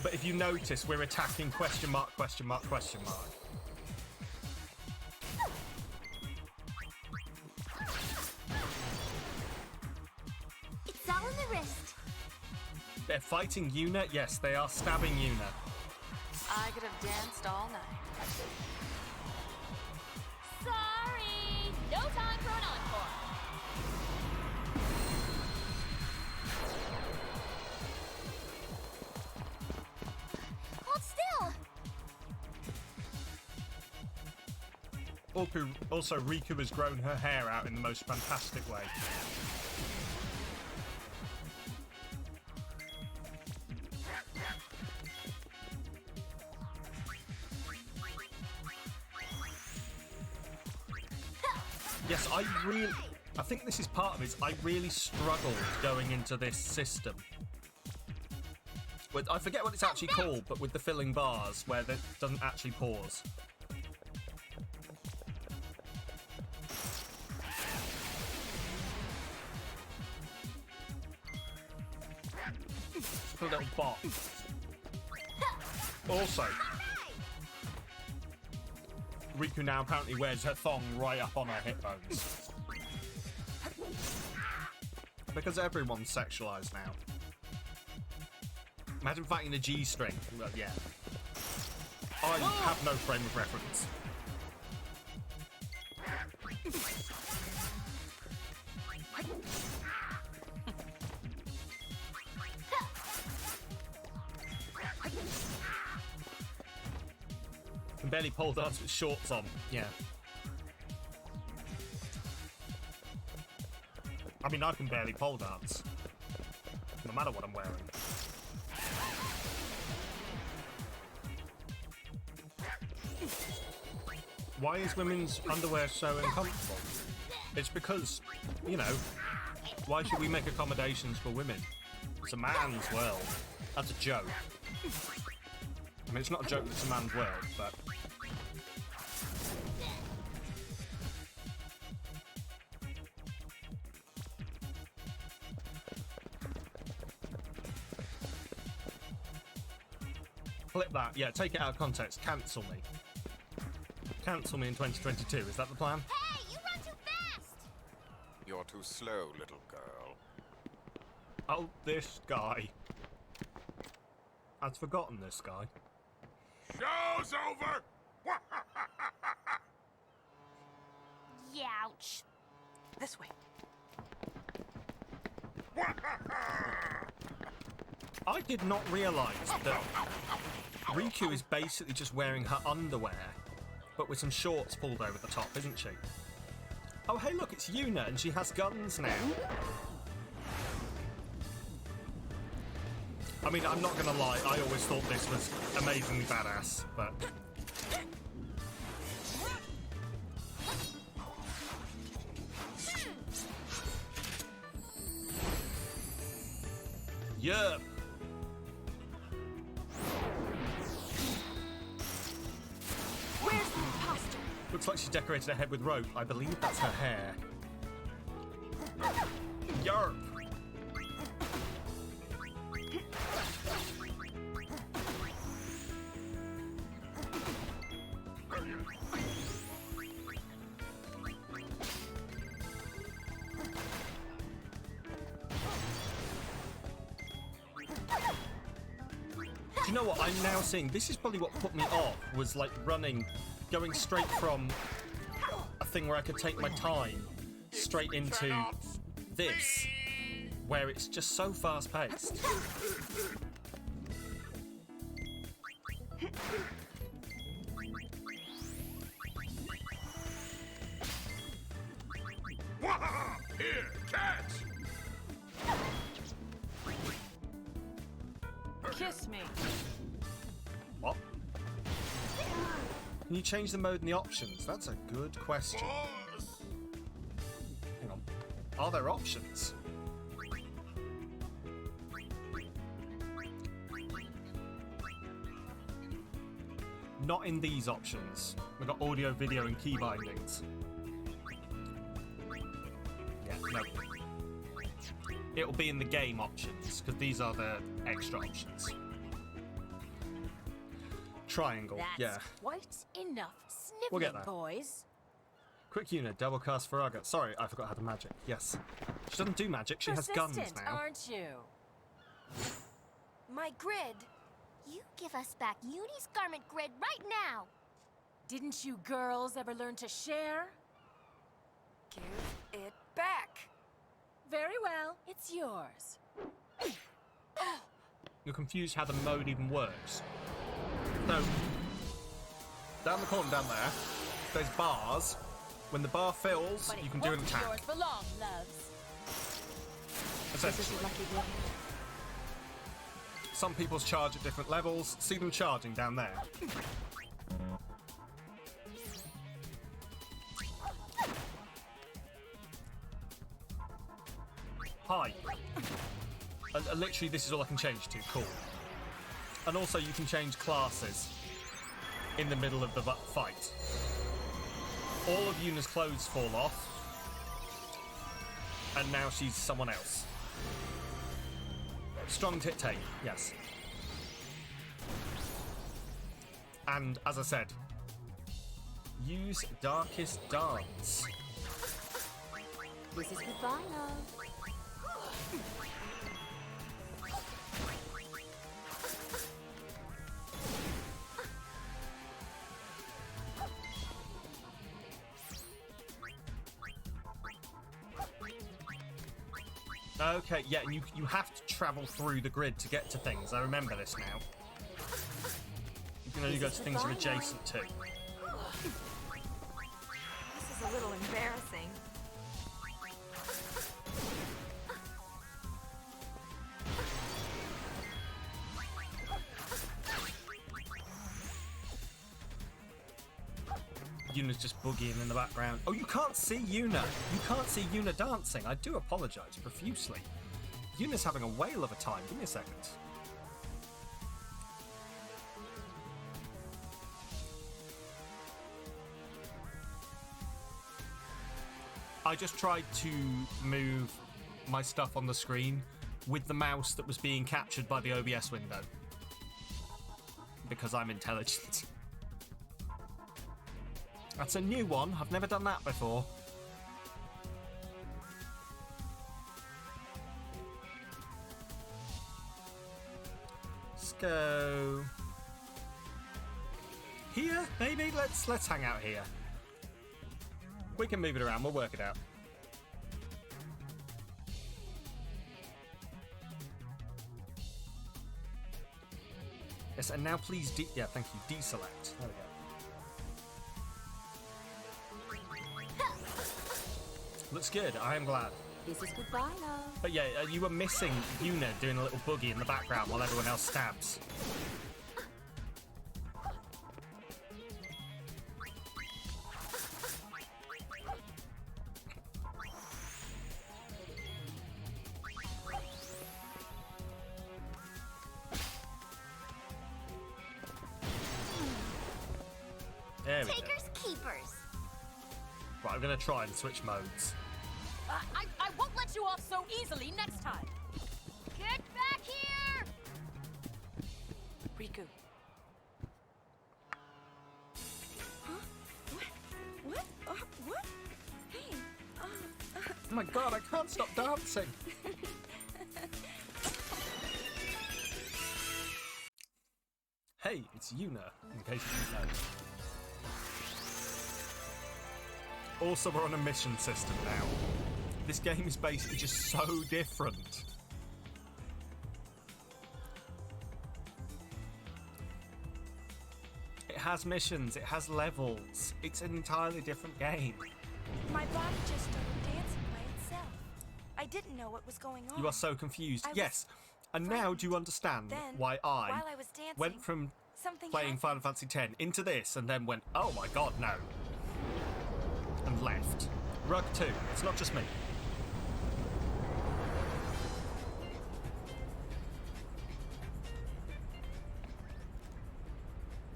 But if you notice, we're attacking question mark, question mark, question mark. It's all in the wrist. They're fighting Yuna? Yes, they are stabbing Yuna. I could have danced all night. Sorry! No time for an encore! Hold still! Also, Riku has grown her hair out in the most fantastic way. Yes, I think this is part of it. I really struggled going into this system. I forget what it's actually called, but with the filling bars where it doesn't actually pause. A little bot. Also, Riku now apparently wears her thong right up on her hip bones. Because everyone's sexualized now. Imagine fighting a G-string. Well, yeah. I have no frame of reference. Can barely pole dance with shorts on. Yeah. I mean, I can barely pole dance. No matter what I'm wearing. Why is women's underwear so uncomfortable? It's because, you know, why should we make accommodations for women? It's a man's world. That's a joke. I mean, it's not a joke that it's a man's world, but... Flip that. Yeah, take it out of context. Cancel me. Cancel me in 2022. Is that the plan? Hey, you run too fast! You're too slow, little girl. Oh, this guy. I'd forgotten this guy. Show's over! Youch. This way. I did not realise that Riku is basically just wearing her underwear, but with some shorts pulled over the top, isn't she? Oh, hey, look, it's Yuna, and she has guns now. I mean, I'm not gonna lie, I always thought this was amazingly badass, but... Yeah. Where's the imposter? Looks like she decorated her head with rope. I believe that's her hair. Yarp. Do you know what I'm now seeing? This is probably what put me off, was like running, going straight from a thing where I could take my time straight into this, where it's just so fast paced. Here, catch! Kiss me. What? Can you change the mode and the options? That's a good question. Hang on. Are there options? Not in these options. We've got audio, video, and key bindings. Yeah, no. It'll be in the game options, because these are the extra options. Triangle, That's yeah. quite enough sniffling, We'll get there. boys. Quick unit, double cast Faraga. Sorry, I forgot how to magic. Yes. She doesn't do magic, she has guns Persistent, now. aren't you? My grid. You give us back Uni's garment grid right now. Didn't you girls ever learn to share? Give it back. Very well, it's yours. You're confused how the mode even works. No. Down the corner down there, there's bars. When the bar fills, But you it can do an won't be attack. yours for long, loves. Essentially. Some people's charge at different levels. See them charging down there. Hi. Literally, this is all I can change to. Cool. And also, you can change classes in the middle of the fight. All of Yuna's clothes fall off. And now she's someone else. Strong tit tape, yes. And as I said, use Darkest Dance. This is goodbye, love. Okay, yeah, and you have to travel through the grid to get to things. I remember this now. You can only go to things you're adjacent to. This is a little embarrassing. Yuna's just boogieing in the background. Oh, you can't see Yuna. You can't see Yuna dancing. I do apologise profusely. Yuna's having a whale of a time. Give me a second. I just tried to move my stuff on the screen with the mouse that was being captured by the OBS window. Because I'm intelligent. That's a new one. I've never done that before. Let's go here, maybe. Let's hang out here. We can move it around. We'll work it out. Yes, and now please yeah, thank you. Deselect. There we go. Looks good. I am glad. This is goodbye, love. But yeah, you were missing Yuna doing a little boogie in the background while everyone else stabs. There we go. Takers, keepers. Right, I'm gonna try and switch modes. I won't let you off so easily next time. Get back here! Riku. What? What? Hey, Oh my god, I can't stop dancing! Hey, it's Yuna, in case you didn't know. Also, we're on a mission system now. This game is basically just so different. It has missions, it has levels. It's an entirely different game. My body just started dancing by itself. I didn't know what was going on. You are so confused. I was Yes, and now do you understand Then, why I while I was dancing, went from something playing happened. Final Fantasy X into this and then went, oh my god, no. And left. Rug 2, it's not just me.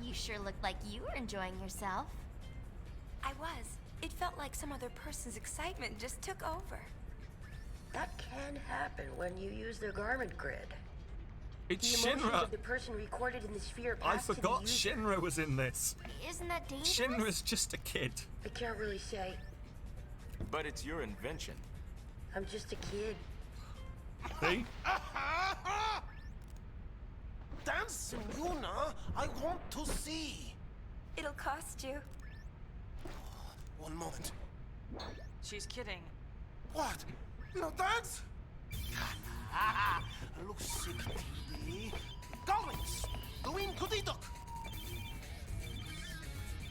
You sure looked like you were enjoying yourself. I was. It felt like some other person's excitement just took over. That can happen when you use the garment grid. It's The emotions Shinra! of the person recorded in the sphere I pass to the forgot user. Shinra was in this. Isn't that dangerous? Shinra's just a kid. I can't really say. But it's your invention. I'm just a kid. See? Dance, Yuna! I want to see! It'll cost you. One moment. She's kidding. What? No dance? Looks sick to me. Gollings! Going to the dock!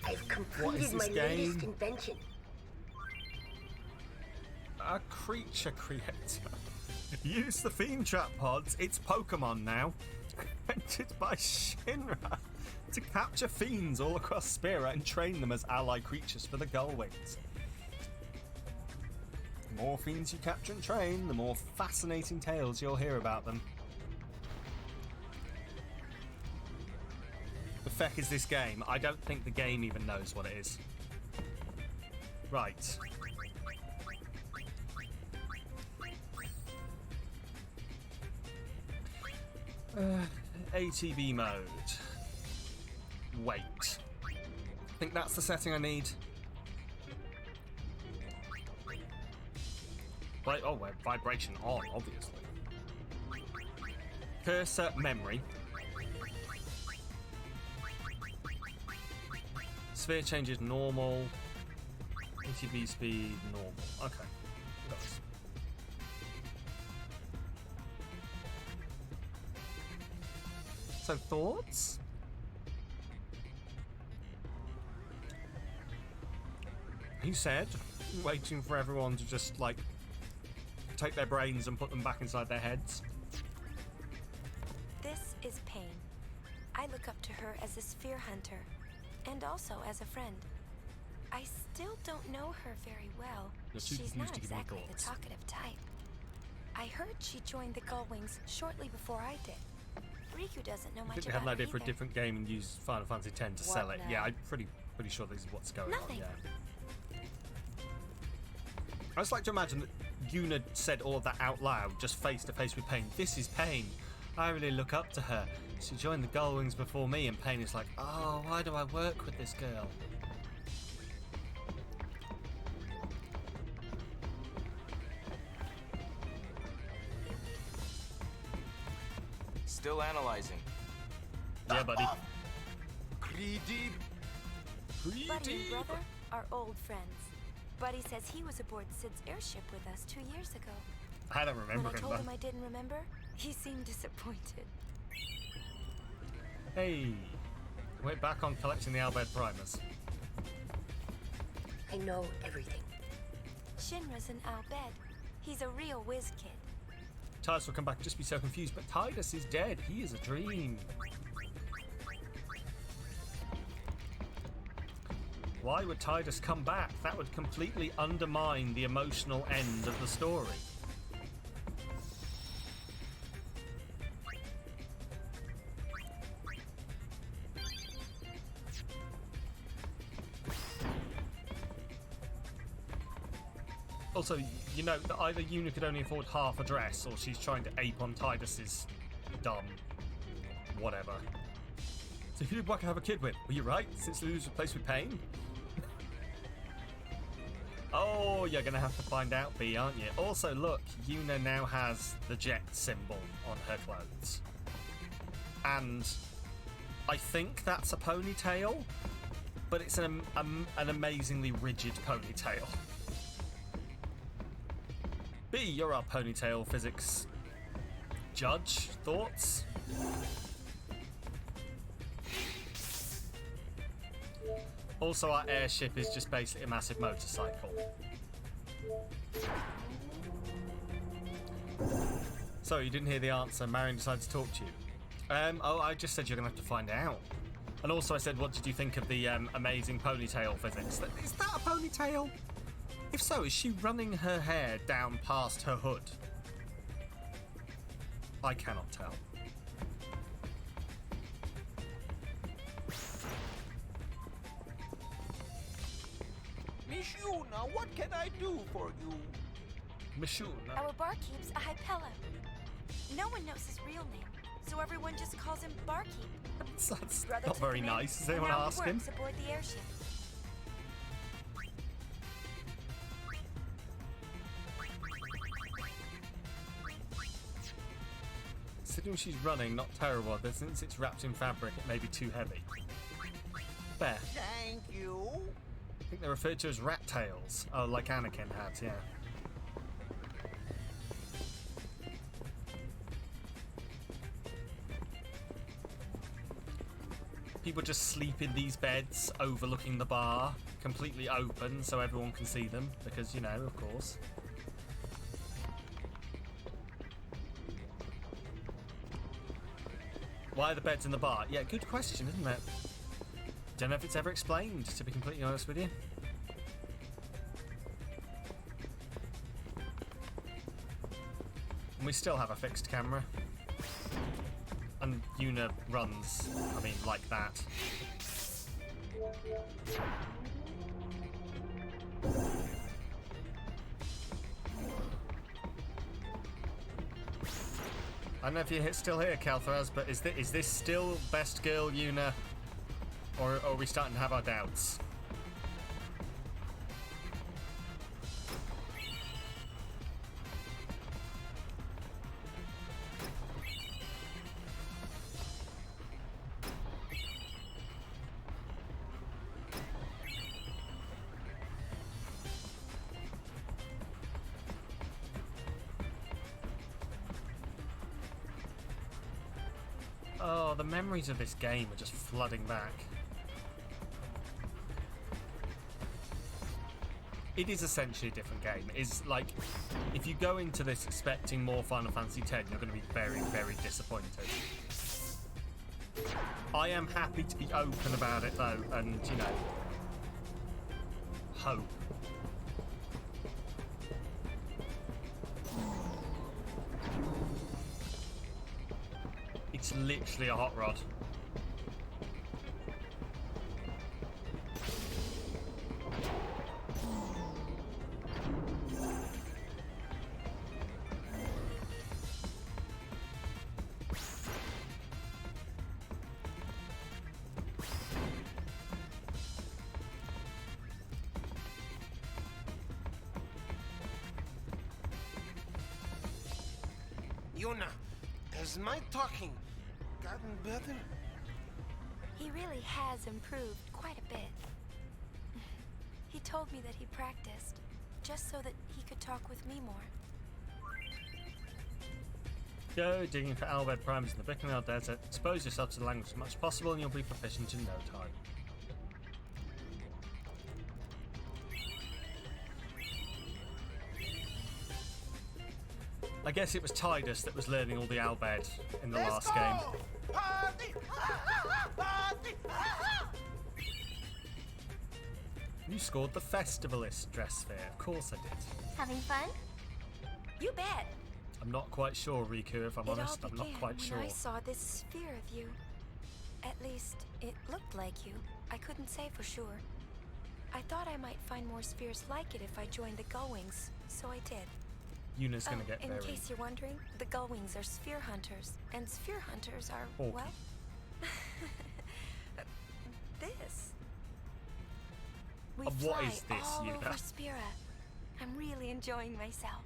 I've completed this my latest game? invention. A creature creator. Use the Fiend Trap pods. It's Pokemon now. Invented by Shinra to capture fiends all across Spira and train them as ally creatures for the Gullwings. The more fiends you capture and train, the more fascinating tales you'll hear about them. The feck is this game? I don't think the game even knows what it is. Right. ATV mode. Wait. I think that's the setting I need. Right, oh, we're vibration on, obviously. Cursor memory. Sphere changes normal. ATV speed normal. Okay. Got this. So thoughts? He said, waiting for everyone to just like take their brains and put them back inside their heads. This is Pain. I look up to her as a sphere hunter, and also as a friend. I still don't know her very well. You're too She's confused not to give me exactly the thoughts. talkative type. I heard she joined the Gullwings shortly before I did. Riku doesn't know I much think they about had an idea her for a either. different game and use Final Fantasy X to What sell it. now? Yeah, I'm pretty sure this is what's going Nothing. on. Yeah. I just like to imagine that Yuna said all of that out loud, just face to face with Pain. This is Pain. I really look up to her. She joined the Gullwings before me, and Pain is like, oh, why do I work with this girl? Still analyzing. Yeah, buddy. Greedy. Buddy and brother are old friends. Buddy says he was aboard Sid's airship with us 2 years ago. I don't remember When I him told then. him I didn't remember, he seemed disappointed. Hey, we're back on collecting the Albed Primers. I know everything. Shinra's in Al Bhed. He's a real whiz kid. Titus will come back and just be so confused, but Titus is dead. He is a dream. Why would Titus come back? That would completely undermine the emotional end of the story. Also, you know that either Yuna could only afford half a dress, or she's trying to ape on Titus's dumb whatever. So who did Waka have a kid with? Were you right? Since Lulu's replaced with Pain? Oh, you're gonna have to find out, B, aren't you? Also, look, Yuna now has the Jecht symbol on her clothes. And I think that's a ponytail, but it's an amazingly rigid ponytail. B, you're our ponytail physics judge. Thoughts? Also, our airship is just basically a massive motorcycle. So, you didn't hear the answer. Marion decided to talk to you. Oh, I just said you're going to have to find out. And also I said, what did you think of the amazing ponytail physics? Is that a ponytail? If so, is she running her hair down past her hood? I cannot tell. Miss Yuna, what can I do for you? Miss Yuna? Our barkeep's a Hypella. No one knows his real name, so everyone just calls him Barkeep. That's Brother not took very him in, nice. Has and anyone now he asked him? works aboard the airship. Considering she's running, not terrible, but since it's wrapped in fabric, it may be too heavy. Fair. Thank you. I think they're referred to as rat tails. Oh, like Anakin had, yeah. People just sleep in these beds overlooking the bar, completely open so everyone can see them, because, you know, of course. Why are the beds in the bar? Yeah, good question, isn't it? Don't know if it's ever explained, to be completely honest with you. And we still have a fixed camera. And Yuna runs, I mean, like that. I don't know if you're still here, Kalthraz, but is this still best girl Yuna? Or are we starting to have our doubts? Oh, the memories of this game are just flooding back. It is essentially a different game. It's like, if you go into this expecting more Final Fantasy X, you're going to be very, very disappointed. I am happy to be open about it though, and, you know, hope. It's literally a hot rod. Yuna, has my talking gotten better? He really has improved quite a bit. He told me that he practiced, just so that he could talk with me more. Go digging for Al Bhed primes in the Bicanal Desert. Expose yourself to the language as much as possible and you'll be proficient in no time. I guess it was Tidus that was learning all the Albed in the last game. Party! Party! You scored the Festivalist dress sphere. Of course I did. Having fun? You bet. I'm not quite sure, Riku, if I'm honest. I'm not quite sure. When I saw this sphere of you. At least, it looked like you. I couldn't say for sure. I thought I might find more spheres like it if I joined the Gullwings, so I did. Yuna's gonna get in very... case you're wondering, the Gullwings are sphere hunters, and sphere hunters are, Okay. well... this. We What fly is this, all Yuna? over Spira. I'm really enjoying myself.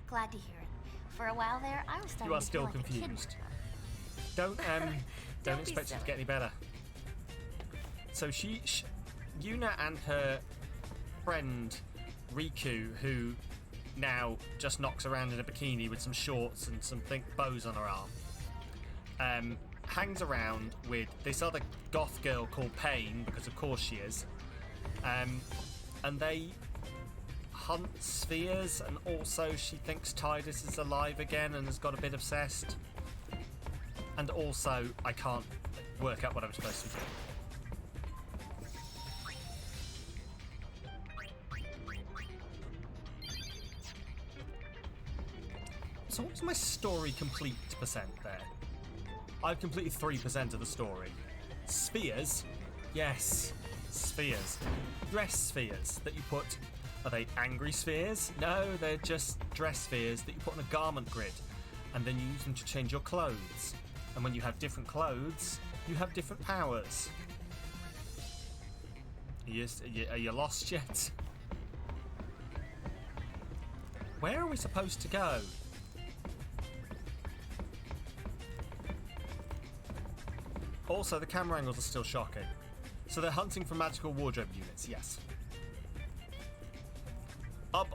Glad to hear it. For a while there, I was starting You are to still feel like a kid. confused. Don't Don't expect be it to get any better. So Yuna and her friend Riku, who now just knocks around in a bikini with some shorts and some pink bows on her arm, hangs around with this other goth girl called Pain, because of course she is, and they hunt spheres, and also she thinks Tidus is alive again and has got a bit obsessed. And also, I can't work out what I'm supposed to do. So what's my story complete percent there? I've completed 3% of the story. Spheres? Yes, spheres. Dress spheres that you put... Are they angry spheres? No, they're just dress spheres that you put on a garment grid, and then you use them to change your clothes. And when you have different clothes, you have different powers. Are you lost yet? Where are we supposed to go? Also, the camera angles are still shocking. So they're hunting for magical wardrobe units, yes. Up,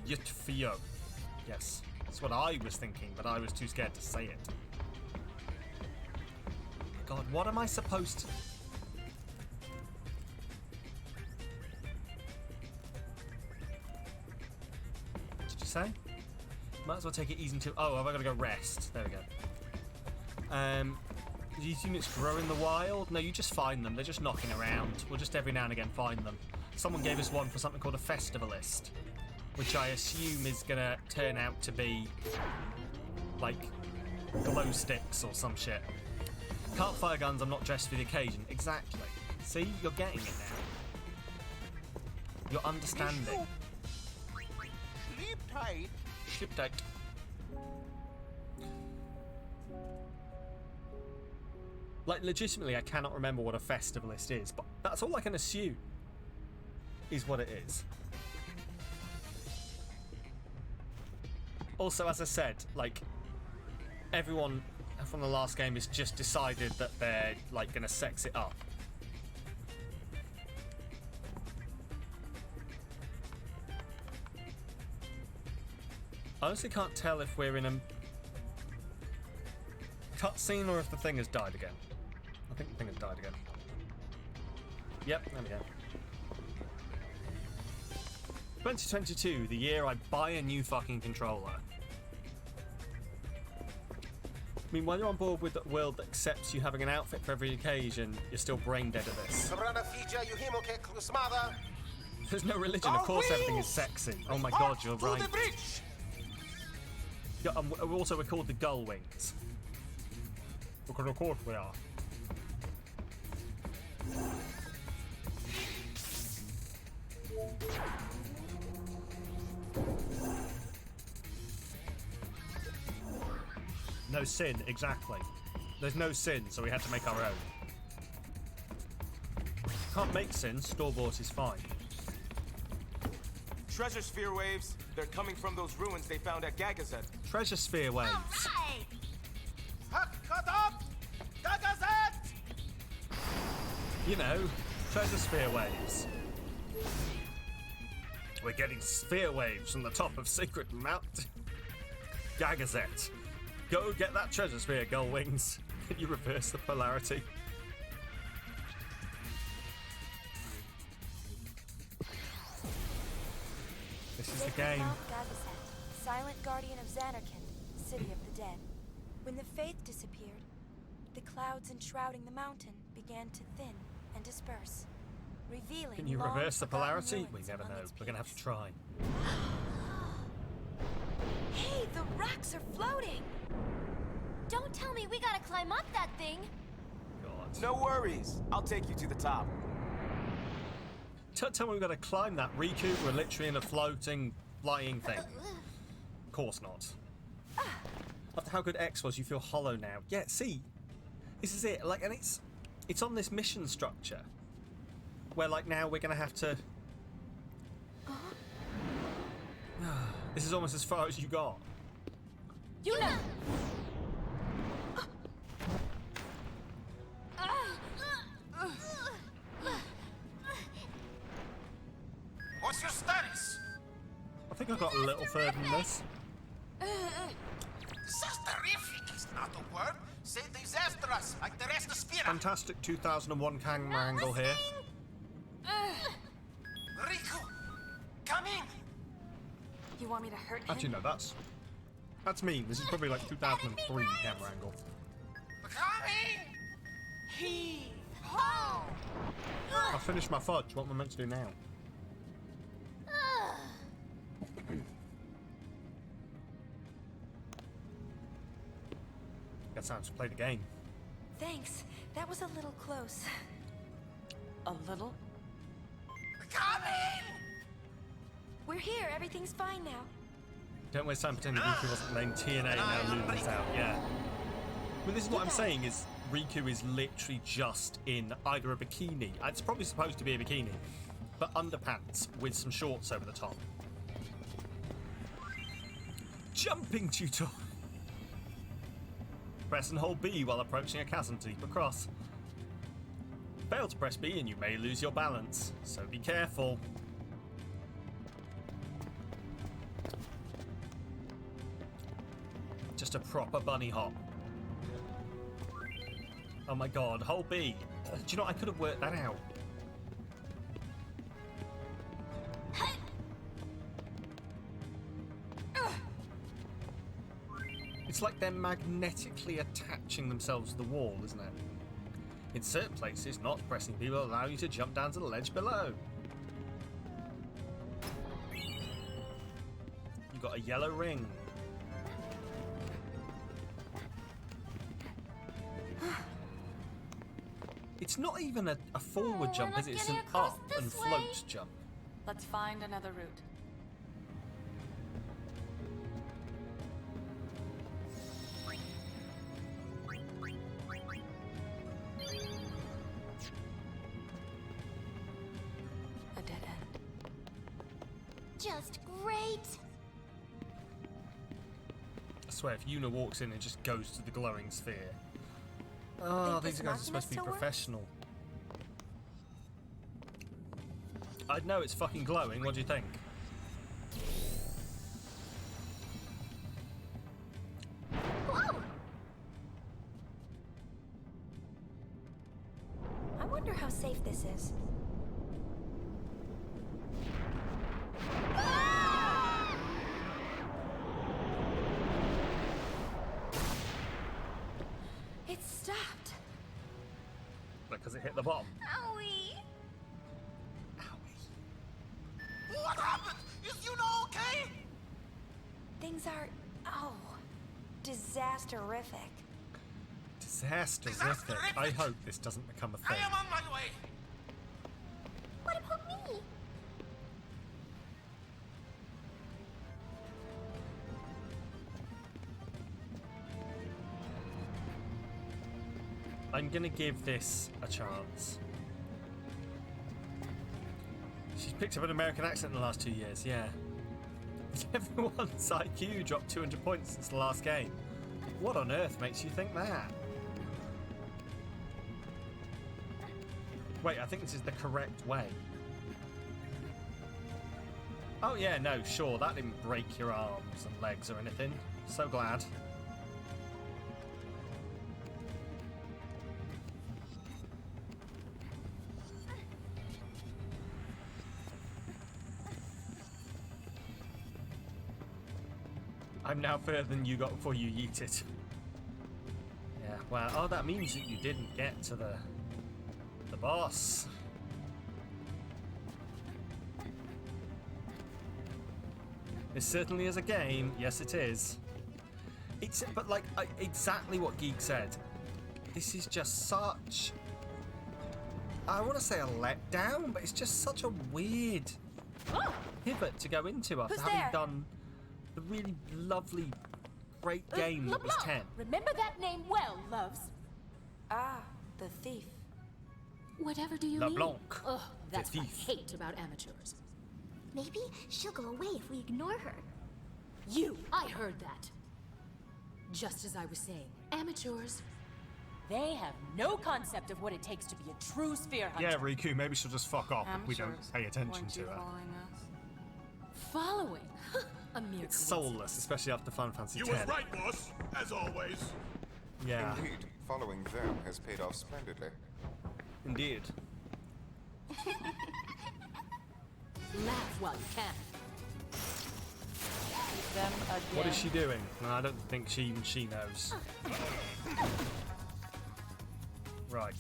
yet fear. Yes, that's what I was thinking, but I was too scared to say it. God, what am I supposed to... Did you say? Might as well take it easy until... Oh, have I got to go rest? There we go. These units grow in the wild? No, you just find them. They're just knocking around. We'll just every now and again find them. Someone gave us one for something called a Festivalist, which I assume is going to turn out to be, like, glow sticks or some shit. Can't fire guns, I'm not dressed for the occasion. Exactly. See? You're getting it now. You're understanding. Sleep tight. Sleep tight. Like, legitimately, I cannot remember what a Festivalist is, but that's all I can assume is what it is. Also, as I said, like, everyone from the last game has just decided that they're, like, gonna sex it up. I honestly can't tell if we're in a cutscene or if the thing has died again. I think the thing has died again. Yep, there we go. 2022, the year I buy a new fucking controller. I mean, while you're on board with a world that accepts you having an outfit for every occasion, you're still brain dead at this. There's no religion, of course everything is sexy. Oh my god, you're right. Yeah, also, we're called the Gullwings. Because of course we are. No sin, exactly. There's no sin, so we had to make our own. Can't make sin, store-bought is fine. Treasure sphere waves. They're coming from those ruins they found at Gagazet. Treasure sphere waves. You know, treasure sphere waves. We're getting sphere waves from the top of Secret Mount Gagazet. Go get that treasure sphere, Gullwings. Can you reverse the polarity? This is the game. Gagazet, silent guardian of Xanarkand. city of the dead. When the faith disappeared, the clouds enshrouding the mountain began to thin and disperse, revealing. Can you reverse the polarity? We ruins never among know. its We're gonna have to peaks. try. Hey, the rocks are floating! Don't tell me we gotta climb up that thing. God. No worries. I'll take you to the top. Don't tell me we've got to climb that, Riku. We're literally in a floating, flying thing. Of course not. After how good X was, you feel hollow now. Yeah, see, this is it. Like, and it's on this mission structure where, like, now we're gonna have to. This is almost as far as you got. Yuna! What's your status? I think I got a little further than this. Disasterific is not a word. Say disastrous, like the rest of Spira. Fantastic 2001 camera angle here. Riku, come in. You want me to hurt him? Actually, no, that's mean. This is probably like 2003 camera angle. Come in. Heave ho! I finished my fudge. What am I meant to do now? Guess I have to play the game. Thanks. That was a little close. A little? Come in. We're here. Everything's fine now. Don't waste time pretending Riku wasn't named TNA now Luna's out, yeah. But this is what I'm saying is Riku is literally just in either a bikini, it's probably supposed to be a bikini, but underpants with some shorts over the top. Jumping tutorial. Press and hold B while approaching a chasm to leap across. Fail to press B and you may lose your balance, so be careful. Just a proper bunny hop. Oh my god, hold B. Do you know what? I could have worked that out. It's like they're magnetically attaching themselves to the wall, isn't it? In certain places, not pressing B will allow you to jump down to the ledge below. You got a yellow ring. It's not even a forward jump, is it? It's an up and float jump. Let's find another route. A dead end. Just great. I swear, if Yuna walks in and just goes to the glowing sphere. Oh, these guys are supposed to be professional. I know it's fucking glowing. What do you think? Whoa! I wonder how safe this is. It stopped. Because it hit the bottom. Owie! What happened? Is Yuna okay? Things are, disasterific. Disasterific. I hope this doesn't become a I thing. am on my way. What about me? I'm gonna give this a chance. She's picked up an American accent in the last 2 years, yeah. Everyone's IQ dropped 200 points since the last game. What on earth makes you think that? Wait, I think this is the correct way. Oh yeah, no, sure, that didn't break your arms and legs or anything. So glad. I'm now further than you got before you yeeted. Yeah, well, oh, that means that you didn't get to the boss. It certainly is a game. Yes, it is. But like exactly what Geek said. This is just such, I want to say a letdown, but it's just such a weird pivot to go into after having done the really lovely, great game that was 10. Remember that name well, loves. Ah, the thief. Whatever do you La mean? Blanc, Ugh, that's the what I thief. hate about amateurs. Maybe she'll go away if we ignore her. I heard that. Just as I was saying, amateurs, they have no concept of what it takes to be a true sphere hunter. Yeah, Riku, maybe she'll just fuck off if we don't pay attention to her. Following? A mere It's soulless, especially after Final Fantasy X. You was right, boss, as always. Yeah. Indeed, following them has paid off splendidly. Indeed. Laugh while you can. Them again. What is she doing? No, I don't think she knows. Right.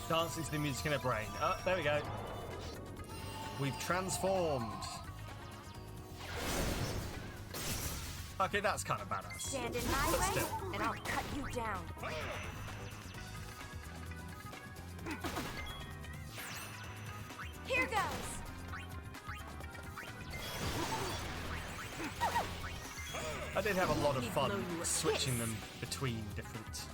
Dancing to the music in her brain. Oh, there we go. We've transformed. Okay, that's kind of badass. Stand in my But way, still. and I'll cut you down. Here goes. I did have a lot of fun switching them between different.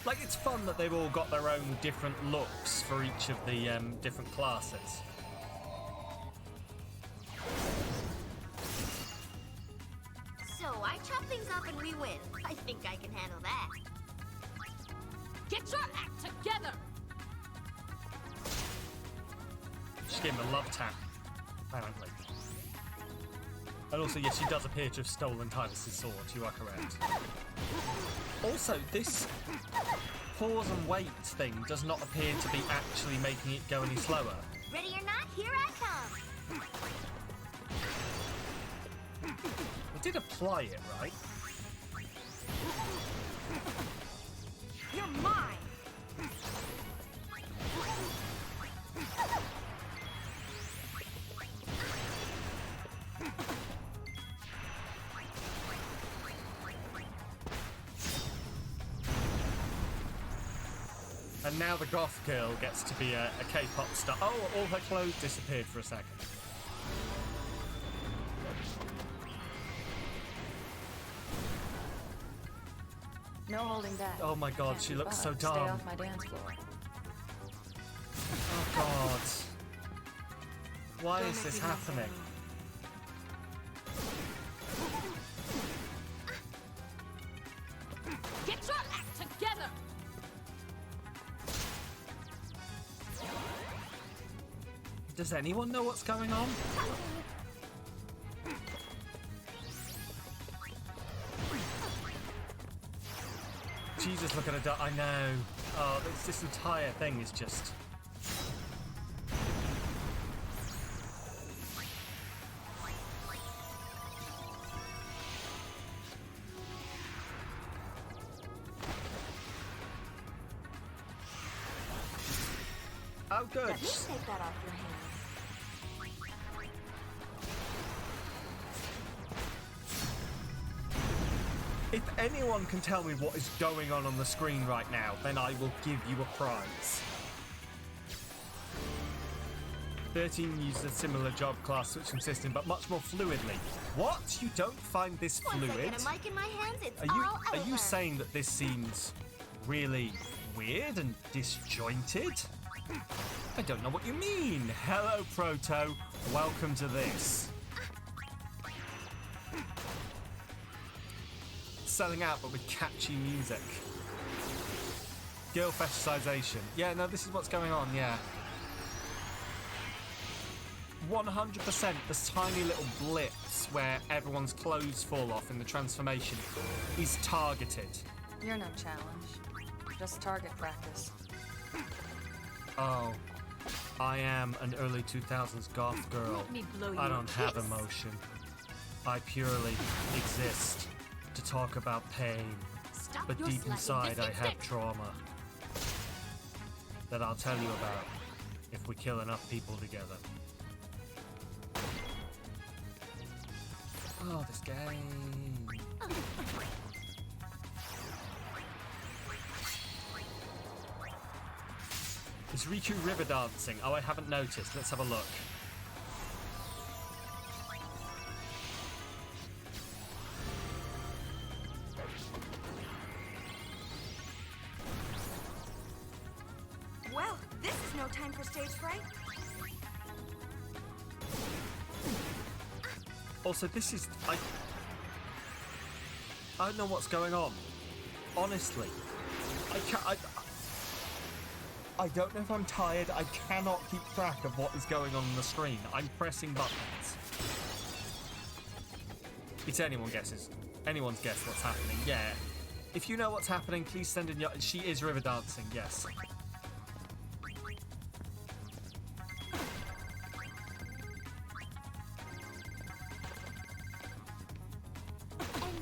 Like, it's fun that they've all got their own different looks for each of the different classes. So I chop things up and we win. I think I can handle that. Get your act together! Just gave him a love tap, apparently. And also, yes, she does appear to have stolen Titus's sword. You are correct. Also, this pause and wait thing does not appear to be actually making it go any slower. Ready or not, here I come. I did apply it, right? You're mine. And now the goth girl gets to be a K-pop star. Oh, all her clothes disappeared for a second. No holding back. Oh my god, Can't she keep looks up. so Stay dumb. off my dance floor. Oh god. Why is this happening? Get your act together! Does anyone know what's going on? Jesus, look at her. I know. Oh, this entire thing is just. Oh, good. Let me take that off your hands. If anyone can tell me what is going on the screen right now, then I will give you a prize. 13 uses a similar job class switching system, but much more fluidly. What? You don't find this fluid? Once I get a mic in my hands, it's Are all you over. saying that this seems really weird and disjointed? I don't know what you mean. Hello, Proto. Welcome to this. Selling out, but with catchy music. Girl fetishization. Yeah, no, this is what's going on, yeah. 100% there's tiny little blips where everyone's clothes fall off in the transformation is targeted. You're no challenge. Just target practice. Oh, I am an early 2000s goth girl. Let me blow you I don't a have kiss. emotion. I purely exist to talk about pain. Stop But your deep slacking inside this I have instant. trauma that I'll tell you about if we kill enough people together. Oh, this game. Is Riku river dancing? Oh, I haven't noticed. Let's have a look. Well, this is no time for stage fright. Also, this is... I don't know what's going on. Honestly. I don't know if I'm tired. I cannot keep track of what is going on the screen. I'm pressing buttons. It's anyone's guess what's happening. Yeah. If you know what's happening, please send in your... She is river dancing, yes.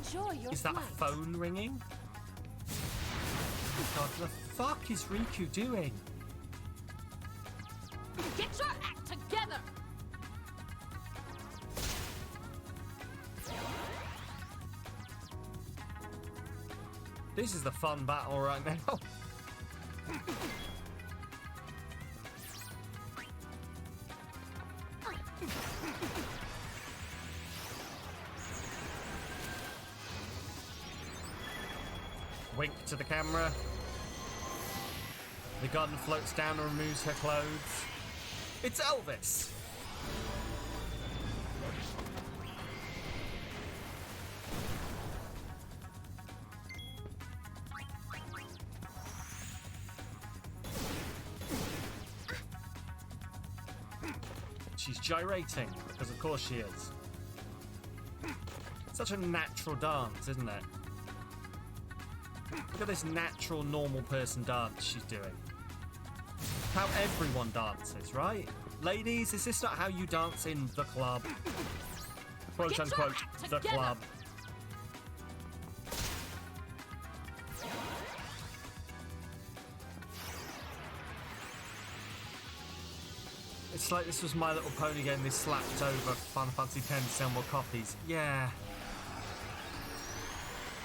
Enjoy your Is that a flight. phone ringing? God, the fuck is Riku doing? Get your act together! This is the fun battle right now. Wink to the camera. The gun floats down and removes her clothes. It's Elvis! She's gyrating, because of course she is. Such a natural dance, isn't it? Look at this natural, normal person dance she's doing. How everyone dances, right? Ladies, is this not how you dance in the club? Quote unquote, the club. It's like this was My Little Pony game they slapped over Final Fantasy X to sell more copies. Yeah.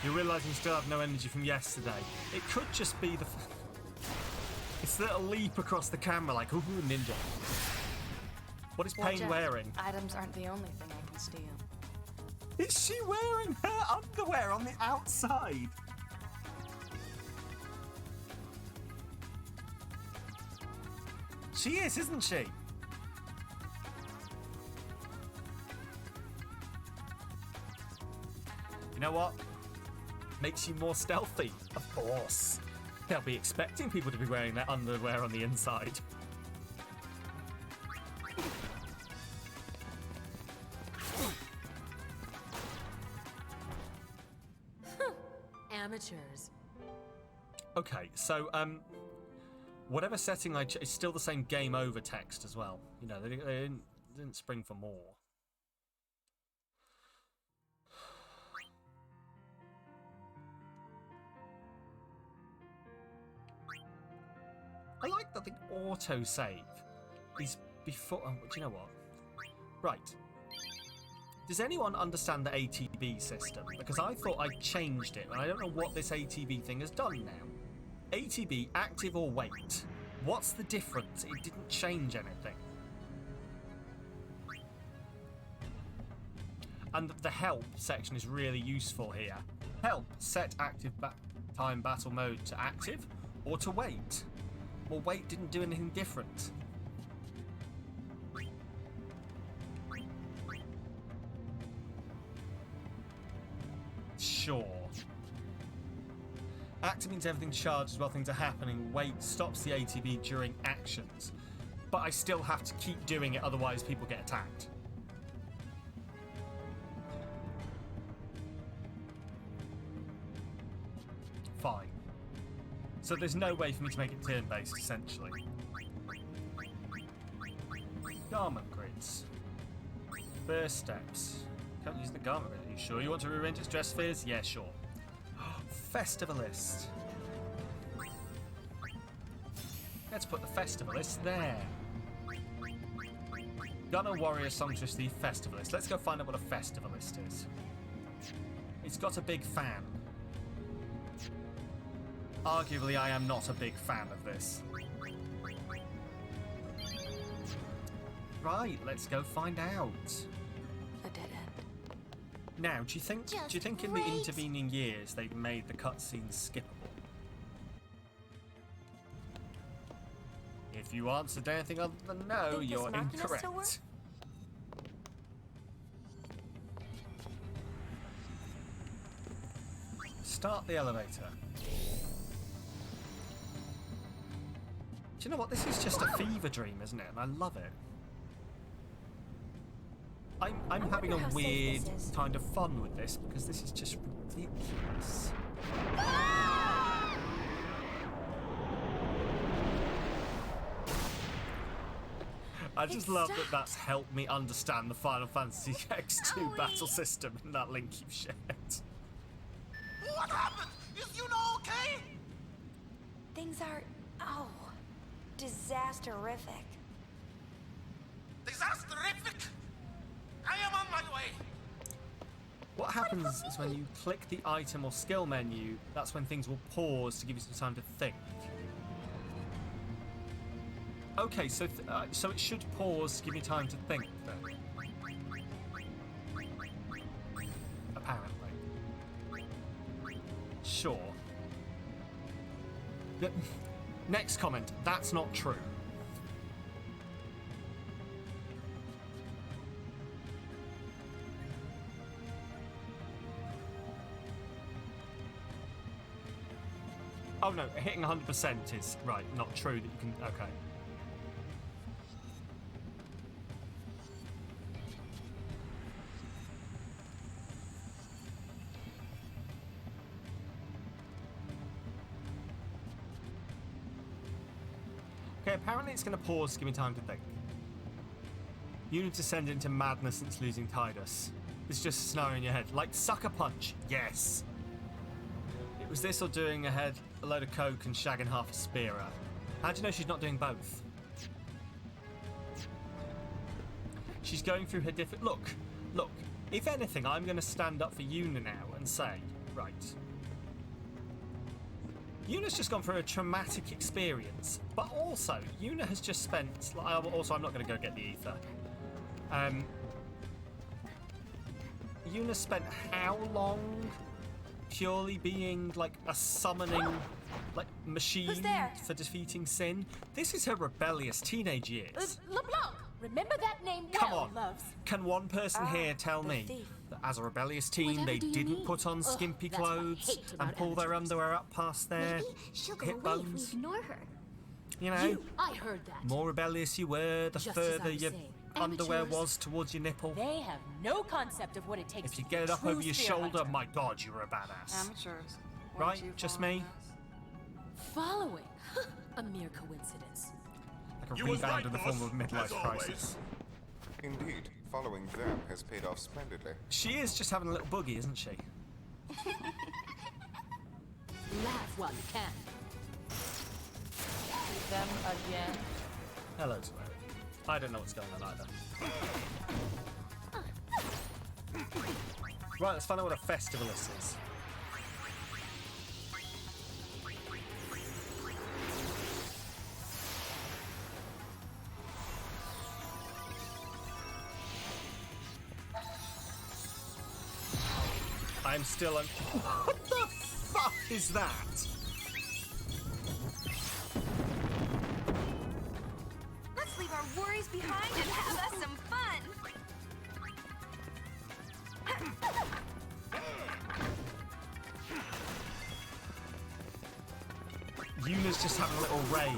You realise you still have no energy from yesterday. It could just be the... It's the little leap across the camera like, ooh, ninja. What is Pain Jecht, wearing? Items aren't the only thing I can steal. Is she wearing her underwear on the outside? She is, isn't she? You know what? Makes you more stealthy, of course. They'll be expecting people to be wearing their underwear on the inside. Amateurs. Okay, so, whatever setting it's still the same game over text as well. You know, they didn't spring for more. I like that the autosave is before... Oh, do you know what? Right. Does anyone understand the ATB system? Because I thought I changed it, and I don't know what this ATB thing has done now. ATB, active or wait? What's the difference? It didn't change anything. And the help section is really useful here. Help, set active time battle mode to active or to wait. Well, wait didn't do anything different. Sure. Active means everything charges while things are happening. Wait stops the ATB during actions. But I still have to keep doing it, otherwise people get attacked. Fine. So there's no way for me to make it turn-based, essentially. Garment grids. First steps. Can't use the garment grid. Are you sure you want to rearrange its dress spheres? Yeah, sure. Festivalist. Let's put the Festivalist there. Gunner, warrior, songstress, the Festivalist. Let's go find out what a Festivalist is. It's got a big fan. Arguably, I am not a big fan of this. Right, let's go find out. A dead end. Now, do you think in the intervening years they've made the cutscenes skippable? If you answered anything other than no, you're incorrect. Start the elevator. Do you know what? This is just a fever dream, isn't it? And I love it. I'm having a weird kind of fun with this because this is just ridiculous. I just love that that's helped me understand the Final Fantasy X2 battle system and that link you've shared. What happened? Is you know okay? Things are, disasterific. Disasterific? I am on my way. What happens is when you click the item or skill menu, that's when things will pause to give you some time to think. Okay, so so it should pause to give me time to think then. Apparently. Sure. Next comment, that's not true. Oh no, hitting 100% is, right, not true that you can, okay. Okay, apparently it's going to pause to give me time to think. Unit descended into madness since losing Tidus. It's just a scenario in your head. Like Sucker Punch, yes. It was this or doing a load of coke and shagging half a spearer. How do you know she's not doing both? She's going through her different... Look, if anything, I'm going to stand up for Yuna now and say, right. Yuna's just gone through a traumatic experience, but also, Yuna has just spent... Also, I'm not going to go get the ether. Yuna spent how long purely being, like, a summoning, like, machine for defeating Sin? This is her rebellious teenage years. LeBlanc! Remember that name well, Come on. loves. Can one person here tell me that as a rebellious teen they didn't put on skimpy clothes and pull their underwear up past their hip bones? Ignore her. You know, I heard that. more rebellious you were, the Just further as I your was saying, underwear amateurs, was towards your nipple. They have no concept of what it takes If you to get it be a up true over your spear shoulder, hunter. my god, you're a badass. Amateurs. Right? Just me? Following. A mere coincidence. Like a rebound in the form of midlife crisis. Indeed, following them has paid off splendidly. She is just having a little boogie, isn't she? Laugh while you can. Them again. Hello to her. I don't know what's going on either. Right, let's find out what a festivalist is. I'm still on. What the fuck is that? Let's leave our worries behind and have us some fun. She's just having a little rave.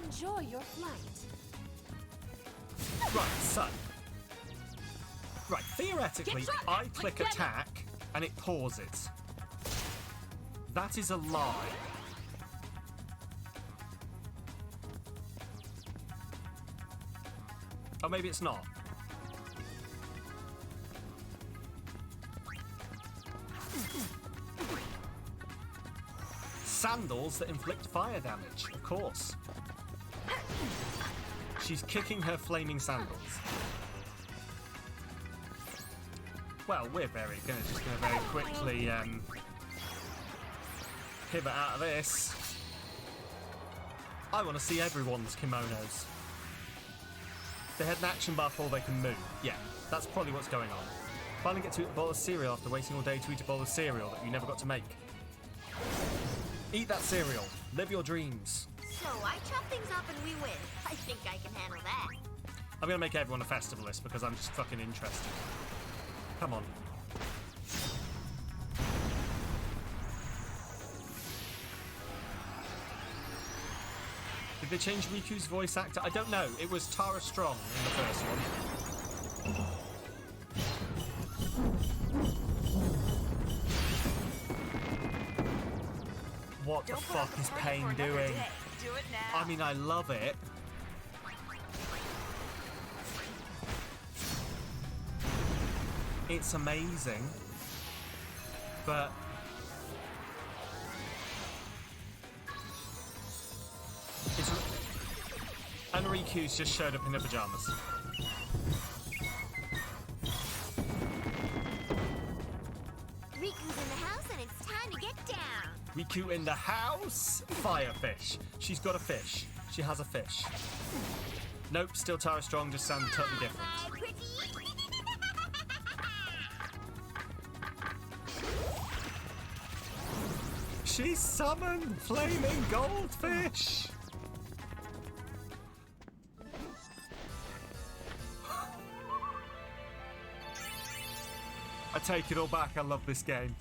Enjoy your flight. Right, so. Right, theoretically, I click attack and it pauses. That is a lie. Or maybe it's not. Sandals that inflict fire damage, of course. She's kicking her flaming sandals. Well, we're just gonna very quickly pivot out of this. I want to see everyone's kimonos. They had an action bar before they can move. Yeah, that's probably what's going on. Finally get to eat a bowl of cereal after waiting all day to eat a bowl of cereal that you never got to make. Eat that cereal. Live your dreams. So I chop things up and we win. I think I can handle that. I'm gonna make everyone a festivalist because I'm just fucking interested. Come on. Did they change Riku's voice actor? I don't know. It was Tara Strong in the first one. What the fuck is Pain doing? Do it now. I mean, I love it. It's amazing. But it's... And Riku's just showed up in her pajamas. Riku's in the house and it's time to get down. Riku in the house? Firefish. She's got a fish. She has a fish. Nope, still Tara Strong, just sounds totally different. Hi, pretty. She summoned flaming goldfish! I take it all back, I love this game.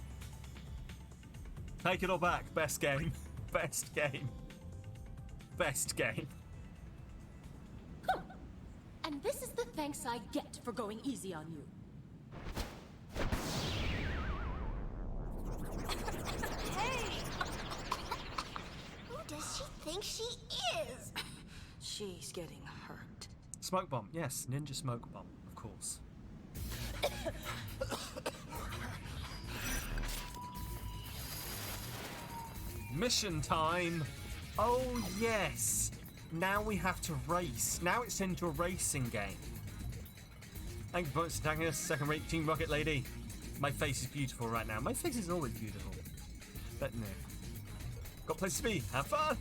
Take it all back, best game. Best game. Best game. Huh. And this is the thanks I get for going easy on you. Hey! Who does she think she is? She's getting hurt. Smoke bomb, yes, ninja smoke bomb, of course. Mission time! Oh yes! Now we have to race. Now it's into a racing game. Thank you for attacking us, second-rate Team Rocket Lady. My face is beautiful right now. My face is always beautiful. But no. Got places to be. Have fun!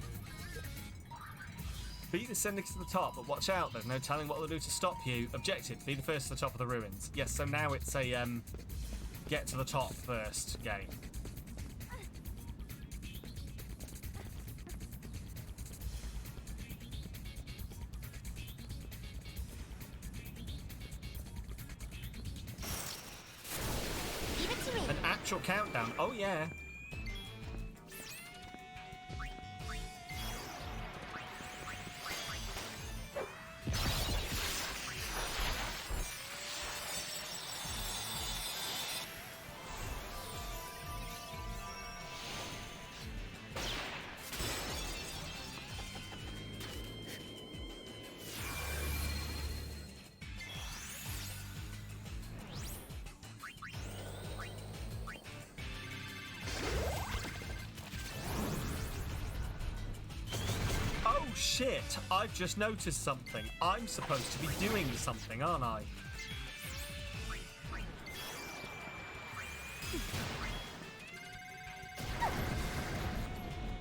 Beat the Syndics to the top, but watch out. There's no telling what they'll do to stop you. Objective, be the first to the top of the ruins. Yes, so now it's a get to the top first game. Leave it to me. An actual countdown. Oh yeah. Shit, I've just noticed something. I'm supposed to be doing something, aren't I?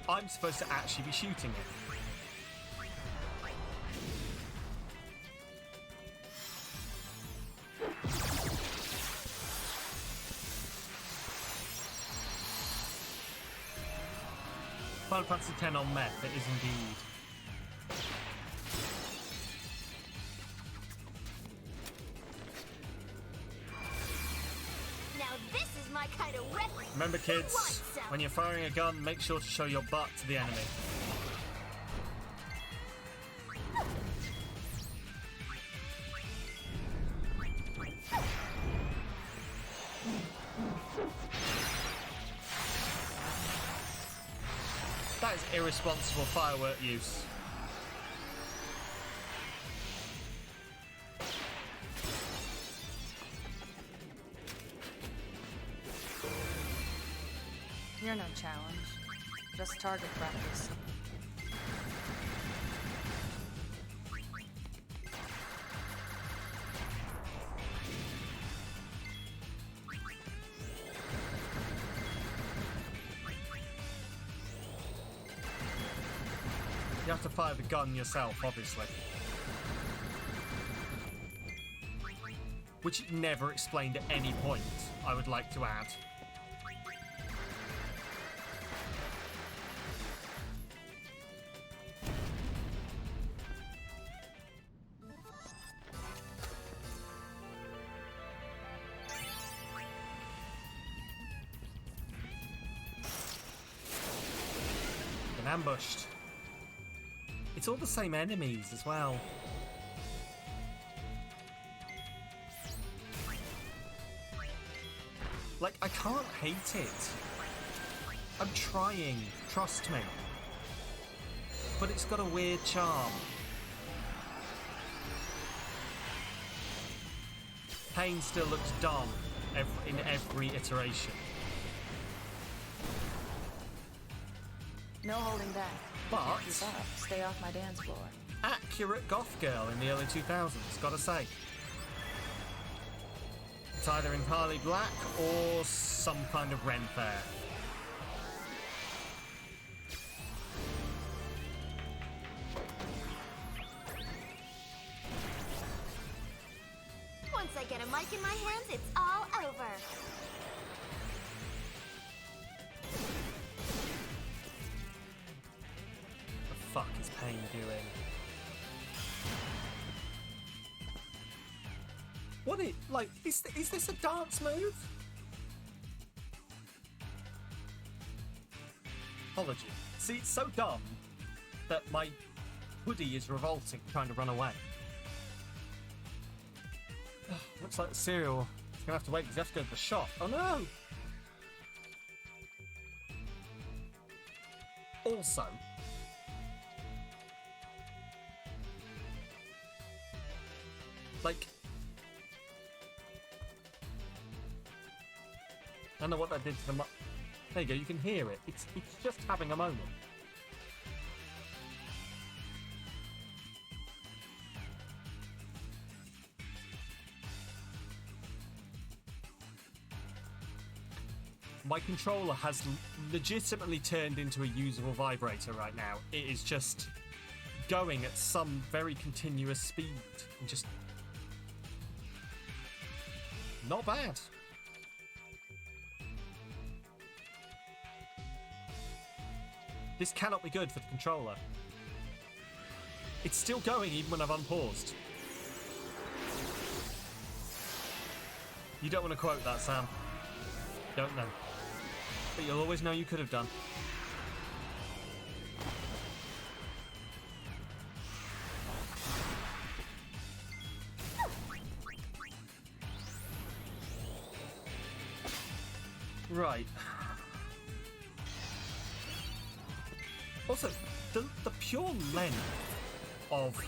I'm supposed to actually be shooting it. Final Fantasy X on meth, it is indeed. Now this is my to wreck. Remember, kids, when you're firing a gun, make sure to show your butt to the enemy. That is irresponsible firework use. You're no challenge. Just target practice. You have to fire the gun yourself, obviously. Which never explained at any point, I would like to add. Been ambushed. It's all the same enemies as well. Like, I can't hate it. I'm trying, trust me. But it's got a weird charm. Pain still looks dumb in every iteration. No holding back. But Keep up. Stay off my dance floor. Accurate goth girl in the early 2000s, gotta say. It's either entirely black or some kind of Ren fair. Once I get a mic in my hands, it's all over. The fuck is Pain doing? What is, like, is this a dance move? Apology. See, it's so dumb that my hoodie is revolting, trying to run away. Looks like the cereal. It's gonna have to wait because you have to go to the shop. Oh no! Also, like, I don't know what that did to the there you go, you can hear it. It's just having a moment. My controller has legitimately turned into a usable vibrator right now. It is just going at some very continuous speed and just not bad. This cannot be good for the controller. It's still going even when I've unpaused. You don't want to quote that, Sam. Don't know. But you'll always know you could have done. Right. Also, the pure length of...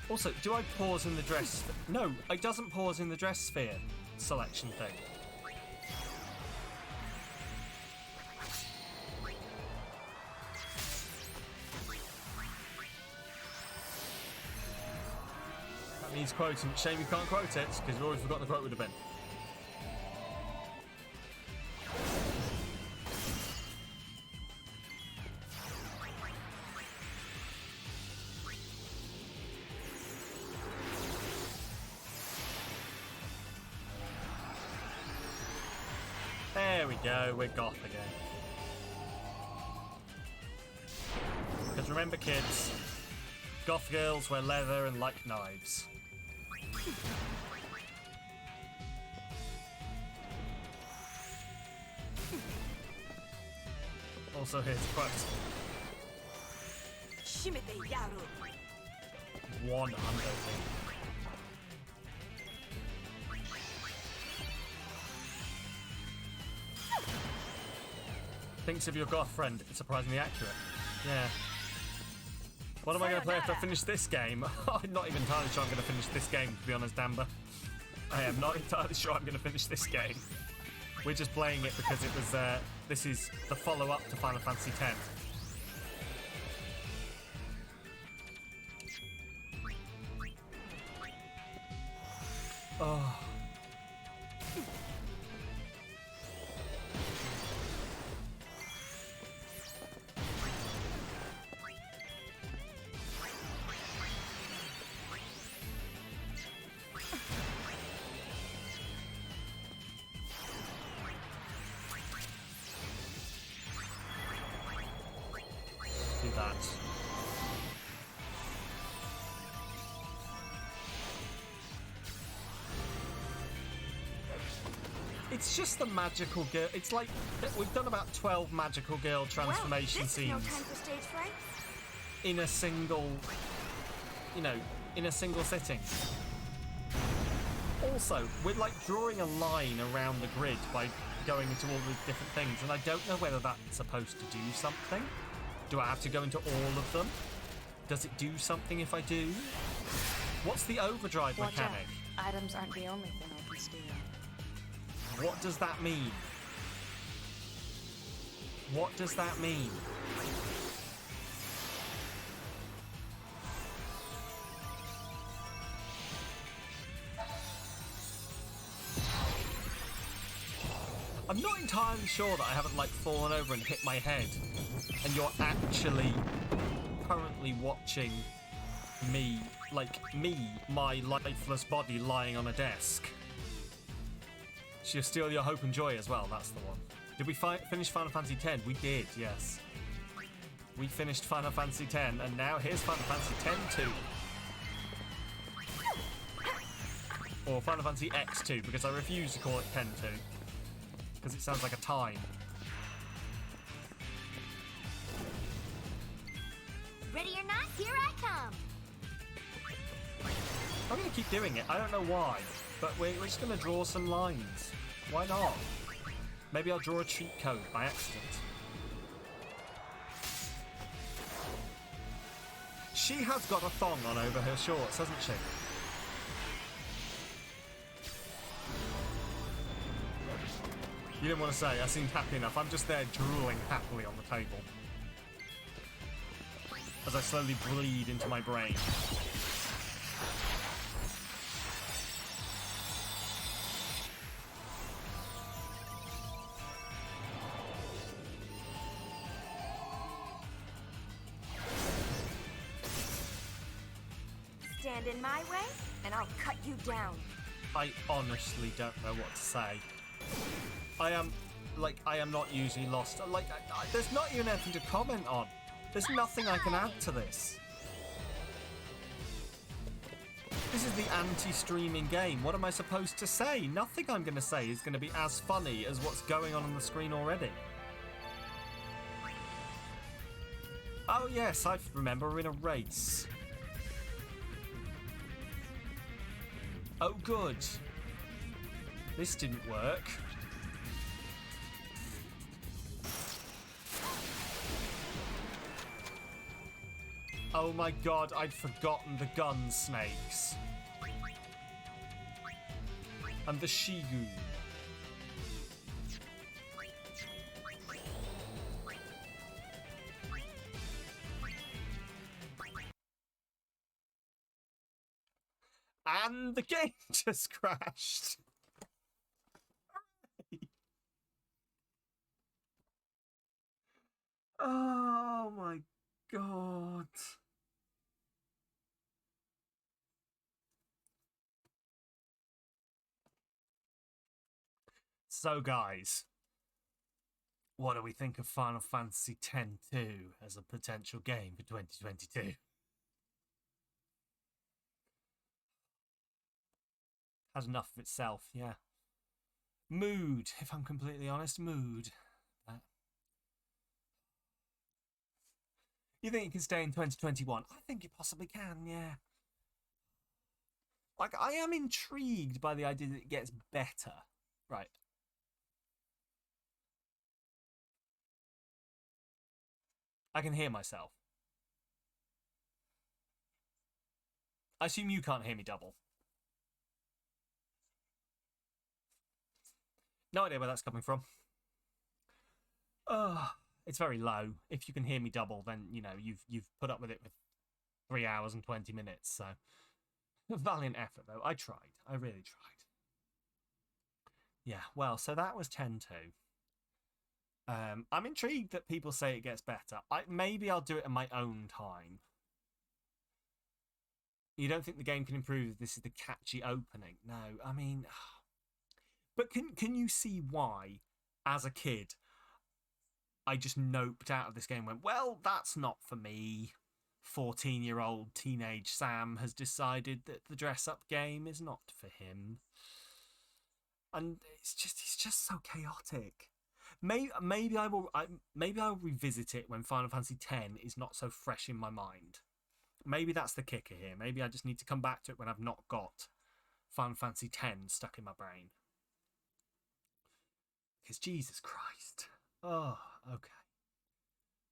Also, do I pause in the dress... No, it doesn't pause in the dress sphere selection thing. That needs quoting. Shame you can't quote it, because we've already forgotten the quote would have been. There we go, we're goth again. Because remember, kids, goth girls wear leather and like knives. Also here to quote. 閉めてやる。 One underling. Thinks of your girlfriend. It's surprisingly accurate. Yeah. What am I going to play after I finish this game? I'm not even entirely sure I'm going to finish this game, to be honest, Amber. I am not entirely sure I'm going to finish this game. We're just playing it because it was. This is the follow-up to Final Fantasy X. Oh. Do that. It's just the magical girl. It's like we've done about 12 magical girl transformation scenes No time for stage fright. in a single, in a single sitting. Also, we're like drawing a line around the grid by going into all the different things, and I don't know whether that's supposed to do something. Do I have to go into all of them? Does it do something if I do? What's the overdrive Watch mechanic? out. Items aren't the only thing I can steal. What does that mean? What does that mean? I'm not entirely sure that I haven't like fallen over and hit my head, and you're actually currently watching me, my lifeless body lying on a desk. She'll steal your hope and joy as well, that's the one. Did we finish Final Fantasy X? We did, yes. We finished Final Fantasy X, and now here's Final Fantasy X-2. Or Final Fantasy X2, because I refuse to call it X-2. Because it sounds like a time. Ready or not, here I come. I'm going to keep doing it. I don't know why, but we're just going to draw some lines. Why not? Maybe I'll draw a cheat code by accident. She has got a thong on over her shorts, hasn't she? You didn't want to say, I seemed happy enough. I'm just there drooling happily on the table. As I slowly bleed into my brain. Stand in my way, and I'll cut you down. I honestly don't know what to say. I am not usually lost. There's not even anything to comment on. There's nothing I can add to this. This is the anti-streaming game. What am I supposed to say? Nothing I'm going to say is going to be as funny as what's going on the screen already. Oh yes, I remember we're in a race. Oh good. This didn't work. Oh my god, I'd forgotten the gun snakes. And the Shigu. And the game just crashed. Oh my god. So guys, what do we think of Final Fantasy X-2 as a potential game for 2022? Has enough of itself, yeah. Mood, if I'm completely honest, mood. You think it can stay in 2021? I think it possibly can, yeah. Like, I am intrigued by the idea that it gets better. Right. I can hear myself. I assume you can't hear me double. No idea where that's coming from. It's very low. If you can hear me double, then, you know, you've put up with it for 3 hours and 20 minutes, so... Valiant effort, though. I tried. I really tried. Yeah, well, so that was 10-2. I'm intrigued that people say it gets better. Maybe I'll do it in my own time. You don't think the game can improve if this is the catchy opening? No, I mean... But can you see why, as a kid, I just noped out of this game and went, well, that's not for me. 14-year-old teenage Sam has decided that the dress-up game is not for him. And it's just so chaotic. Maybe I will revisit it when Final Fantasy X is not so fresh in my mind. Maybe that's the kicker here. Maybe I just need to come back to it when I've not got Final Fantasy X stuck in my brain. Because Jesus Christ. Oh, okay.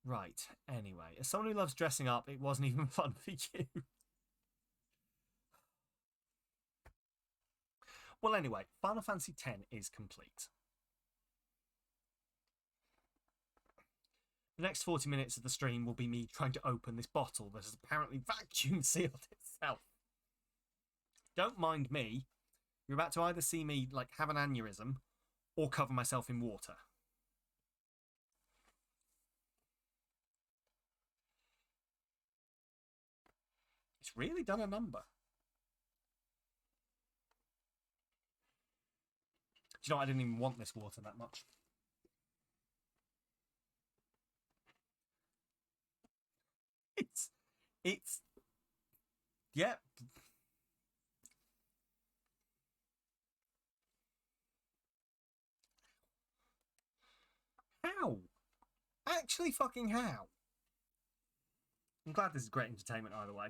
Right, anyway. As someone who loves dressing up, it wasn't even fun for you. Well, anyway, Final Fantasy X is complete. The next 40 minutes of the stream will be me trying to open this bottle that has apparently vacuum sealed itself. Don't mind me. You're about to either see me, like, have an aneurysm or cover myself in water. It's really done a number. Do you know, I didn't even want this water that much. It's, yeah. How? Actually fucking how? I'm glad this is great entertainment either way.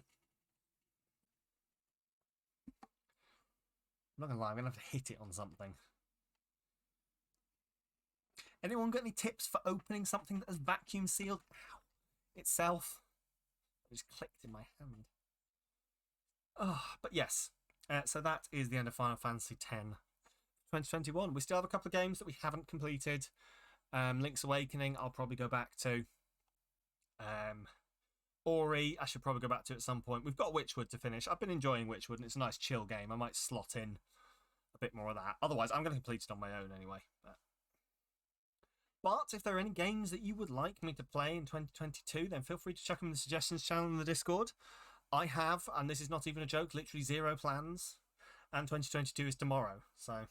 I'm not gonna lie, I'm gonna have to hit it on something. Anyone got any tips for opening something that has vacuum sealed itself? It just clicked in my hand. Oh, but yes, so that is the end of Final Fantasy X 2021. We still have a couple of games that we haven't completed. Link's Awakening, I'll probably go back to. Ori, I should probably go back to at some point. We've got Witchwood to finish. I've been enjoying Witchwood, and it's a nice chill game. I might slot in a bit more of that. Otherwise, I'm going to complete it on my own anyway. But if there are any games that you would like me to play in 2022, then feel free to chuck them in the suggestions channel in the Discord. I have, and this is not even a joke, literally 0 plans. And 2022 is tomorrow. So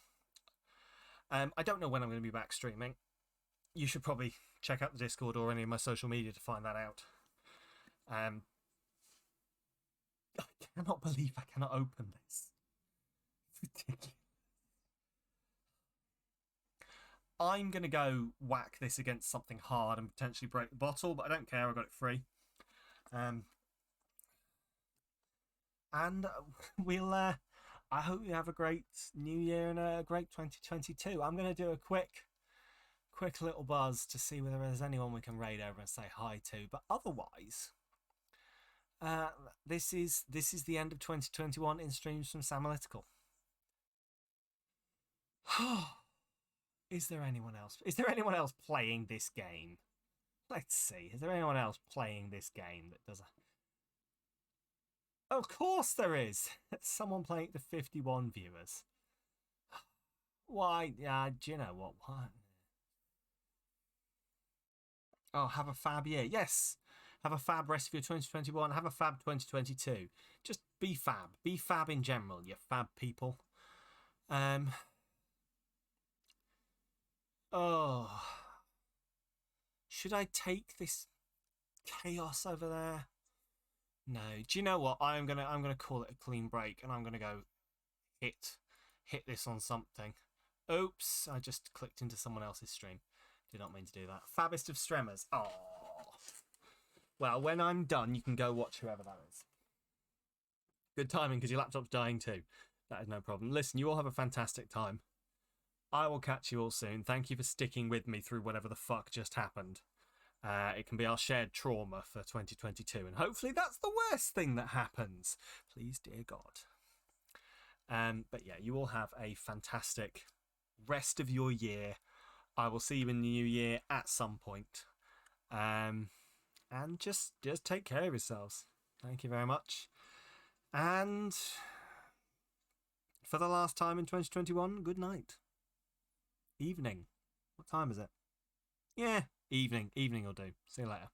I don't know when I'm going to be back streaming. You should probably check out the Discord or any of my social media to find that out. I cannot believe I cannot open this. It's ridiculous. I'm going to go whack this against something hard and potentially break the bottle, but I don't care. I got it free. And we'll... I hope you have a great new year and a great 2022. I'm going to do a quick little buzz to see whether there's anyone we can raid over and say hi to. But otherwise... this is the end of 2021 in streams from Samalytical. Is there anyone else? Is there anyone else playing this game? Let's see. Is there anyone else playing this game that does a... Of course there is. Someone playing it to 51 viewers. Why? Do you know what? What? Oh, have a fab year. Yes. Have a fab rest of your 2021. Have a fab 2022. Just be fab. Be fab in general, you fab people. Oh. Should I take this chaos over there? No. Do you know what? I'm gonna call it a clean break, and I'm gonna go hit this on something. Oops! I just clicked into someone else's stream. Did not mean to do that. Fabbest of Stremmers. Oh. Well, when I'm done, you can go watch whoever that is. Good timing, because your laptop's dying too. That is no problem. Listen, you all have a fantastic time. I will catch you all soon. Thank you for sticking with me through whatever the fuck just happened. It can be our shared trauma for 2022, and hopefully that's the worst thing that happens. Please, dear God. But yeah, you all have a fantastic rest of your year. I will see you in the new year at some point. And just take care of yourselves. Thank you very much. And for the last time in 2021, good night. Evening. What time is it? Yeah, evening. Evening will do. See you later.